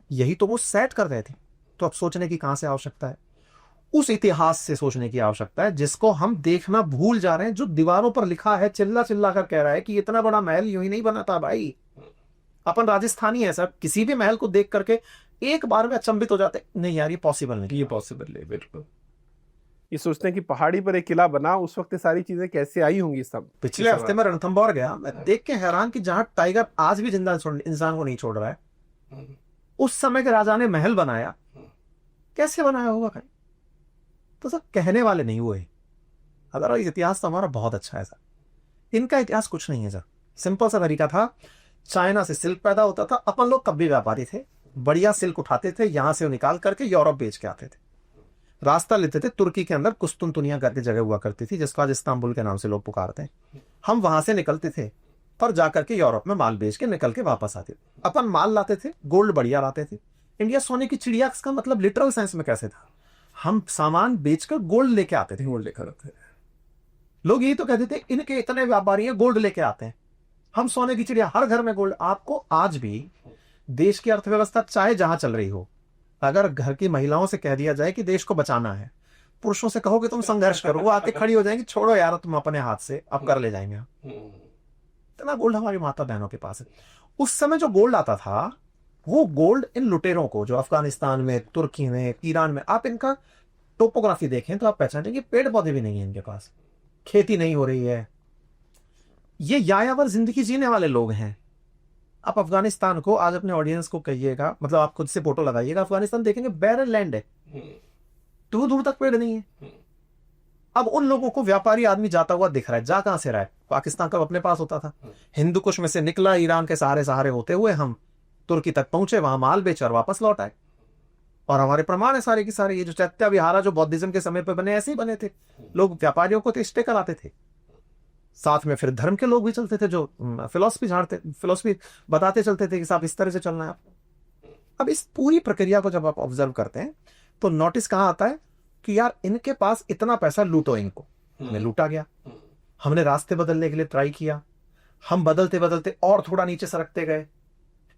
यही तो वो सेट कर रहे थे। तो अब सोचने की कहां से आवश्यकता है? उस इतिहास से सोचने की आवश्यकता है जिसको हम देखना भूल जा रहे हैं, जो दीवारों पर लिखा है, चिल्ला चिल्ला कर कह रहा है कि इतना बड़ा महल यूं ही नहीं बना था भाई। अपन राजस्थानी है सर, किसी भी महल को देख करके एक बार में अचंभित हो जाते, नहीं यार ये पॉसिबल नहीं। ये पॉसिबल है, बिल्कुल। ये सोचते हैं कि पहाड़ी पर एक किला बना, उस वक्त सारी चीजें कैसे आई होंगी। सब पिछले हफ्ते में रणथंभौर गया, मैं देख के हैरान कि जहां टाइगर आज भी जिंदा इंसान को नहीं छोड़ रहा है, उस समय के राजा ने महल बनाया, कैसे बनाया होगा भाई? तो सब कहने वाले नहीं हुए। अदरवाइज इतिहास तो हमारा बहुत अच्छा है सर। इनका इतिहास कुछ नहीं है सर। सिंपल सा तरीका था, चाइना से सिल्क पैदा होता था, अपन लोग कभी व्यापारी थे, बढ़िया सिल्क उठाते थे, यहां से निकाल करके यूरोप बेच के आते थे, रास्ता लेते थे। तुर्की के अंदर कुस्तुनतुनिया करके जगह हुआ करती थी, जिसको आज इस्तांबुल के नाम से लोग पुकारते हैं। हम वहां से निकलते थे और जाकर के यूरोप में माल बेच के निकल के वापस आते थे। अपन माल लाते थे, गोल्ड बढ़िया लाते थे। इंडिया सोने की चिड़िया का मतलब लिटरल सेंस में कैसे था? हम सामान बेचकर गोल्ड लेके आते थे, गोल्ड लेकर आते थे। लोग यही तो कहते थे इनके इतने व्यापारी हैं, गोल्ड लेके आते हैं, हम सोने की चिड़िया, हर घर में गोल्ड। आपको आज भी देश की अर्थव्यवस्था चाहे जहां चल रही हो, अगर घर की महिलाओं से कह दिया जाए कि देश को बचाना है, पुरुषों से कहो कि तुम संघर्ष करो, वो आके खड़ी हो जाएंगी, छोड़ो यार तुम अपने हाथ से, अब कर ले जाएंगे। इतना गोल्ड हमारी माता बहनों के पास है। उस समय जो गोल्ड आता था, वो गोल्ड इन लुटेरों को, जो अफगानिस्तान में, तुर्की में, ईरान में, आप इनका टोपोग्राफी देखें तो आप पहचानेंगे पेड़ पौधे भी नहीं है इनके पास, खेती नहीं हो रही है, ये यायावर जिंदगी जीने वाले लोग हैं। आप अफगानिस्तान को आज अपने ऑडियंस को कहिएगा, मतलब आप खुद से फोटो लगाइएगा, अफगानिस्तान देखेंगे बैरन लैंड है, दूर दूर तक पेड़ नहीं है। अब उन लोगों को व्यापारी आदमी जाता हुआ दिख रहा है, जा कहां से रहा है? पाकिस्तान कब अपने पास होता था? हिंदू कुश में से निकला, ईरान के सहारे सहारे होते हुए हम तुर्की तक पहुंचे, वहां माल बेचे और वापस लौट आए। और हमारे प्रमाण है सारे के सारे, ये जो चैत्य विहारा जो बौद्धिज्म के समय पर बने, ऐसे ही बने थे। लोग व्यापारियों को तो इष्टे कराते थे, साथ में फिर धर्म के लोग भी चलते थे जो फिलोसफी बताते चलते थे कि साहब इस तरह से चलना है आपको। अब इस पूरी प्रक्रिया को जब आप ऑब्जर्व करते हैं तो नोटिस कहां आता है कि यार इनके पास इतना पैसा, लूटो इनको। मैं लूटा गया, हमने रास्ते बदलने के लिए ट्राई किया, हम बदलते बदलते और थोड़ा नीचे सरकते गए,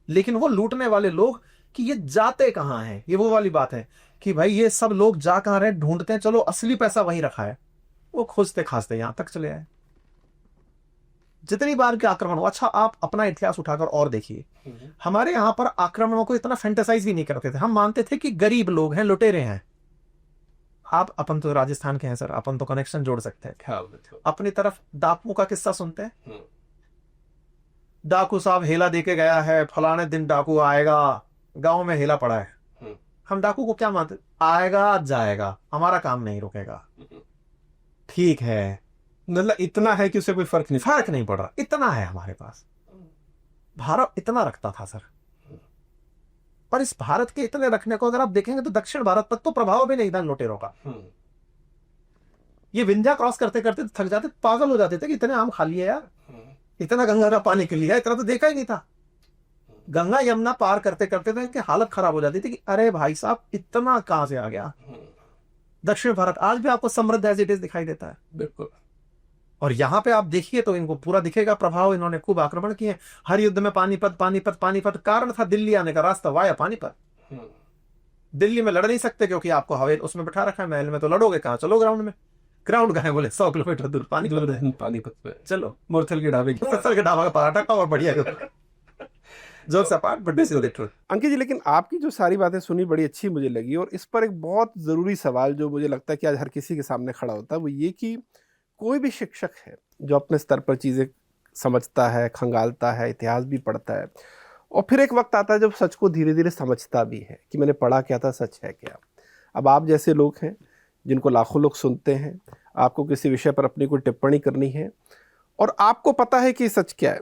लेकिन वो लूटने वाले लोग कि ये जाते कहां हैं, ये वो वाली बात है कि भाई ये सब लोग जा कहां रहे, ढूंढते हैं, चलो असली पैसा वहीं रखा है, वो खोजते खासते यहां तक चले आए। जितनी बार के आक्रमण हो, अच्छा आप अपना इतिहास उठाकर और देखिए, हमारे यहां पर आक्रमणों को इतना फैंटेसाइज भी नहीं करते थे, हम मानते थे कि गरीब लोग हैं, लुटेरे हैं। आप अपन तो राजस्थान के हैं सर, अपन तो कनेक्शन जोड़ सकते हैं। अपनी तरफ डाकुओं का किस्सा सुनते हैं, डाकू साहब हेला देके गया है, फलाने दिन डाकू आएगा, गांव में हेला पड़ा है। हम डाकू को क्या मानते? आएगा जाएगा, हमारा काम नहीं रुकेगा। ठीक है, मतलब इतना है कि उसे कोई फर्क नहीं पड़ रहा, इतना है हमारे पास। भारत इतना रखता था सर, पर इस भारत के इतने रखने को अगर आप देखेंगे तो दक्षिण भारत तक तो प्रभाव भी नहीं था लुटेरों का। ये विंध्या क्रॉस करते करते थक जाते, पागल हो जाते थे कि इतने आम खा लिए यार, इतना गंगा का पानी के लिया, इतना तो देखा ही नहीं था। गंगा यमुना पार करते करते तो इनकी हालत खराब हो जाती थी कि अरे भाई साहब इतना कहां से आ गया। दक्षिण भारत आज भी आपको समृद्ध एज इट इज दिखाई देता है, बिल्कुल। और यहां पे आप देखिए तो इनको पूरा दिखेगा प्रभाव। इन्होंने खूब आक्रमण किए, हर युद्ध में पानीपत पानीपत पानीपत, कारण था दिल्ली आने का रास्ता वाया पानीपत। दिल्ली में लड़ नहीं सकते क्योंकि आपको हवेली उसमें बिठा रखा है, महल में तो लड़ोगे कहां? चलो ग्राउंड में। ग्राउंड कहां है? बोले 100 किलोमीटर दूर पानीपत पे चलो, मुरथल के ढाबे का पराठा खाओ और बढ़िया jokes apart but this is the truth. Ankit ji, लेकिन आपकी जो सारी बातें सुनी बड़ी अच्छी मुझे लगी, और इस पर एक बहुत ज़रूरी सवाल जो मुझे लगता है कि आज हर किसी के सामने खड़ा होता है, वो ये कि कोई भी शिक्षक है जो अपने स्तर पर चीज़ें समझता है, खंगालता है, इतिहास भी पढ़ता है, और फिर एक वक्त आता है जब सच को धीरे धीरे समझता भी है कि मैंने पढ़ा क्या था, सच है क्या। अब आप जैसे लोग हैं जिनको लाखों लोग सुनते हैं, आपको किसी विषय पर अपनी कोई टिप्पणी करनी है और आपको पता है कि सच क्या है,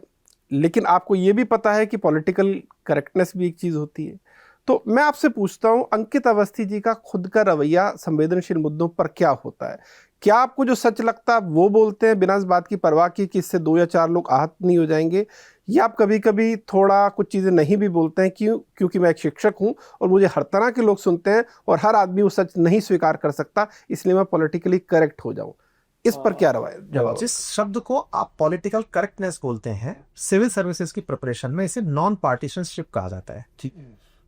लेकिन आपको ये भी पता है कि पॉलिटिकल करेक्टनेस भी एक चीज़ होती है। तो मैं आपसे पूछता हूँ, अंकित अवस्थी जी का खुद का रवैया संवेदनशील मुद्दों पर क्या होता है? क्या आपको जो सच लगता है वो बोलते हैं बिना इस बात की परवाह की कि इससे 2 या 4 लोग आहत नहीं हो जाएंगे, या आप कभी कभी थोड़ा कुछ चीज़ें नहीं भी बोलते हैं क्योंकि मैं एक शिक्षक हूं और मुझे हर तरह के लोग सुनते हैं और हर आदमी वो सच नहीं स्वीकार कर सकता, इसलिए मैं पॉलिटिकली करेक्ट हो जाऊं? इस पर क्या जवाब? जिस शब्द को आप पॉलिटिकल करेक्टनेस बोलते हैं, सिविल सर्विसेज की प्रिपरेशन में इसे नॉन पार्टीशनशिप कहा जाता है। ठीक,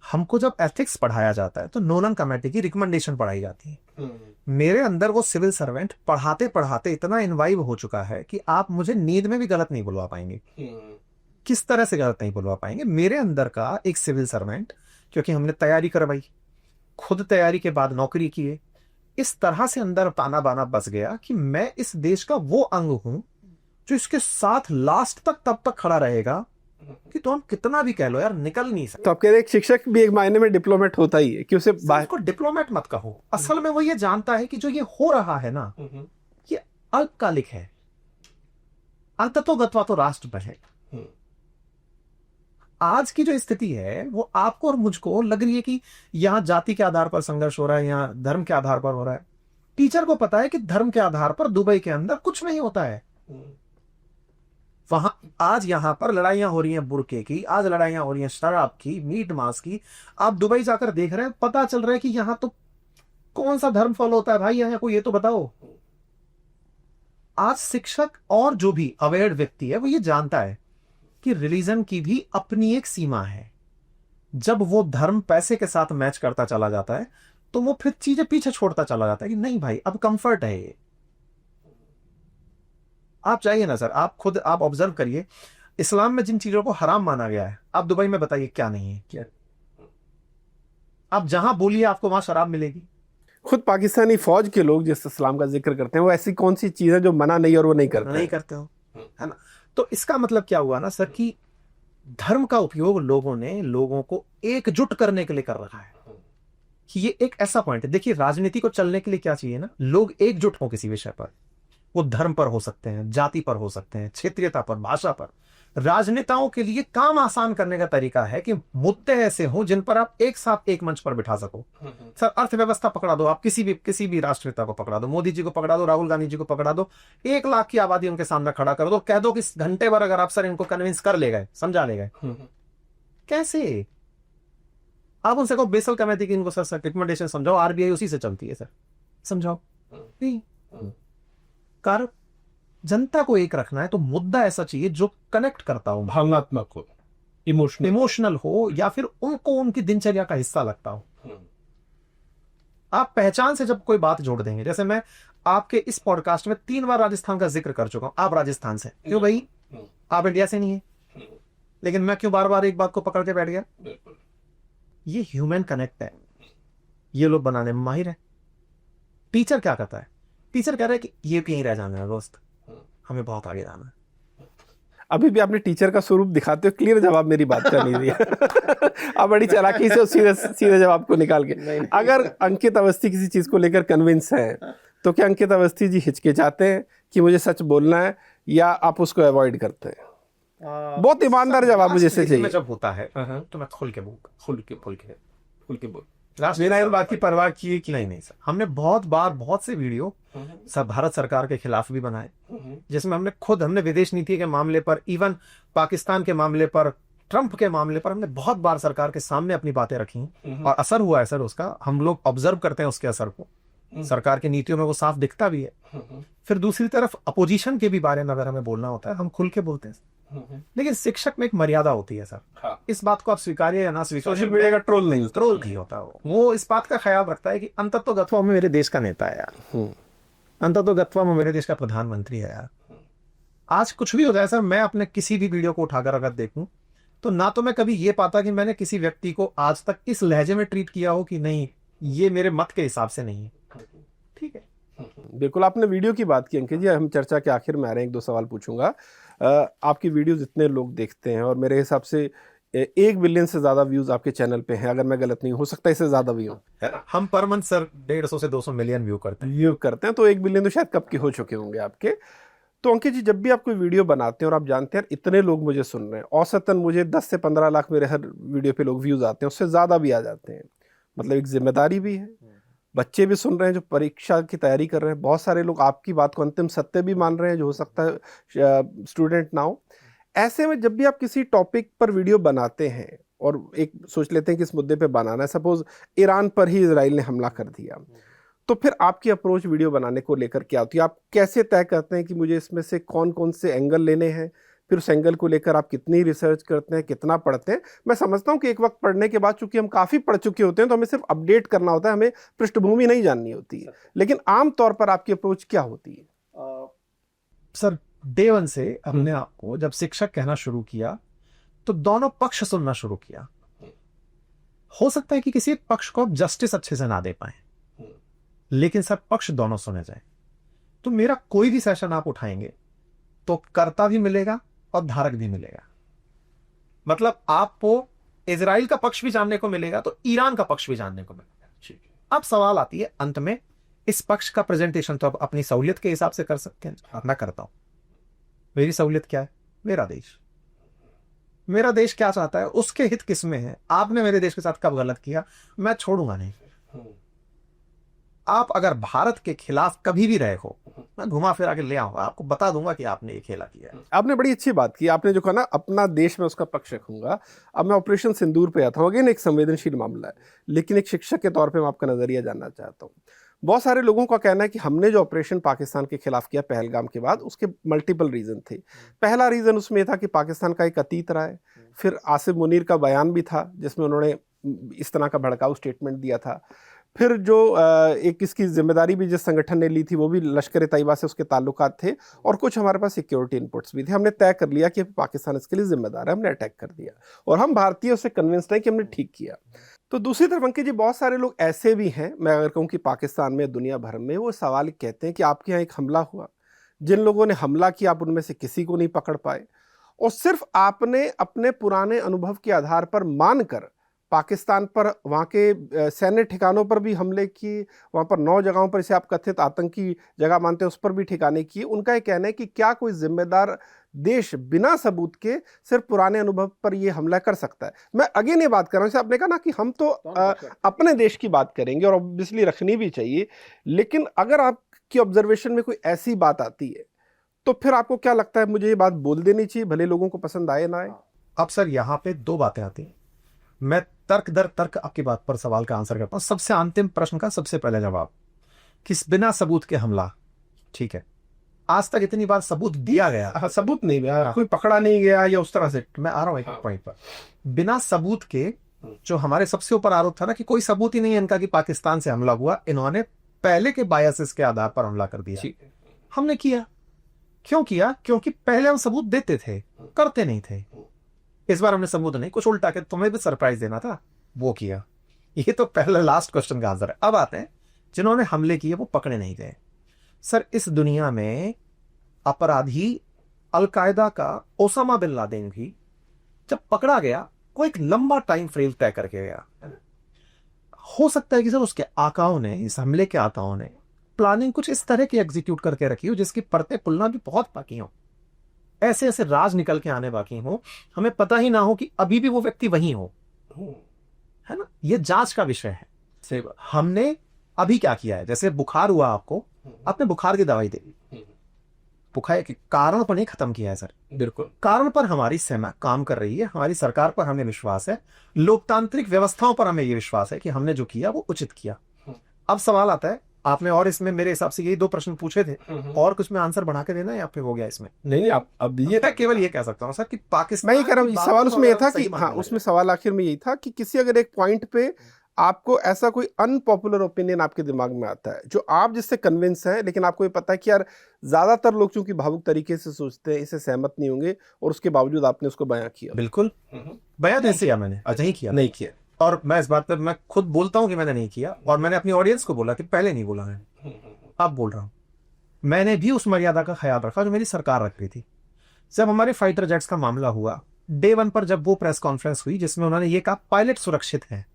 हमको जब एथिक्स पढ़ाया जाता है तो नोलन कमेटी की रिकमेंडेशन पढ़ाई जाती है। मेरे अंदर वो सिविल सर्वेंट पढ़ाते पढ़ाते इतना इन्वाइव हो चुका है कि आप मुझे नींद में भी गलत नहीं बुलवा पाएंगे। किस तरह से गलत नहीं बुलवा पाएंगे? मेरे अंदर का एक सिविल सर्वेंट, क्योंकि हमने तैयारी करवाई, खुद तैयारी के बाद नौकरी किए, इस तरह से अंदर ताना बाना बस गया कि मैं इस देश का वो अंग हूं जो इसके साथ लास्ट तक तब तक खड़ा रहेगा कि तो हम कितना भी कह लो यार निकल नहीं सकते। तो आप कह रहे एक शिक्षक भी एक मायने में डिप्लोमेट होता ही है कि उसे उसको डिप्लोमेट मत कहो, असल में वो ये जानता है कि जो ये हो रहा है ना, ये अल्पकालिक है, अंततो गत्वा तो राष्ट्र बनेगा। आज की जो स्थिति है वो आपको और मुझको लग रही है कि यहां जाति के आधार पर संघर्ष हो रहा है, यहां धर्म के आधार पर हो रहा है। टीचर को पता है कि धर्म के आधार पर दुबई के अंदर कुछ नहीं होता है। वहां आज यहां पर लड़ाइयां हो रही हैं बुरके की, आज लड़ाइयां हो रही हैं शराब की, मीट मांस की। आप दुबई जाकर देख रहे हैं, पता चल रहा है कि यहां तो कौन सा धर्म फॉलो होता है भाई, यहां कोई ये तो बताओ। आज शिक्षक और जो भी अवेयर व्यक्ति है वो ये जानता है कि रिलीजन की भी अपनी एक सीमा है। जब वो धर्म पैसे के साथ मैच करता चला जाता है तो वो फिर चीजें पीछे छोड़ता चला जाता है कि नहीं भाई अब कंफर्ट है ये। आप चाहिए ना सर, आप खुद आप ऑब्जर्व करिए, इस्लाम में जिन चीजों को हराम माना गया है, आप दुबई में बताइए क्या नहीं है, क्या आप जहां बोलिए आपको वहां शराब मिलेगी। खुद पाकिस्तानी फौज के लोग जिस इस्लाम का जिक्र करते हैं वो ऐसी कौन सी चीज है जो मना नहीं और वो नहीं करते हो, है ना। तो इसका मतलब क्या हुआ ना सर कि धर्म का उपयोग लोगों ने लोगों को एकजुट करने के लिए कर रखा है कि ये एक ऐसा पॉइंट है। देखिए राजनीति को चलने के लिए क्या चाहिए ना, लोग एकजुट हों किसी विषय पर, वो धर्म पर हो सकते हैं, जाति पर हो सकते हैं, क्षेत्रीयता पर, भाषा पर। राजनेताओं के लिए काम आसान करने का तरीका है कि मुद्दे ऐसे हों जिन पर आप एक साथ एक मंच पर बिठा सको। सर अर्थव्यवस्था पकड़ा दो, आप किसी भी राष्ट्रनेता को पकड़ा दो, मोदी जी को पकड़ा दो, राहुल गांधी जी को पकड़ा दो, 1 लाख की आबादी उनके सामने खड़ा कर दो, कह दो कि घंटे भर अगर आप सर इनको कन्विंस कर ले गए, समझा ले गए, कैसे? आप उनसे कहो बेसल कमेटी की इनको सर रिकमेंडेशन समझाओ, आरबीआई उसी से चलती है सर, समझाओ नहीं। कार जनता को एक रखना है तो मुद्दा ऐसा चाहिए जो कनेक्ट करता हो, भावनात्मक हो, इमोशनल हो, या फिर उनको उनकी दिनचर्या का हिस्सा लगता हो। आप पहचान से जब कोई बात जोड़ देंगे, जैसे मैं आपके इस पॉडकास्ट में 3 बार राजस्थान का जिक्र कर चुका हूं, आप राजस्थान से, क्यों भाई आप इंडिया से नहीं है, लेकिन मैं क्यों बार बार एक बात को पकड़ के बैठ गया? ये ह्यूमन कनेक्ट है, ये लोग बनाने में माहिर है। टीचर क्या करता है? टीचर कह रहा है कि ये कहीं रह जाना है दोस्त, हमें बहुत आगे जाना है। अभी भी आपने टीचर का स्वरूप दिखाते हो, क्लियर जवाब मेरी बात का नहीं दिया। आप बड़ी चालाकी से सीधे जवाब को निकाल के। अगर अंकित अवस्थी किसी चीज को लेकर कन्विंस है तो क्या अंकित अवस्थी जी हिचकिचाते हैं कि मुझे सच बोलना है, या आप उसको अवॉइड करते हैं? बहुत ईमानदार जवाब मुझे से चाहिए। जब होता है तो मैं खुल के बोल बिना इस बात की परवाह किए कि नहीं सर। हमने बहुत बार बहुत से वीडियो सब भारत सरकार के खिलाफ भी बनाए, जिसमें हमने विदेश नीति के मामले पर, इवन पाकिस्तान के मामले पर, ट्रंप के मामले पर हमने बहुत बार सरकार के सामने अपनी बातें रखी और असर हुआ है सर उसका। हम लोग ऑब्जर्व करते हैं उसके असर को, सरकार की नीतियों में वो साफ दिखता भी है। फिर दूसरी तरफ अपोजिशन के भी बारे में अगर हमें बोलना होता है हम खुल के बोलते हैं, लेकिन शिक्षक में एक मर्यादा होती है सर। हाँ। इस बात को आप स्वीकारिए या ना स्वीकारिए, सोशल मीडिया का ट्रोल नहीं होता। वो इस बात का ख्याल रखता है कि अंततोगत्वा में मेरे देश का नेता है यार, अंततोगत्वा में मेरे देश का प्रधानमंत्री है यार। आज कुछ भी हो जाए सर, मैं अपने किसी भी वीडियो को उठाकर अगर देखूं तो ना तो मैं कभी ये पाता कि मैंने किसी व्यक्ति को आज तक इस लहजे में ट्रीट किया हो कि नहीं ये मेरे मत के हिसाब से नहीं है, ठीक है। बिल्कुल, आपने वीडियो की बात की अंकित जी, हम चर्चा के आखिर में आ रहे हैं, 1-2 सवाल पूछूंगा। आपकी वीडियोस इतने लोग देखते हैं और मेरे हिसाब से 1 बिलियन से ज़्यादा व्यूज़ आपके चैनल पे हैं, अगर मैं गलत नहीं, हो सकता है इससे ज़्यादा भी हो। हम पर मंथ सर 150 से 200 मिलियन व्यू करते हैं, तो 1 बिलियन तो शायद कब के हो चुके होंगे आपके। तो अंकित जी, जब भी आप कोई वीडियो बनाते हैं और आप जानते हैं इतने लोग मुझे सुन रहे हैं, औसतन मुझे 10 से 15 लाख मेरे हर वीडियो पे लोग व्यूज़ आते हैं, उससे ज़्यादा भी आ जाते हैं, मतलब एक जिम्मेदारी भी है। बच्चे भी सुन रहे हैं जो परीक्षा की तैयारी कर रहे हैं, बहुत सारे लोग आपकी बात को अंतिम सत्य भी मान रहे हैं जो हो सकता है स्टूडेंट ना हो। ऐसे में जब भी आप किसी टॉपिक पर वीडियो बनाते हैं और एक सोच लेते हैं कि इस मुद्दे पे बनाना है, सपोज ईरान पर ही इजराइल ने हमला कर दिया, तो फिर आपकी अप्रोच वीडियो बनाने को लेकर क्या होती है? आप कैसे तय करते हैं कि मुझे इसमें से कौन कौन से एंगल लेने हैं? फिर उस एंगल को लेकर आप कितनी रिसर्च करते हैं, कितना पढ़ते हैं? मैं समझता हूँ कि एक वक्त पढ़ने के बाद चूंकि हम काफ़ी पढ़ चुके होते हैं तो हमें सिर्फ अपडेट करना होता है, हमें पृष्ठभूमि नहीं जाननी होती है, लेकिन आम तौर पर आपकी अप्रोच क्या होती है? सर डे 1 से हमने आपको जब शिक्षक कहना शुरू किया तो दोनों पक्ष सुनना शुरू किया। हो सकता है कि किसी एक पक्ष को आप जस्टिस अच्छे से ना दे पाए, लेकिन सर पक्ष दोनों सुने जाए। तो मेरा कोई भी सेशन आप उठाएंगे तो कर्ता भी मिलेगा और धारक भी मिलेगा, मतलब आपको इजराइल का पक्ष भी जानने को मिलेगा तो ईरान का पक्ष भी जानने को मिलेगा। अब सवाल आती है अंत में, इस पक्ष का प्रेजेंटेशन तो आप अपनी सहूलियत के हिसाब से कर सकते हैं, मैं करता हूं। मेरी सहूलियत क्या है? मेरा देश क्या चाहता है, उसके हित किस में है। आपने मेरे देश के साथ कब गलत किया, मैं छोड़ूंगा नहीं। आप अगर भारत के खिलाफ कभी भी रहे हो, मैं घुमा फिरा के ले आऊंगा, आपको बता दूंगा कि आपने ये खेला किया है। आपने बड़ी अच्छी बात की, आपने जो कहा ना अपना देश में उसका पक्ष रखूंगा। अब मैं ऑपरेशन सिंदूर पे आता हूँ, अगेन एक संवेदनशील मामला है, लेकिन एक शिक्षक के तौर पे मैं आपका नजरिया जानना चाहता हूँ। बहुत सारे लोगों का कहना है कि हमने जो ऑपरेशन पाकिस्तान के खिलाफ किया पहलगाम के बाद, उसके मल्टीपल रीज़न थे। पहला रीज़न उसमें था कि पाकिस्तान का एक अतीत रहा है, फिर आसिफ मुनीर का बयान भी था जिसमें उन्होंने इस तरह का भड़काऊ स्टेटमेंट दिया था, फिर जो एक इसकी जिम्मेदारी भी जिस संगठन ने ली थी वो भी लश्कर तैयबा से उसके ताल्लुकात थे, और कुछ हमारे पास सिक्योरिटी इनपुट्स भी थे। हमने तय कर लिया कि पाकिस्तान इसके लिए जिम्मेदार है, हमने अटैक कर दिया और हम भारतीय उससे कन्विंस्ड हैं कि हमने ठीक किया। तो दूसरी तरफ अंकित जी, बहुत सारे लोग ऐसे भी हैं, मैं अगर कहूँ कि पाकिस्तान में, दुनिया भर में, वो सवाल कहते हैं कि आपके यहाँ एक हमला हुआ, जिन लोगों ने हमला किया आप उनमें से किसी को नहीं पकड़ पाए, और सिर्फ आपने अपने पुराने अनुभव के आधार पर मानकर पाकिस्तान पर वहाँ के सैन्य ठिकानों पर भी हमले किए, वहाँ पर 9 जगहों पर इसे आप कथित आतंकी जगह मानते हैं उस पर भी ठिकाने किए। उनका ये कहना है कि क्या कोई जिम्मेदार देश बिना सबूत के सिर्फ पुराने अनुभव पर ये हमला कर सकता है? मैं अगेन ये बात कर रहा हूँ, आपने कहा ना कि हम तो अपने देश की बात करेंगे और ऑब्वियसली रखनी भी चाहिए, लेकिन अगर आपकी ऑब्जर्वेशन में कोई ऐसी बात आती है तो फिर आपको क्या लगता है, मुझे ये बात बोल देनी चाहिए भले लोगों को पसंद आए ना आए? अब सर यहाँ पे 2 बातें आती हैं, मैं तर्क दर तर्क आपकी बात पर सवाल का आंसर करता हूं। सबसे अंतिम प्रश्न का सबसे पहले जवाब, किस बिना सबूत के हमला, ठीक है, आज तक इतनी बार सबूत दिया गया, सबूत नहीं गया, कोई पकड़ा नहीं गया या उस तरह से। मैं आ रहा हूं एक पॉइंट पर, बिना सबूत के जो हमारे सबसे ऊपर आरोप था ना कि कोई सबूत ही नहीं है इनका कि पाकिस्तान से हमला हुआ, इन्होंने पहले के बायसेस के आधार पर हमला कर दिया। हमने किया, क्यों किया? क्योंकि पहले हम सबूत देते थे, करते नहीं थे। इस बार हमने सबूत नहीं, कुछ उल्टा के तुम्हें भी सरप्राइज देना था, वो किया। ये तो पहले लास्ट क्वेश्चन का आंसर है। अब आते हैं जिन्होंने हमले किए वो पकड़े नहीं गए। सर, इस दुनिया में अपराधी अलकायदा का ओसामा बिन लादेन भी जब पकड़ा गया, वो एक लंबा टाइम फ्रेम तय करके गया। हो सकता है कि सर उसके आकाओं ने, इस हमले के आकाओं ने प्लानिंग कुछ इस तरह की एग्जीक्यूट करके रखी हो जिसकी परतें खुलना भी बहुत बाकी हो, ऐसे ऐसे राज निकल के आने बाकी हो, हमें पता ही ना हो कि अभी भी वो व्यक्ति वही हो, है ना? ये जांच का विषय है। सही बात। हमने अभी क्या किया है, जैसे बुखार हुआ आपको, आपने बुखार की दवाई दे दी, बुखार के कारण पर नहीं खत्म किया है सर, बिल्कुल कारण पर हमारी सेना काम कर रही है, हमारी सरकार पर हमें विश्वास है, लोकतांत्रिक व्यवस्थाओं पर हमें यह विश्वास है कि हमने जो किया वो उचित किया। अब सवाल आता है, आपने और इसमें मेरे हिसाब से यही 2 प्रश्न पूछे थे, और कुछ में आंसर बढ़ा के देना या फिर हो गया इसमें? नहीं, आप अब ये मैं केवल ये कह सकता हूं सर कि पाकिस्तान, मैं ये कह रहा हूँ, सवाल उसमें ये था कि हाँ, उसमें सवाल आखिर में यही था कि किसी अगर एक पॉइंट पे आपको ऐसा कोई अनपॉपुलर ओपिनियन आपके दिमाग में आता है जो आप जिससे कन्विंस हैं, लेकिन आपको ये पता है कि यार ज्यादातर लोग चूंकि भावुक तरीके से सोचते हैं, इससे सहमत नहीं होंगे, और उसके बावजूद आपने उसको बयां किया। बिल्कुल बयां नहीं किया मैंने, अच्छा ही किया, नहीं किया। और मैं इस बात पर मैं खुद बोलता हूं कि मैंने नहीं किया, और मैंने अपनी ऑडियंस को बोला कि पहले नहीं बोला मैं, अब बोल रहा हूं। मैंने भी उस मर्यादा का ख्याल रखा जो मेरी सरकार रख रही थी। जब हमारे फाइटर जेट्स का मामला हुआ, डे 1 पर जब वो प्रेस कॉन्फ्रेंस हुई जिसमें उन्होंने ये कहा पायलट सुरक्षित है,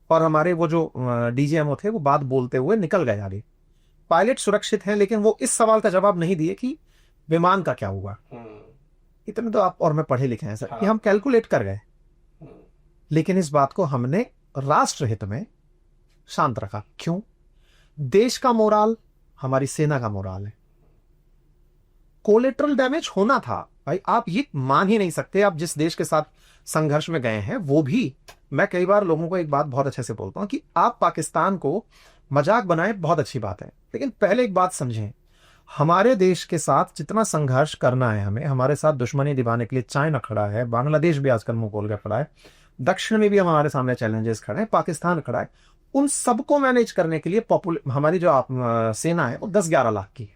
और हमारे वो जो डीजीएमओ थे वो बात बोलते हुए निकल गए आगे, पायलट सुरक्षित है, लेकिन वो इस सवाल का जवाब नहीं दिए कि विमान का क्या हुआ। इतने तो आप और मैं पढ़े लिखे हैं सर कि हम कैलकुलेट कर गए, लेकिन इस बात को हमने राष्ट्र हित में शांत रखा। क्यों? देश का मोराल हमारी सेना का मोराल है। कोलेटरल डैमेज होना था भाई, आप ये मान ही नहीं सकते। आप जिस देश के साथ संघर्ष में गए हैं वो भी, मैं कई बार लोगों को एक बात बहुत अच्छे से बोलता हूं कि आप पाकिस्तान को मजाक बनाए बहुत अच्छी बात है, लेकिन पहले एक बात समझें, हमारे देश के साथ जितना संघर्ष करना है हमें, हमारे साथ दुश्मनी दिवाने के लिए चाइना खड़ा है, बांग्लादेश भी आजकल मुंह खोल के खड़ा है, दक्षिण में भी हमारे सामने चैलेंजेस खड़े हैं, पाकिस्तान खड़ा है, उन सबको मैनेज करने के लिए हमारी जो सेना है वो 10-11 लाख की है,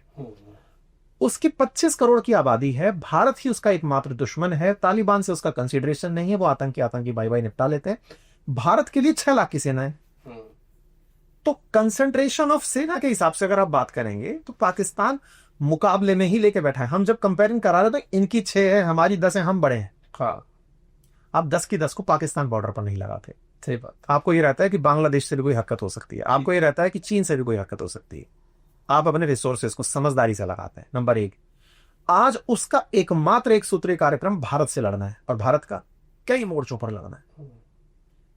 उसकी 25 करोड़ की आबादी है, भारत ही उसका एकमात्र दुश्मन है, तालिबान से उसका कंसिडरेशन नहीं है, वो आतंकी बाई निपटा लेते हैं, भारत के लिए 6 लाख की सेना है। तो कंसंट्रेशन ऑफ सेना के हिसाब से अगर आप बात करेंगे तो पाकिस्तान मुकाबले में ही लेके बैठा है। हम जब कंपेयरिंग करा रहे तो इनकी 6 है, हमारी 10 है, हम बड़े हैं। हाँ, आप 10 की 10 को पाकिस्तान बॉर्डर पर नहीं लगाते। सही बात। आपको ये रहता है कि बांग्लादेश से भी कोई हरकत हो सकती है, आपको ये रहता है कि चीन से भी कोई हरकत हो सकती है, आप अपने रिसोर्सेज को समझदारी से लगाते हैं। नंबर 1, आज उसका एकमात्र एक सूत्रीय कार्यक्रम भारत से लड़ना है, और भारत का कई मोर्चों पर लड़ना है।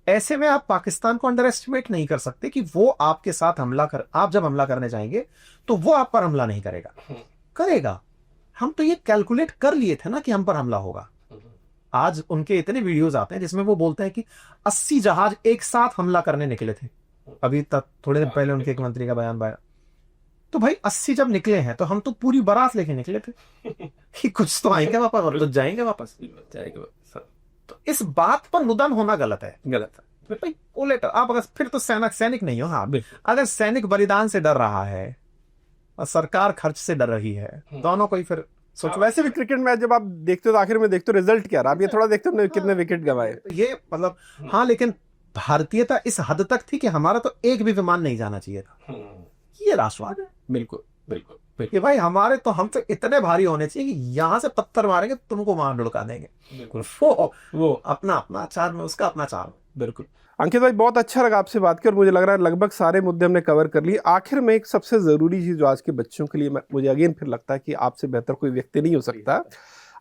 ऐसे में आप पाकिस्तान को अंडर एस्टिमेट नहीं कर सकते कि वो आपके साथ आप जब हमला करने जाएंगे तो वो आप पर हमला नहीं करेगा। हम तो ये कैलकुलेट कर लिए थे ना कि हम पर हमला होगा। आज उनके इतने वीडियोस आते हैं जिसमें वो बोलते हैं कि 80 जहाज एक साथ हमला करने निकले थे। अभी तक थोड़े दिन पहले उनके एक मंत्री का बयान आया। तो भाई 80 जब निकले हैं तो हम तो पूरी बारात लेके निकले थे कि कुछ तो आएंगे वापस और कुछ जाएंगे वापस। तो इस बात पर नुदान होना गलत है, गलत है भाई। वो लेटर आप अगर फिर तो सैनिक नहीं हो। हाँ, अगर सैनिक बलिदान से डर रहा है और सरकार खर्च से डर रही है, दोनों को ही फिर सोचो। वैसे भी क्रिकेट मैच जब आप देखते हो तो आखिर में देखते हो रिजल्ट क्या रहा, आप ये थोड़ा देखते हो कितने विकेट गंवाए ये मतलब। हाँ, लेकिन भारतीयता इस हद तक थी कि हमारा तो एक भी विमान नहीं जाना चाहिए था। ये राष्ट्रवाद है। बिल्कुल बिल्कुल कि भाई हमारे तो हम तो इतने भारी होने चाहिए कि यहां से पत्थर मारेंगे तुमको वहां लुढ़का देंगे। बिल्कुल वो अपना अपना चार में उसका अपना चार। बिल्कुल अंकित भाई, बहुत अच्छा लगा आपसे बात कर, और मुझे लग रहा है लगभग सारे मुद्दे हमने कवर कर लिए। आखिर में एक सबसे जरूरी चीज जो आज के बच्चों के लिए मुझे अगेन फिर लगता है कि आपसे बेहतर कोई व्यक्ति नहीं हो सकता।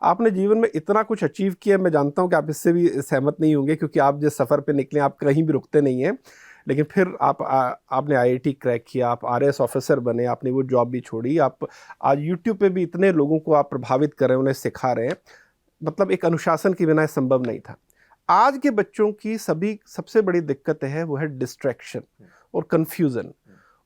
आपने जीवन में इतना कुछ अचीव किया, मैं जानता हूं कि आप इससे भी सहमत नहीं होंगे, क्योंकि आप जिस सफर पे निकले आप कहीं भी रुकते नहीं हैं। लेकिन फिर आपने IIT क्रैक किया, आप RS ऑफिसर बने, आपने वो जॉब भी छोड़ी, आप आज YouTube पे भी इतने लोगों को आप प्रभावित कर रहे हैं, उन्हें सिखा रहे हैं। मतलब एक अनुशासन के बिना संभव नहीं था। आज के बच्चों की सबसे बड़ी दिक्कत है वो है डिस्ट्रैक्शन और कंफ्यूजन,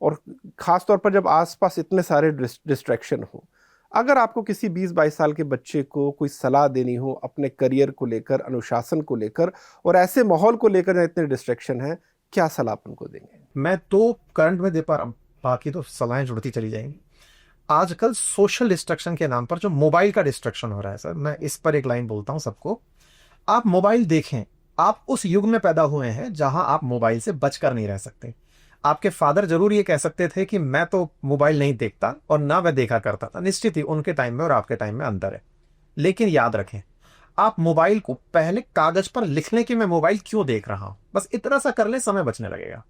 और खास तौर पर जब आसपास इतने सारे डिस्ट्रैक्शन हो। अगर आपको किसी 20-22 साल के बच्चे को कोई सलाह देनी हो अपने करियर को लेकर, अनुशासन को लेकर, और ऐसे माहौल को लेकर जहाँ इतने डिस्ट्रैक्शन है, क्या सलाह आप उनको देंगे? मैं तो करंट में दे पा रहा हूँ, बाकी तो सलाहें जुड़ती चली जाएंगी। आजकल सोशल डिस्ट्रक्शन के नाम पर जो मोबाइल का डिस्ट्रक्शन हो रहा है सर, मैं इस पर एक लाइन बोलता हूँ सबको। आप मोबाइल देखें, आप उस युग में पैदा हुए हैं जहां आप मोबाइल से बचकर नहीं रह सकते। आपके फादर जरूर ये कह सकते थे कि मैं तो मोबाइल नहीं देखता और ना मैं देखा करता था। निश्चित ही उनके टाइम में और आपके टाइम में अंतर है, लेकिन याद रखें, आप मोबाइल को पहले कागज पर लिख लें कि मैं मोबाइल क्यों देख रहा हूं, बस इतना सा कर लें, समय बचने लगेगा।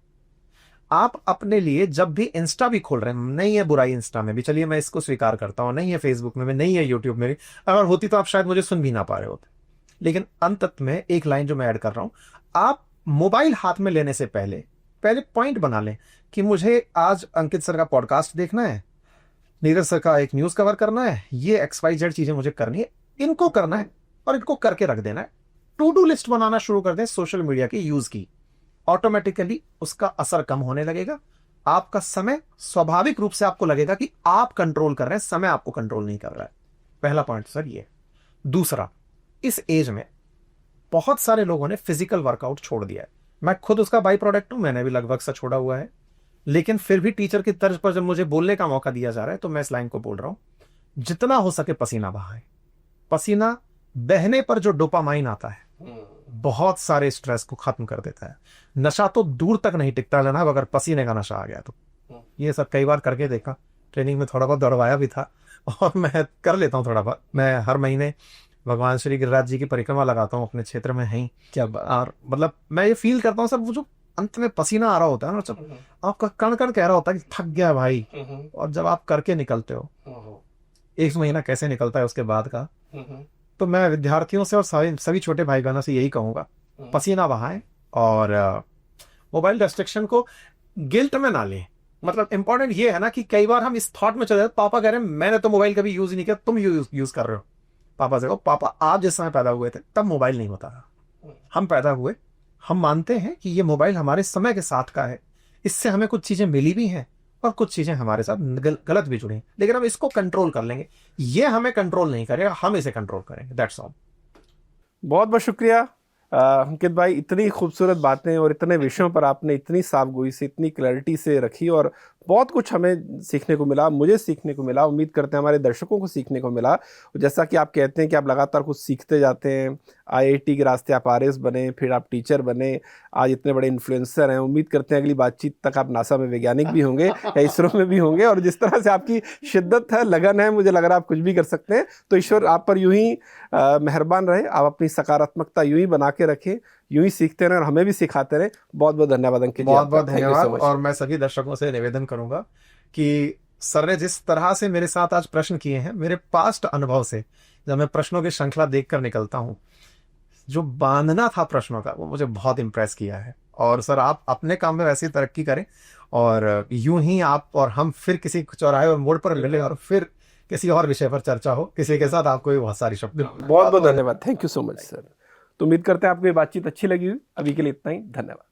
आप अपने लिए जब भी इंस्टा भी खोल रहे हैं, नहीं है बुराई इंस्टा में भी, चलिए मैं इसको स्वीकार करता हूं, नहीं है फेसबुक में भी, नहीं है यूट्यूब में भी, अगर होती तो आप शायद मुझे सुन भी ना पा रहे होते। लेकिन अंत में एक लाइन जो मैं ऐड कर रहा हूं, आप मोबाइल हाथ में लेने से पहले पॉइंट बना लें कि मुझे आज अंकित सर का पॉडकास्ट देखना है, नीरज सर का एक न्यूज कवर करना है, ये XYZ चीजें मुझे करनी है, इनको करना है और इनको करके रख देना है। टू डू लिस्ट बनाना शुरू कर दें सोशल मीडिया की यूज की, ऑटोमेटिकली उसका असर कम होने लगेगा। आपका समय स्वाभाविक रूप से आपको लगेगा कि आप कंट्रोल कर रहे हैं, समय आपको कंट्रोल नहीं कर रहा है। पहला पॉइंट सर ये। दूसरा, इस एज में बहुत सारे लोगों ने फिजिकल वर्कआउट छोड़ दिया है। मैं खुद उसका बाई प्रोडक्ट हूं, मैंने भी लगभग सा छोड़ा हुआ है, लेकिन फिर भी टीचर की तर्ज पर जब मुझे बोलने का मौका दिया जा रहा है तो मैं इस लाइन को बोल रहा हूं, जितना हो सके पसीना बहाएं। पसीना बहने पर जो डोपामाइन आता है बहुत सारे स्ट्रेस को खत्म कर देता है। नशा तो दूर तक नहीं टिकता जनाब, अगर पसीने का नशा आ गया तो। ये सब कई बार करके देखा, ट्रेनिंग में थोड़ा बहुत दौड़वाया भी था, और मैं कर लेता हूँ थोड़ा बहुत। मैं हर महीने भगवान श्री गिरिराज जी की परिक्रमा लगाता हूँ अपने क्षेत्र में है। क्या और मतलब मैं ये फील करता हूँ सर, वो जो अंत में पसीना आ रहा होता है ना, जब आपका कण कण कह रहा होता है कि थक गया भाई, और जब आप करके निकलते हो, एक महीना कैसे निकलता है उसके बाद का, तो मैं विद्यार्थियों से और सभी छोटे भाई बहनों से यही कहूंगा, पसीना बहाएं और मोबाइल रेस्ट्रिक्शन को गिल्ट में ना लें। मतलब इंपॉर्टेंट ये है ना कि कई बार हम इस थॉट में चले जाते, पापा कह रहे हैं मैंने तो मोबाइल कभी यूज नहीं किया, तुम यूज कर रहे हो। पापा से कहो, पापा आप जिस समय पैदा हुए थे तब मोबाइल नहीं होता था, हम पैदा हुए, हम मानते हैं कि ये मोबाइल हमारे समय के साथ का है, इससे हमें कुछ चीजें मिली भी हैं और कुछ चीजें हमारे साथ गलत भी जुड़ी हैं, लेकिन हम इसको कंट्रोल कर लेंगे। ये हमें कंट्रोल नहीं करेगा, हम इसे कंट्रोल करेंगे। That's all. बहुत बहुत शुक्रिया अंकित भाई, इतनी खूबसूरत बातें और इतने विषयों पर आपने इतनी साफगोई से, इतनी क्लैरिटी से रखी, और बहुत कुछ हमें सीखने को मिला, मुझे सीखने को मिला, उम्मीद करते हैं हमारे दर्शकों को सीखने को मिला। जैसा कि आप कहते हैं कि आप लगातार कुछ सीखते जाते हैं, IIT के रास्ते आप RS बने, फिर आप टीचर बने, आज इतने बड़े इन्फ्लुएंसर हैं। उम्मीद करते हैं अगली बातचीद तक आप नासा में वैज्ञानिक भी होंगे या ISRO में भी होंगे, और जिस तरह से आपकी शिद्दत है, लगन है, मुझे लग रहा है आप कुछ भी कर सकते हैं। तो ईश्वर आप पर यूं ही मेहरबान रहे, आप अपनी सकारात्मकता यूं ही बना के रखें, यूं ही सीखते रहे और हमें भी सिखाते रहे। बहुत बहुत धन्यवाद अंकित जी, बहुत बहुत धन्यवाद। और मैं सभी दर्शकों से निवेदन करूंगा कि सर ने जिस तरह से मेरे साथ आज प्रश्न किए हैं, मेरे पास्ट अनुभव से जब मैं प्रश्नों की श्रृंखला देखकर निकलता हूं, जो बांधना था प्रश्नों का वो मुझे बहुत इंप्रेस किया है। और सर आप अपने काम में वैसे ही तरक्की करें, और यूं ही आप और हम फिर किसी चौराहे और मोड़ पर मिले और फिर किसी और विषय पर चर्चा हो किसी के साथ। आपको भी बहुत सारी शब्द। बहुत बहुत धन्यवाद, thank you so much sir. तो उम्मीद करते हैं आपको ये बातचीत अच्छी लगी हुई। अभी के लिए इतना ही, धन्यवाद।